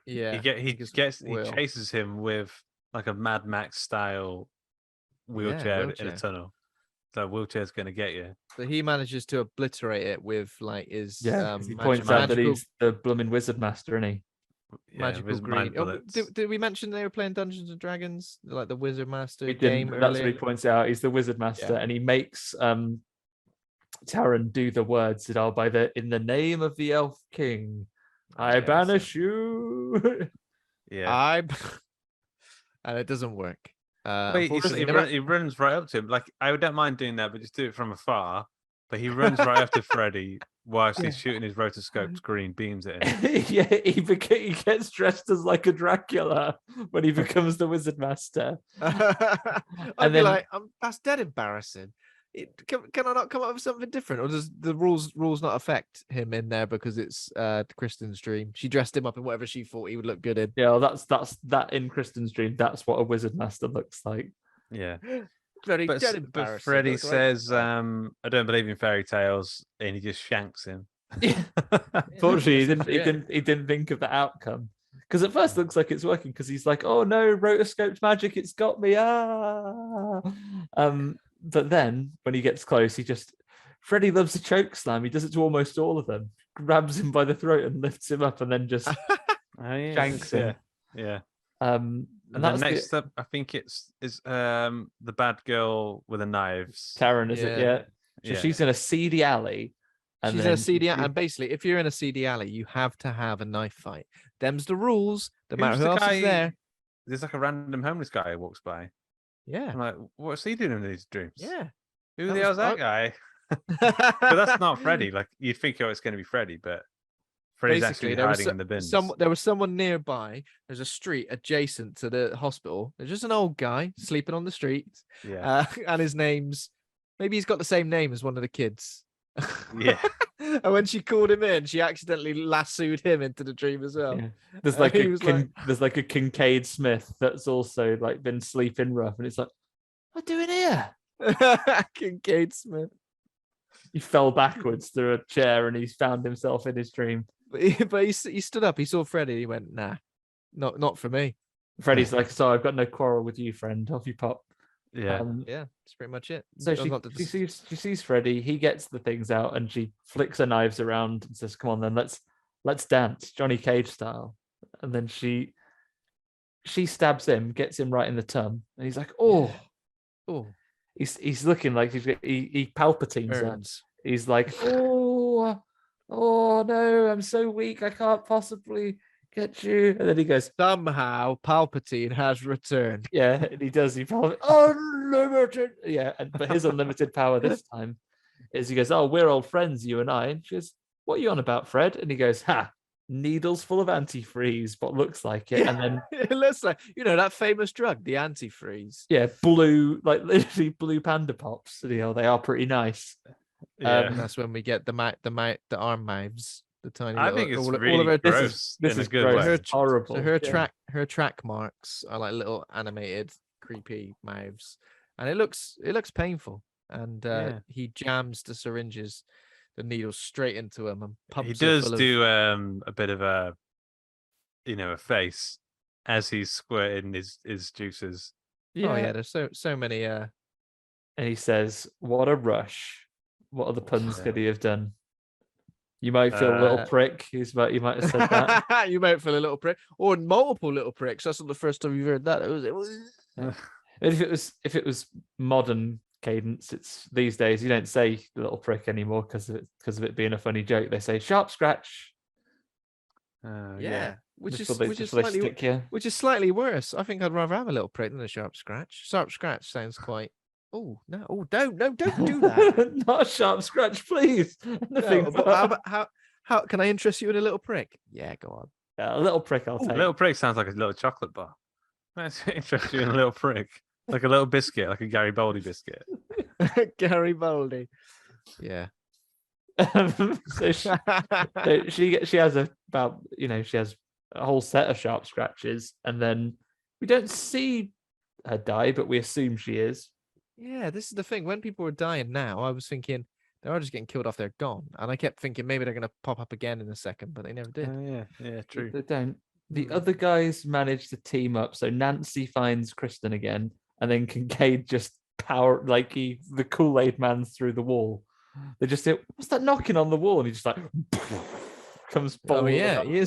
Yeah, he chases him with like a Mad Max style wheelchair in a tunnel. So wheelchair's going to get you. But he manages to obliterate it with like his he points out that he's the blooming wizard master, isn't he? Magical green. Did we mention they were playing Dungeons and Dragons, like the Wizard Master game? That's what he points out. He's the Wizard Master, and he makes Taran do the words that are in the name of the Elf King, I banish you. Yeah, and it doesn't work. He runs right up to him. Like, I don't mind doing that, but just do it from afar. But he runs right up to Freddy whilst he's shooting his rotoscoped green beams at him. Yeah, he gets dressed as like a Dracula when he becomes the Wizard Master. I'd be like, that's dead embarrassing. Can I not come up with something different, or does the rules not affect him in there because it's Kristen's dream? She dressed him up in whatever she thought he would look good in. Yeah, well, that's in Kristen's dream. That's what a Wizard Master looks like. Yeah. But Freddy says, "I don't believe in fairy tales," and he just shanks him. Yeah. Fortunately, he didn't think of the outcome, because at first it looks like it's working, because he's like, "Oh no, rotoscoped magic, it's got me!" But then when he gets close, Freddy loves a choke slam. He does it to almost all of them. Grabs him by the throat and lifts him up, and then just shanks him. Yeah. And then next up, I think it's the bad girl with the knives. Taran, is it? Yeah. So she's in a seedy alley. She's in a seedy alley, and basically, if you're in a seedy alley, you have to have a knife fight. Them's the rules. No matter who else is there. There's like a random homeless guy who walks by. Yeah. I'm like, what's he doing in these dreams? Yeah. Who the hell's that guy? But that's not Freddy. Like, you'd think, it's going to be Freddy, but Freddy's actually hiding in the bins. There was someone nearby. There's a street adjacent to the hospital. There's just an old guy sleeping on the street. Yeah. And his name's, maybe he's got the same name as one of the kids. Yeah. And when she called him in, she accidentally lassoed him into the dream as well. Yeah. There's like a Kincaid Smith that's also like been sleeping rough, and it's like, what are you doing here? Kincaid Smith. He fell backwards through a chair and he's found himself in his dream. But he stood up. He saw Freddy. He went, "Nah, not for me." Freddy's like, "So I've got no quarrel with you, friend. Off you pop." Yeah. That's pretty much it. So she sees Freddy. He gets the things out and she flicks her knives around and says, "Come on, then let's dance, Johnny Cage style." And then she stabs him, gets him right in the tum, and he's like, "Oh." He's looking like he palpatines her. He's like, "Oh no, I'm so weak, I can't possibly get you." And then he goes, "Somehow Palpatine has returned." Yeah, and he does. He probably unlimited. Yeah, but his unlimited power this time is he goes, "Oh, we're old friends, you and I." And she goes, "What are you on about, Fred?" And he goes, "Ha, needles full of antifreeze, what looks like it." And then it looks like, that famous drug, the antifreeze. Yeah, blue, like literally blue panda pops. They are pretty nice. Yeah. And that's when we get the arm knives, the tiny. I think it's really gross. This is good gross. way. It's horrible. So her track marks are like little animated, creepy mouths, and it looks painful. And he jams the syringes, the needles straight into him and pumps. He does do a bit of a face as he's squirting his juices. Yeah. Oh yeah, there's so many. And he says, "What a rush! What other puns could he have done?" You might feel a little prick. You might have said that. You might feel a little prick, or multiple little pricks. That's not the first time you've heard that. It was. If it was modern cadence, it's these days you don't say little prick anymore because of it being a funny joke. They say sharp scratch. Yeah. Which is slightly worse. I think I'd rather have a little prick than a sharp scratch. Sharp scratch sounds quite. Oh no! Oh, don't do that. Not a sharp scratch, please. No, but how can I interest you in a little prick? Yeah, go on. Yeah, a little prick. I'll take. A little prick sounds like a little chocolate bar. Let's interest you in a little prick, like a little biscuit, like a Garibaldi biscuit. Garibaldi. Yeah. So she has she has a whole set of sharp scratches, and then we don't see her die, but we assume she is. Yeah, this is the thing. When people are dying now, I was thinking they're just getting killed off, they're gone. And I kept thinking maybe they're going to pop up again in a second, but they never did. Yeah, true. They don't. The other guys manage to team up. So Nancy finds Kristen again, and then Kincaid just the Kool-Aid man through the wall. They just say, "What's that knocking on the wall?" And he just like comes. Oh yeah, he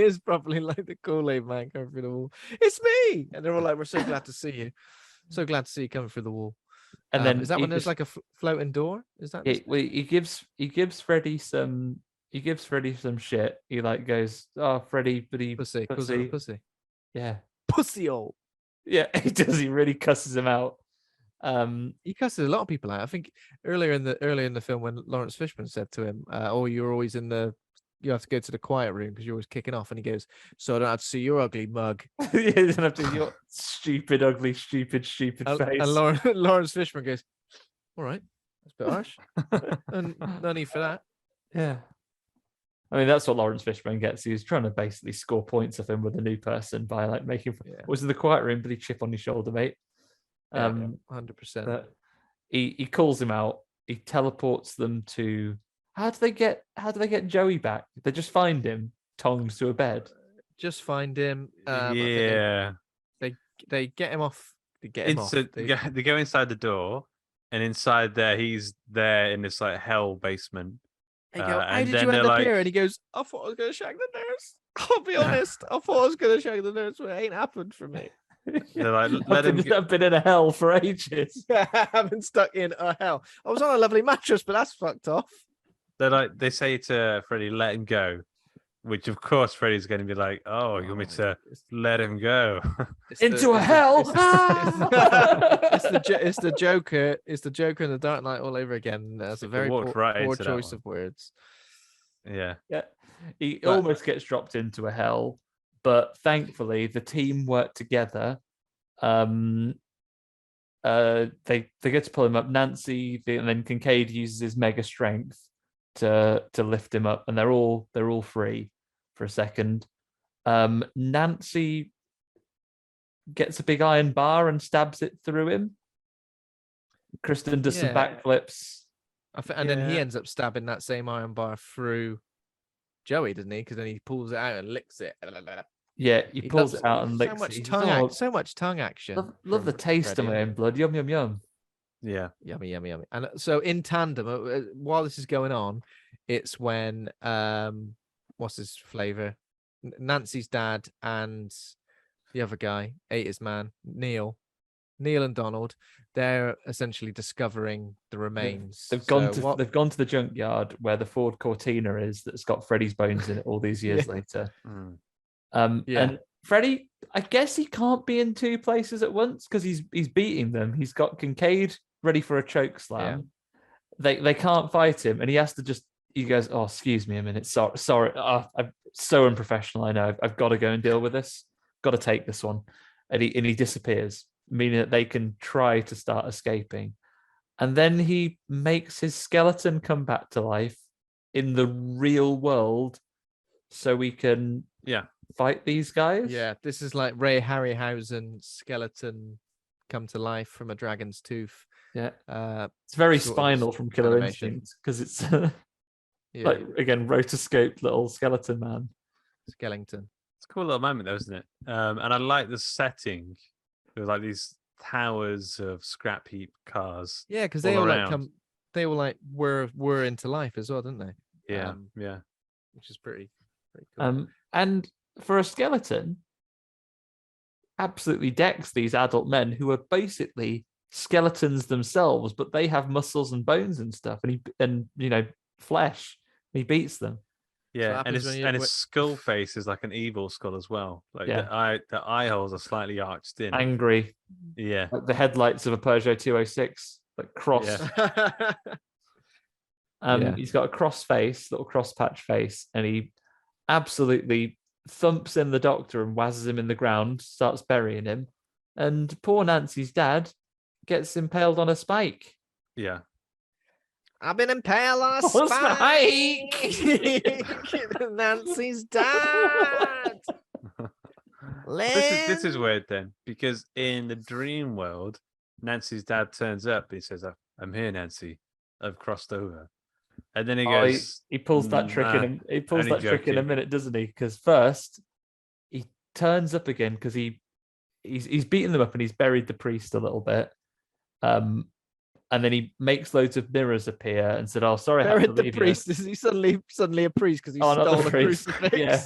is probably like the Kool-Aid man coming through the wall. It's me, and they're all like, "We're so glad to see you. So glad to see you coming through the wall." And then is that when there's like a floating door? Is that? He gives Freddy some shit. He like goes, "Oh, Freddy, but he pussy. Yeah, pussy hole. Yeah, he does. He really cusses him out. He cusses a lot of people out. I think earlier in the film when Lawrence Fishburne said to him, "Oh, you're always you have to go to the quiet room because you're always kicking off," and he goes, "So I don't have to see your ugly mug." You don't have to see your stupid, ugly, stupid face. And Lawrence Fishburne goes, "All right, that's a bit harsh." And no need for that. Yeah. I mean, that's what Lawrence Fishburne gets. He was trying to basically score points off him with a new person by like making. Was in the quiet room, but he chip on his shoulder, mate. 100%. He calls him out. He teleports them to. How do they get Joey back? They just find him tongs to a bed. Just find him. Yeah. They get him off. They go inside the door, and inside there, he's there in this like hell basement. They go, "How did you end up here?" And he goes, "I thought I was going to shag the nurse. I'll be honest. I thought I was going to shag the nurse, but it ain't happened for me." They're like, I've been in a hell for ages. I've been stuck in a hell. I was on a lovely mattress, but that's fucked off. They say to Freddy, "Let him go," which of course Freddy's going to be like, "Oh, you want me to let him go into a hell?" It's the Joker. It's the Joker in the Dark Knight all over again. That's a very poor choice of words. Yeah. He almost gets dropped into a hell, but thankfully the team work together. They get to pull him up. Nancy and then Kincaid uses his mega strength to lift him up, and they're all free for a second. Nancy gets a big iron bar and stabs it through him. Kristen does some backflips, and then he ends up stabbing that same iron bar through Joey, doesn't he? Because then he pulls it out and licks it. Yeah, he pulls it out and licks it. So much tongue action. Love the taste of my own blood. Yum yum yum. Yeah, yummy. And so in tandem, while this is going on, it's when what's his flavor? Nancy's dad and the other guy, ate his man, Neil and Donald. They're essentially discovering the remains. They've gone to the junkyard where the Ford Cortina is that's got Freddy's bones in it all these years later. And Freddy, I guess he can't be in two places at once because he's beating them. He's got Kincaid ready for a choke slam. Yeah. They can't fight him, and he has to just. He goes, "Oh, excuse me a minute. Sorry. I'm so unprofessional. I know. I've got to go and deal with this. Got to take this one." And he disappears, meaning that they can try to start escaping. And then he makes his skeleton come back to life in the real world, so we can fight these guys. Yeah, this is like Ray Harryhausen skeleton come to life from a dragon's tooth. Yeah, it's very Spinal from Killer Instinct because it's like again rotoscoped little skeleton man. Skeleton. It's a cool little moment, though, isn't it? And I like the setting. There's like these towers of scrap heap cars. Yeah, because they all like come. They all like were into life as well, didn't they? Yeah, yeah. Which is pretty cool. And for a skeleton, absolutely decks these adult men who are basically skeletons themselves, but they have muscles and bones and stuff, and flesh. He beats them. Yeah, and his skull face is like an evil skull as well. Like the eye holes are slightly arched in. Angry. Yeah. Like the headlights of a Peugeot 206, like cross. Yeah. He's got a cross face, little cross patch face, and he absolutely thumps in the doctor and wazzes him in the ground, starts burying him. And poor Nancy's dad gets impaled on a spike. Yeah. I've been impaled on a spike. Nancy's dad. This is weird then, because in the dream world, Nancy's dad turns up. He says, "I'm here, Nancy. I've crossed over." And then he goes, he pulls that trick in. He pulls that trick in a minute, doesn't he? Because first he turns up again because he's beaten them up and he's buried the priest a little bit. And then he makes loads of mirrors appear and said, "Oh, sorry, I had to leave the priest. you." Is he suddenly a priest because he stole a crucifix? Yeah.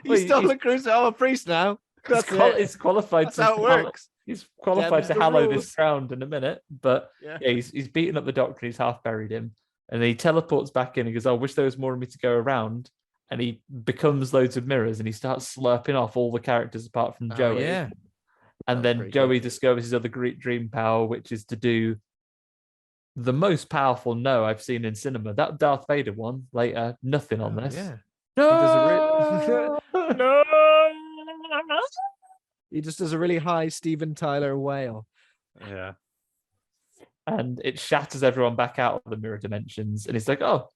He stole a crucifix. I'm a priest now. He's qualified. That's how it works. He's qualified to hallow this ground in a minute, but he's beaten up the doctor. He's half buried him, and then he teleports back in and goes, "I wish there was more of me to go around." And he becomes loads of mirrors, and he starts slurping off all the characters apart from Joey. Yeah. And then Joey discovers his other great dream power, which is to do the most powerful no I've seen in cinema. That Darth Vader one later, nothing on this. Yeah. No. No. He just does a really high Steven Tyler wail. Yeah. And it shatters everyone back out of the mirror dimensions. And it's like, oh,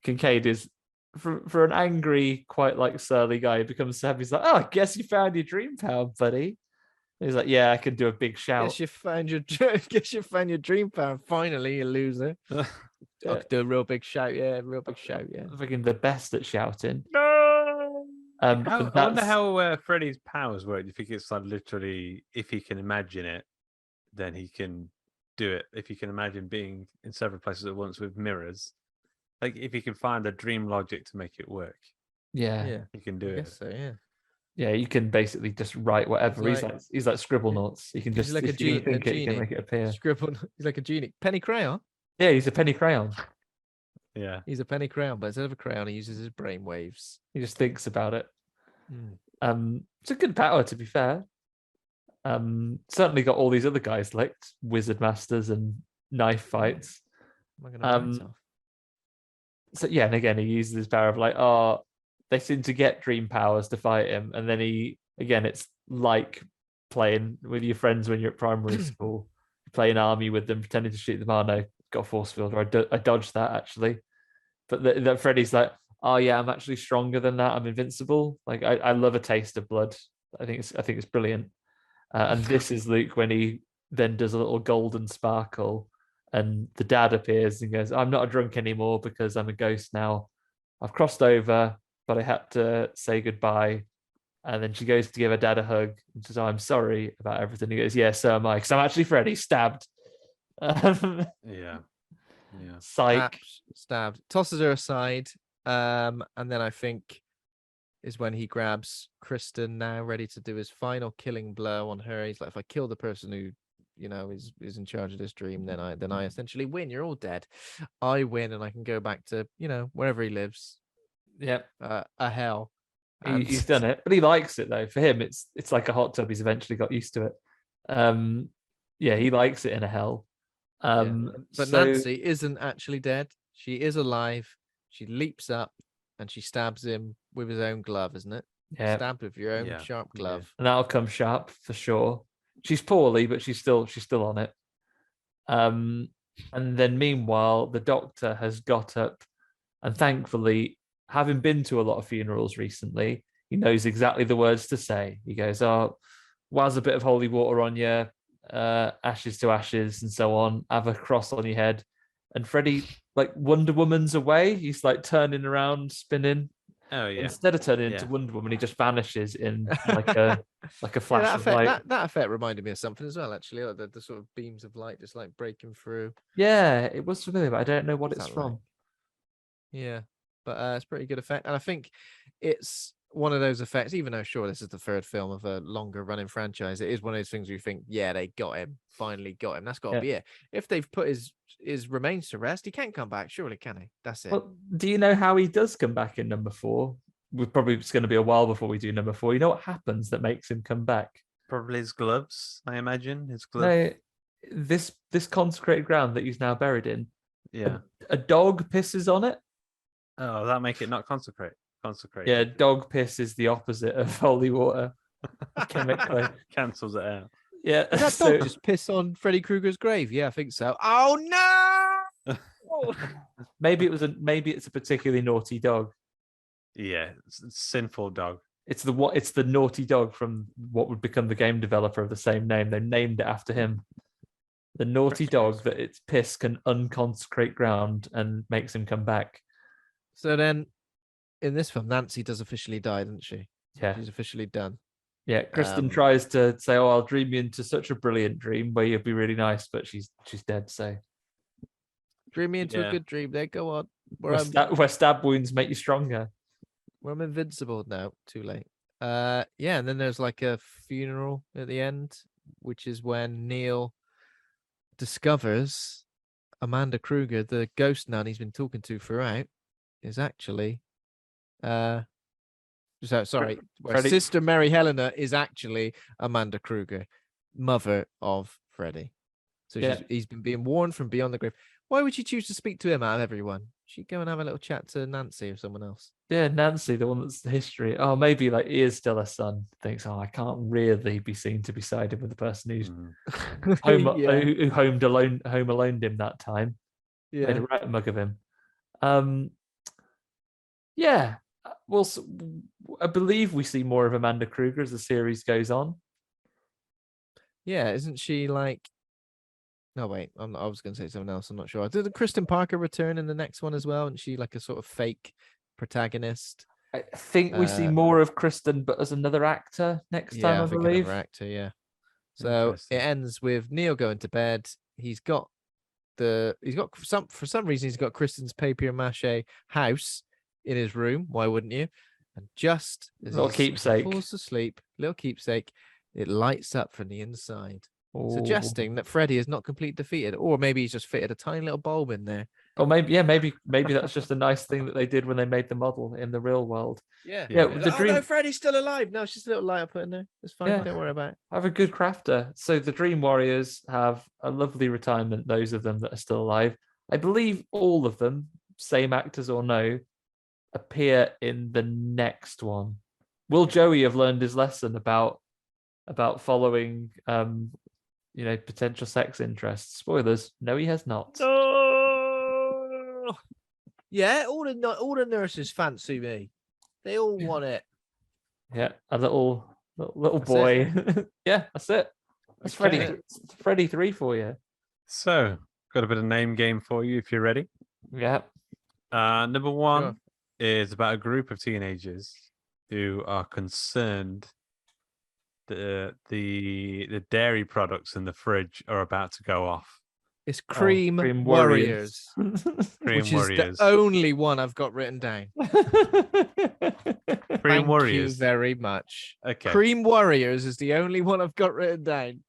Kincaid is for an angry, quite like surly guy who becomes sad. He's like, oh, I guess you found your dream power, buddy. And he's like, yeah, I can do a big shout. Guess you found your dream power. Finally, you loser. I could do a real big shout. Yeah, real big shout. Yeah. Fucking the best at shouting. No. I wonder how Freddy's powers work. Do you think it's like literally, if he can imagine it, then he can do it? If he can imagine being in several places at once with mirrors, like if he can find the dream logic to make it work, yeah, he can do it. Guess so, yeah. Yeah, you can basically just write whatever. He's like scribble notes. You can just like if you think it, you can make it appear. Scribble. He's like a genie. Penny crayon. Yeah, he's a penny crayon. Yeah, he's a penny crayon, but instead of a crayon, he uses his brain waves. He just thinks about it. It's a good power, to be fair. Certainly got all these other guys licked, wizard masters and knife fights. So yeah, and again, he uses his power of like, oh, they seem to get dream powers to fight him, and then it's like playing with your friends when you're at primary school, playing army with them, pretending to shoot them. Oh no, got a force field, or I dodged that actually. But that Freddy's like, oh yeah, I'm actually stronger than that. I'm invincible. Like I love a taste of blood. I think it's brilliant. And this is Luke when he then does a little golden sparkle, and the dad appears and goes, "I'm not a drunk anymore because I'm a ghost now. I've crossed over, but I had to say goodbye." And then she goes to give her dad a hug and says, "Oh, I'm sorry about everything." He goes, "Yeah, so am I, because I'm actually Freddy, stabbed." Yeah. Psych. Stabbed. Tosses her aside. And then I think is when he grabs Kristen, now ready to do his final killing blow on her. He's like, if I kill the person who, is in charge of this dream, then I essentially win. You're all dead. I win, and I can go back to, wherever he lives. Yep. A hell. He's done it, but he likes it though. For him, it's like a hot tub. He's eventually got used to it. He likes it in a hell. But Nancy isn't actually dead. She is alive. She leaps up and she stabs him with his own glove, isn't it? Yeah. Stabbed with your own sharp glove. Yeah. And that'll come sharp for sure. She's poorly, but she's still on it. And then meanwhile, the doctor has got up, and thankfully, having been to a lot of funerals recently, he knows exactly the words to say. He goes, "Oh, waz a bit of holy water on you, ashes to ashes," and so on. Have a cross on your head. And Freddy, like Wonder Woman's away. He's like turning around, spinning. Oh yeah. Instead of turning into Wonder Woman, he just vanishes in like a flash of light. That effect reminded me of something as well, actually. Like the sort of beams of light just like breaking through. Yeah, it was familiar, but I don't know what it's from. Yeah. but it's pretty good effect. And I think it's one of those effects, even though sure this is the third film of a longer running franchise, it is one of those things where you think, yeah, they got him, finally got him. That's got to be it. If they've put his remains to rest, he can't come back, surely, can he? That's it. Well, do you know how he does come back in number 4? It's going to be a while before we do number 4. You know what happens that makes him come back? Probably his gloves, I imagine. His gloves. No, this consecrated ground that he's now buried in. Yeah. A dog pisses on it. Oh, that make it not consecrate. Yeah, dog piss is the opposite of holy water. Chemically. Cancels it out. Yeah. Did that dog just piss on Freddy Krueger's grave? Yeah, I think so. Oh no! Maybe it's a particularly naughty dog. Yeah, it's a sinful dog. It's the naughty dog from what would become the game developer of the same name. They named it after him. The naughty dog that its piss can unconsecrate ground and makes him come back. So then, in this film, Nancy does officially die, doesn't she? Yeah. She's officially done. Yeah, Kristen tries to say, "Oh, I'll dream you into such a brilliant dream where you'll be really nice," but she's dead. So, dream me into a good dream. There, go on. Where stab wounds make you stronger. Where I'm invincible now. Too late. Yeah, and then there's like a funeral at the end, which is when Neil discovers Amanda Krueger, the ghost nun he's been talking to throughout, is actually Sister Mary Helena is actually Amanda Krueger, mother of Freddy. So he's been being warned from beyond the grave. Why would you choose to speak to him out of everyone? She'd go and have a little chat to Nancy or someone else. Yeah, Nancy, the one that's the history. Oh, maybe like he is still a son. Thinks, I can't really be seen to be sided with the person who's who home aloned him that time. Yeah, made a right mug of him. Yeah. Well, I believe we see more of Amanda Krueger as the series goes on. Yeah, isn't she like? No, wait. I was going to say something else. I'm not sure. Did Kristen Parker return in the next one as well? And she like a sort of fake protagonist? I think we see more of Kristen, but as another actor next time, I believe. Another actor, yeah. So it ends with Neil going to bed. For some reason he's got Kristen's papier-mâché house in his room. Why wouldn't you? And just as he falls asleep, little keepsake, it lights up from the inside. Suggesting that Freddy is not completely defeated, or maybe he's just fitted a tiny little bulb in there. Or maybe that's just a nice thing that they did when they made the model in the real world. Yeah. No, Freddy's still alive. No, it's just a little light I put in there. It's fine. Yeah. Don't worry about it. I have a good crafter. So the Dream Warriors have a lovely retirement. Those of them that are still alive, I believe all of them, same actors or no, appear in the next one. Will Joey have learned his lesson about following potential sex interests? Spoilers, no, he has not. No. Yeah, all the nurses fancy me. They all want it. Yeah, a little boy. Yeah, that's it. That's Freddy 3 for you. So, got a bit of name game for you if you're ready. Yeah. Number 1 is about a group of teenagers who are concerned the dairy products in the fridge are about to go off. It's Cream Warriors. Which is the only one I've got written down. Cream Warriors. Thank you very much. Okay. Cream Warriors is the only one I've got written down.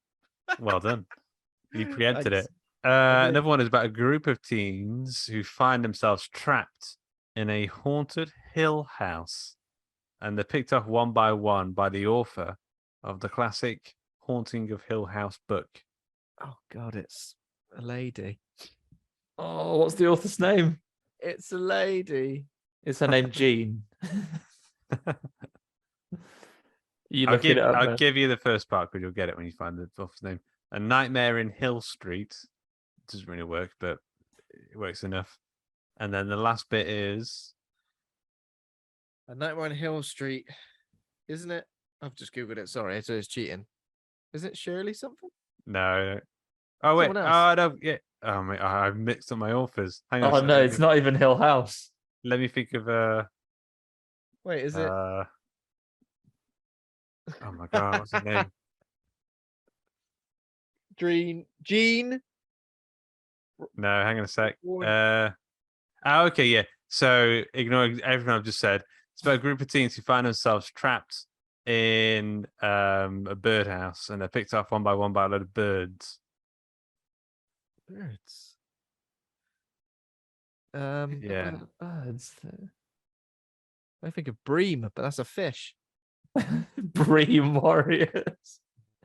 Well done. You preempted it. Another one is about a group of teens who find themselves trapped in a haunted hill house, and they're picked off one by one by the author of the classic Haunting of Hill House book. Oh God, it's a lady. Oh, what's the author's name? It's a lady. Is her name Jean? I'll give you the first part because you'll get it when you find the author's name. A Nightmare in Hill Street. It doesn't really work, but it works enough. And then the last bit is A Nightmare on Hill Street, isn't it? I've just googled it. Sorry, so it's cheating. Is it Shirley something? No. Oh wait. Oh no. Yeah. Oh mate, I've mixed up my authors. Hang on. Oh no, it's not even Hill House. Let me think of Wait, is it? Oh my God, what's her name? Jean. No, hang on a sec. Okay, yeah. So ignoring everything I've just said, it's about a group of teens who find themselves trapped in a birdhouse, and they're picked off one by a load of birds. Birds. Yeah. Birds. I think of bream, but that's a fish. Bream warriors.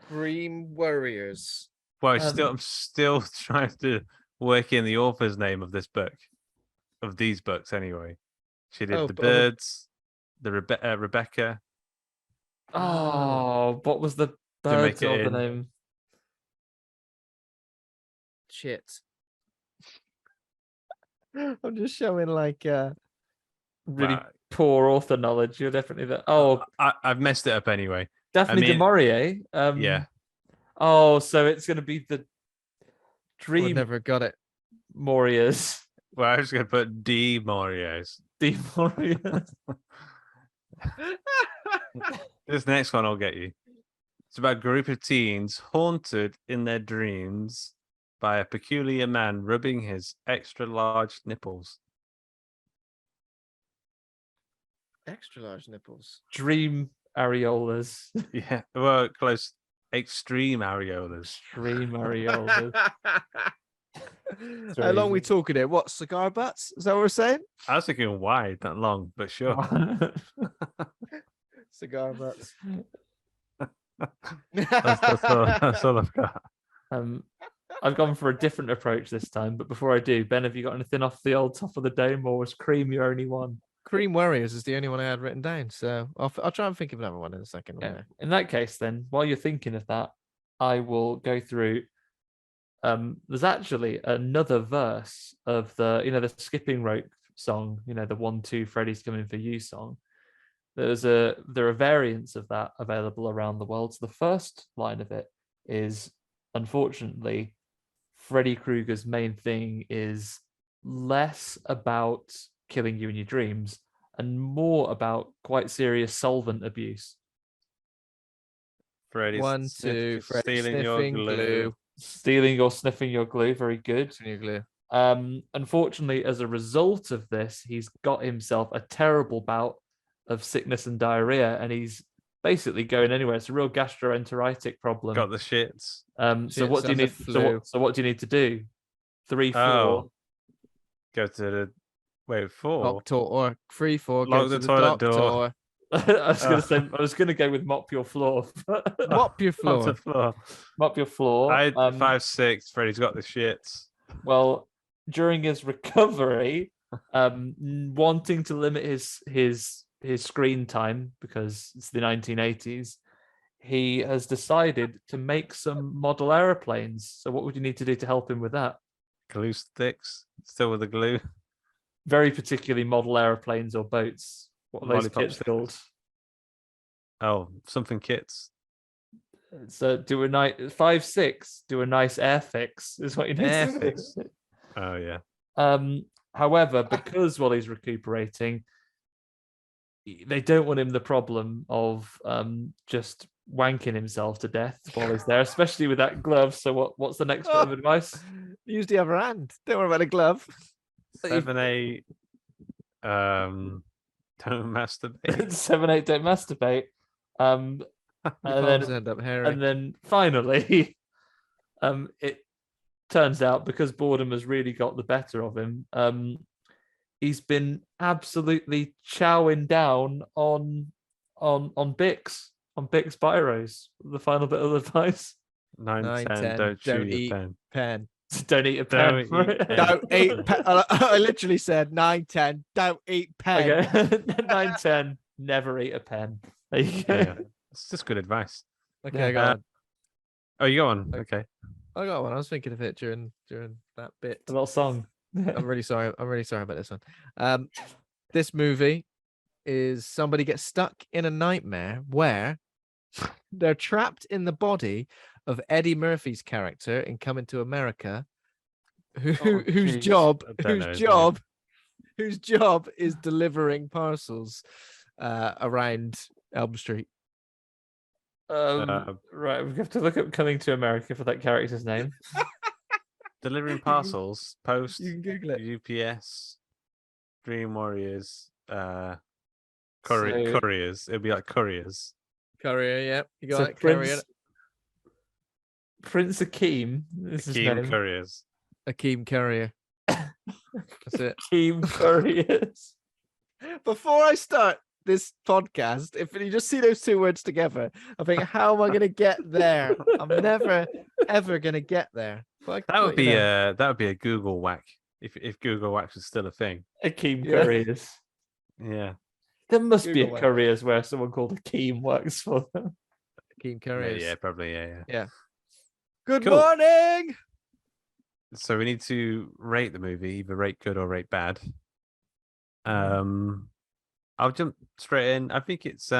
Bream warriors. Well, I'm still trying to work in the author's name of this book, of these books anyway. She did the birds, the Rebecca. Oh, what was the bird's author name? Shit. I'm just showing like really poor author knowledge. You're definitely the I've messed it up anyway. Daphne du Maurier. Yeah. Oh, so it's going to be the Dream. Never got it. Warriors. Well, I was going to put D Marios. D Warriors. This next one I'll get you. It's about a group of teens haunted in their dreams by a peculiar man rubbing his extra large nipples. Extra large nipples. Dream areolas. Yeah, well, close. Extreme areolas. Extreme areolas. How long we talking here? What, cigar butts? Is that what we're saying? I was thinking wide, not long, but sure. Cigar butts. That's all I've got. I've gone for a different approach this time, but before I do, Ben, have you got anything off the old top of the dome, or was Cream your only one? Cream Warriors is the only one I had written down, so I'll try and think of another one in a second. Yeah. In that case, then, while you're thinking of that, I will go through. There's actually another verse of the skipping rope song, the 1 2 Freddy's coming for you song. There are variants of that available around the world. So the first line of it is, unfortunately, Freddy Krueger's main thing is less about killing you in your dreams and more about quite serious solvent abuse. Freddy's 1 2 Freddy stealing your glue. Stealing or sniffing your glue, very good. Your glue. Unfortunately, as a result of this, he's got himself a terrible bout of sickness and diarrhea, and he's basically going anywhere. It's a real gastroenteritic problem. Got the shits. So what do you need? So what do you need to do? 3 4. Oh. Go to the 4. Doctor or 3 4. Lock Go the to toilet doctor. door. I was gonna go with mop your floor. Mop your floor. Mop your floor. I had 5 6. Freddy's got the shits. Well, during his recovery, wanting to limit his screen time because it's the 1980s, he has decided to make some model aeroplanes. So what would you need to do to help him with that? Glue sticks, still with the glue. Very particularly model aeroplanes or boats. What are those kits called? Oh, something kits. So do a nice 5 6. Do a nice air fix is what you need. Air to fix. do. Oh yeah. However, because while he's recuperating, they don't want him the problem of just wanking himself to death while he's there, especially with that glove. So what's the next bit of advice? Use the other hand. Don't worry about a glove. 7 8. Don't masturbate. 7 8. Don't masturbate. And then finally, it turns out because boredom has really got the better of him, he's been absolutely chowing down on Bix biros. The final bit of advice: 9 10. Don't chew your pen. Don't eat a pen. Don't eat pen. I literally said 9 10. Don't eat pen. Okay. 9 10. Never eat a pen. There you go. Yeah. It's just good advice. Okay, I got one. Oh, you go on. Okay. I got one. I was thinking of it during that bit. A little song. I'm really sorry. I'm really sorry about this one. This movie is somebody gets stuck in a nightmare where they're trapped in the body of Eddie Murphy's character in Coming to America, whose job is delivering parcels around Elm Street. Right, we have to look up Coming to America for that character's name. Delivering parcels, post, You can Google it. UPS. Dream Warriors, So- couriers. It'd be like couriers. Courier, yeah. You got So it. Courier. Prince Akeem is his Akeem name. couriers. Akeem Courier. That's it. Akeem Couriers. Before I start this podcast, if you just see those two words together, I think, how am I going to get there? I'm never, ever going to get there. But That would be a Google whack if Google whack was still a thing. Akeem Yeah. Couriers. Yeah. There must be Google a Whack. Couriers where someone called Akeem works for them. Akeem Yeah, Couriers. yeah, probably, yeah. Good Cool. morning. So we need to rate the movie, either rate good or rate bad. I'll jump straight in. I think it's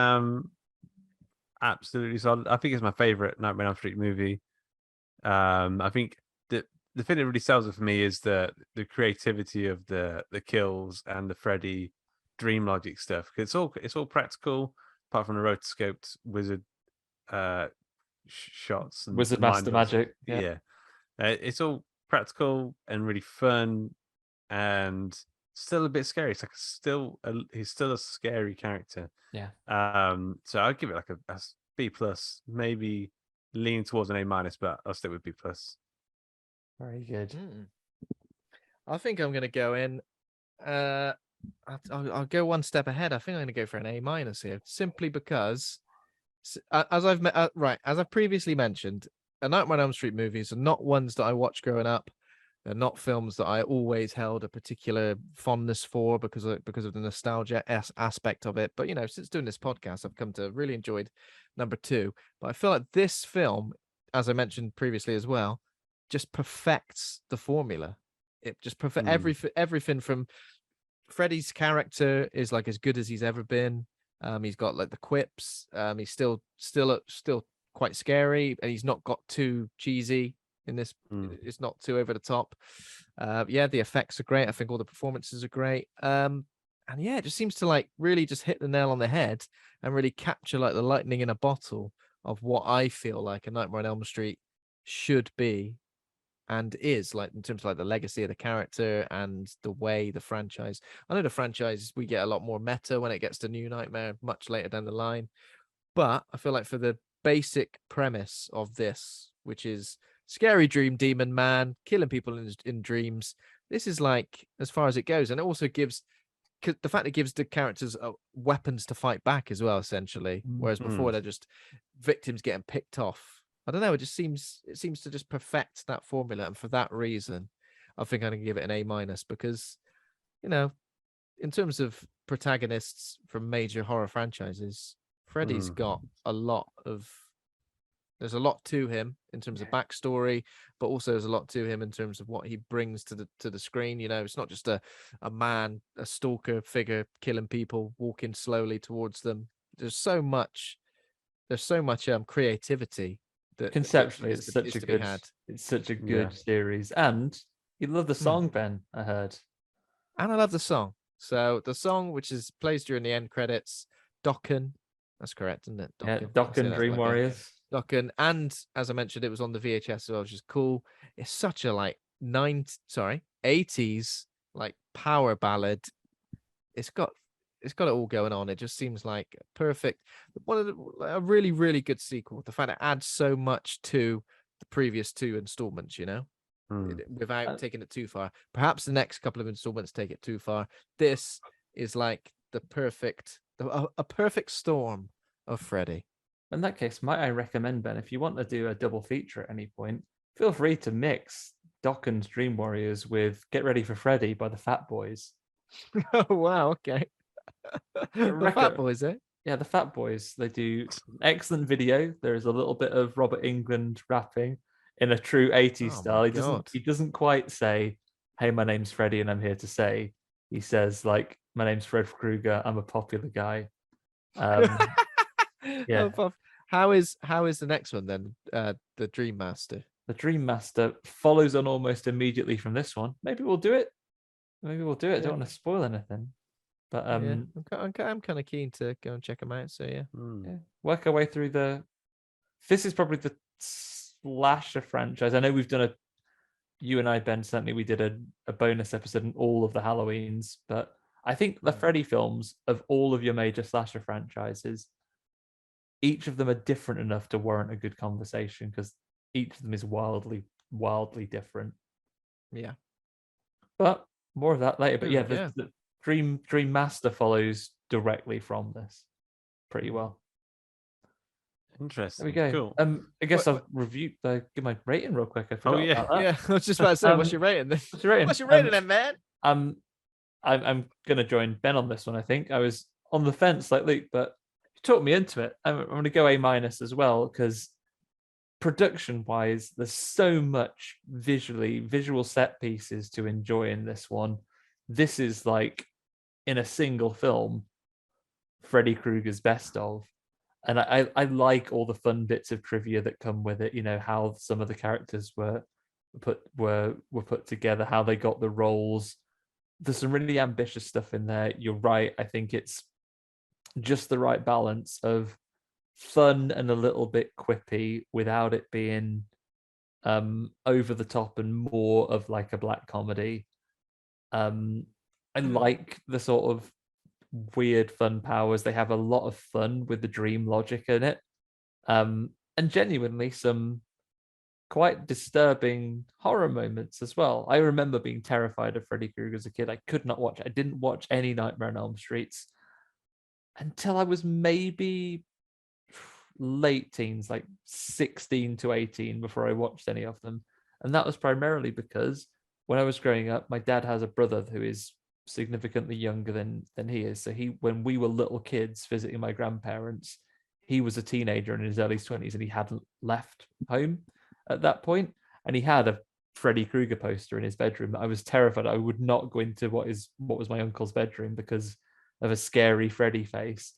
absolutely solid. I think it's my favorite Nightmare on Elm Street movie. I think the thing that really sells it for me is the creativity of the kills and the Freddy dream logic stuff. It's all practical, apart from the rotoscoped wizard shots and Wizard the mind Master tricks. Magic. Yeah, it's all practical and really fun, and still a bit scary. It's like he's still a scary character. Yeah. So I'd give it like a B plus, maybe leaning towards an A minus, but I'll stick with B plus. Very good. I think I'm going to go in. I'll go one step ahead. I think I'm going to go for an A minus here, simply because, as I've previously mentioned, A Nightmare on Elm Street movies are not ones that I watched growing up. They're not films that I always held a particular fondness for because of the nostalgia aspect of it. But since doing this podcast, I've come to really enjoyed number 2. But I feel like this film, as I mentioned previously as well, just perfects the formula. It just perfects everything from Freddy's character is like as good as he's ever been. He's got like the quips. He's still quite scary, and he's not got too cheesy in this. It's not too over the top. The effects are great. I think all the performances are great. And it just seems to like really just hit the nail on the head and really capture like the lightning in a bottle of what I feel like A Nightmare on Elm Street should be and is, like, in terms of like the legacy of the character and the way the franchise. I know the franchise, we get a lot more meta when it gets to New Nightmare much later down the line, but I feel like for the basic premise of this, which is scary dream demon man killing people in dreams, this is like as far as it goes. And it also gives the fact it gives the characters weapons to fight back as well, essentially, whereas before they're just victims getting picked off. I don't know, it seems to just perfect that formula, and for that reason I think I'm gonna give it an A minus, because in terms of protagonists from major horror franchises, Freddy's got there's a lot to him in terms of backstory, but also there's a lot to him in terms of what he brings to the screen. It's not just a man, a stalker figure killing people, walking slowly towards them. There's so much creativity that Conceptually, is it's such a good series. And you love the song, Ben, I heard. And I love the song. So the song, which plays during the end credits, Dokken, that's correct, isn't it? Dokken Dream Warriors. Dokken, and as I mentioned, it was on the VHS as well, which is cool. It's such a 80s like power ballad. It's got it all going on. It just seems like perfect. A really, really good sequel. The fact it adds so much to the previous 2 installments, without taking it too far. Perhaps the next couple of installments take it too far. This is like a perfect storm of Freddy. In that case, might I recommend, Ben, if you want to do a double feature at any point, feel free to mix Dokken's Dream Warriors with Get Ready for Freddy by the Fat Boys. Oh, wow. Okay. The Fat Boys, eh? Yeah, the Fat Boys. They do an excellent video. There is a little bit of Robert Englund rapping in a true 80s style. He doesn't quite say, "Hey, my name's Freddy and I'm here to say." He says, like, "My name's Fred Krueger. I'm a popular guy." Yeah. How is the next one then? The Dream Master. The Dream Master follows on almost immediately from this one. Maybe we'll do it. Yeah. Don't want to spoil anything. But I'm kind of keen to go and check them out. So yeah. Work our way through this is probably the slasher franchise. I know we've done you and I, Ben, certainly we did a bonus episode on all of the Halloweens, but I think the Freddy films of all of your major slasher franchises, each of them are different enough to warrant a good conversation because each of them is wildly different. Yeah. But more of that later. But yeah, Yeah. the Dream Master follows directly from this pretty well. Interesting. There we go. Cool. I guess I'll review give my rating real quick. I forgot about that. Yeah, I was just about to say, what's your rating then? What's your rating? What's your rating then, man? I'm gonna join Ben on this one. I think I was on the fence like Luke, but you talked me into it. I'm gonna go A- as well because production wise, there's so much visual set pieces to enjoy in this one. This is like in a single film, Freddy Krueger's best of. And I like all the fun bits of trivia that come with it. You know, how some of the characters were put together, how they got the roles. There's some really ambitious stuff in there. You're right. I think it's just the right balance of fun and a little bit quippy without it being over the top and more of like a black comedy. I like the sort of weird fun powers. They have a lot of fun with the dream logic in it, and genuinely some quite disturbing horror moments as well. I remember being terrified of Freddy Krueger as a kid. I didn't watch any Nightmare on Elm Streets until I was maybe late teens, like 16 to 18, before I watched any of them. And that was primarily because when I was growing up, my dad has a brother who is significantly younger than he is. So when we were little kids visiting my grandparents, he was a teenager in his early 20s and he hadn't left home at that point. And he had a Freddy Krueger poster in his bedroom. I was terrified. I would not go into what was my uncle's bedroom because of a scary Freddy face.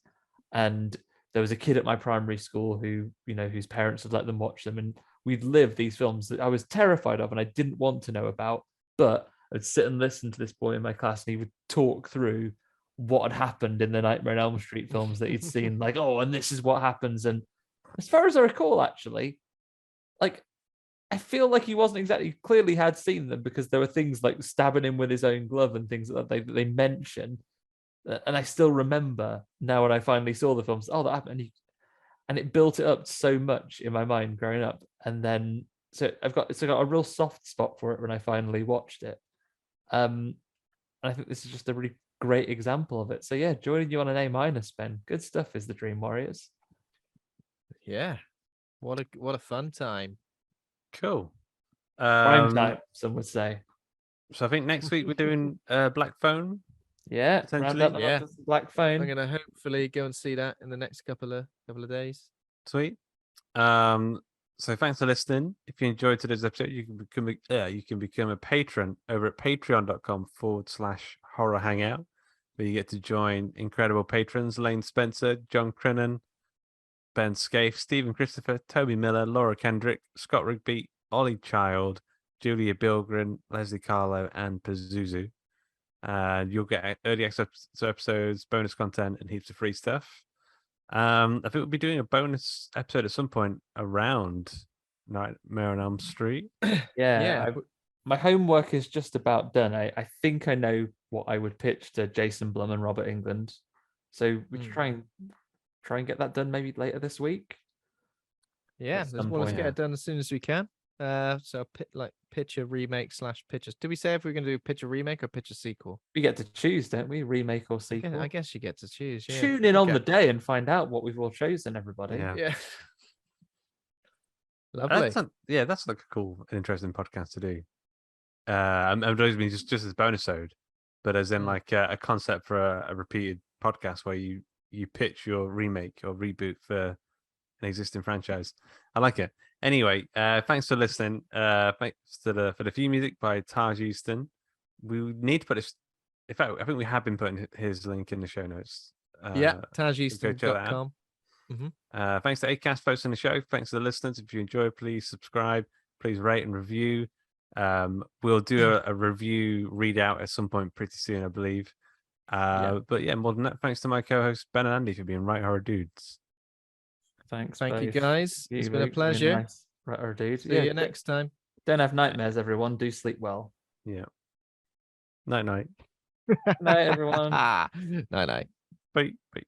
And there was a kid at my primary school who, whose parents would let them watch them. And we'd live these films that I was terrified of and I didn't want to know about. But I'd sit and listen to this boy in my class and he would talk through what had happened in the Nightmare on Elm Street films that he'd seen. Like, oh, and this is what happens. And as far as I recall, actually, like, I feel like he wasn't exactly clearly had seen them because there were things like stabbing him with his own glove and things that they mentioned. And I still remember now when I finally saw the films, oh, that happened. And it built it up so much in my mind growing up. And then, so I got a real soft spot for it when I finally watched it. And I think this is just a really great example of it. So yeah, joining you on an A-, Ben. Good stuff is the Dream Warriors. Yeah. What a fun time. Cool. Prime time, some would say. So I think next week we're doing Black Phone. Yeah, potentially. Yeah. Black Phone. I'm gonna hopefully go and see that in the next couple of days. Sweet. So thanks for listening. If you enjoyed today's episode, you can become a patron over at patreon.com/horror hangout, where you get to join incredible patrons: Lane Spencer, John Crennan, Ben Scaife, Stephen Christopher, Toby Miller, Laura Kendrick, Scott Rigby, Ollie Child, Julia Bilgren, Leslie Carlo, and Pazuzu. You'll get early access to episodes, bonus content, and heaps of free stuff. I think we'll be doing a bonus episode at some point around Nightmare on Elm Street. Yeah. My homework is just about done. I think I know what I would pitch to Jason Blum and Robert Englund. So we should try and get that done maybe later this week. Yeah, let's get it done as soon as we can. So pitch a remake / pitch. Did we say if we're going to do pitch a remake or pitch a sequel? We get to choose, don't we? Remake or sequel? I guess you get to choose. Yeah. Tune in on the day and find out what we've all chosen, everybody. Yeah. Lovely. That's like a cool, interesting podcast to do. I'm mean just as bonus ode, but as in like a concept for a repeated podcast where you pitch your remake or reboot for an existing franchise. I like it. Anyway, thanks for listening. Thanks for the theme music by Taj Easton. We need to put this. In fact, I think we have been putting his link in the show notes. TajEaston.com. Thanks to Acast for hosting the show. Thanks to the listeners. If you enjoy, please subscribe. Please rate and review. We'll do a review readout at some point pretty soon, I believe. But yeah, more than that, thanks to my co-hosts Ben and Andy for being right horror dudes. Thanks. Thank you, guys. It's been a pleasure. Nice. Right horror dude. See you next time. Don't have nightmares, everyone. Do sleep well. Yeah. Night. Night, everyone. Night, night. Bye. Bye.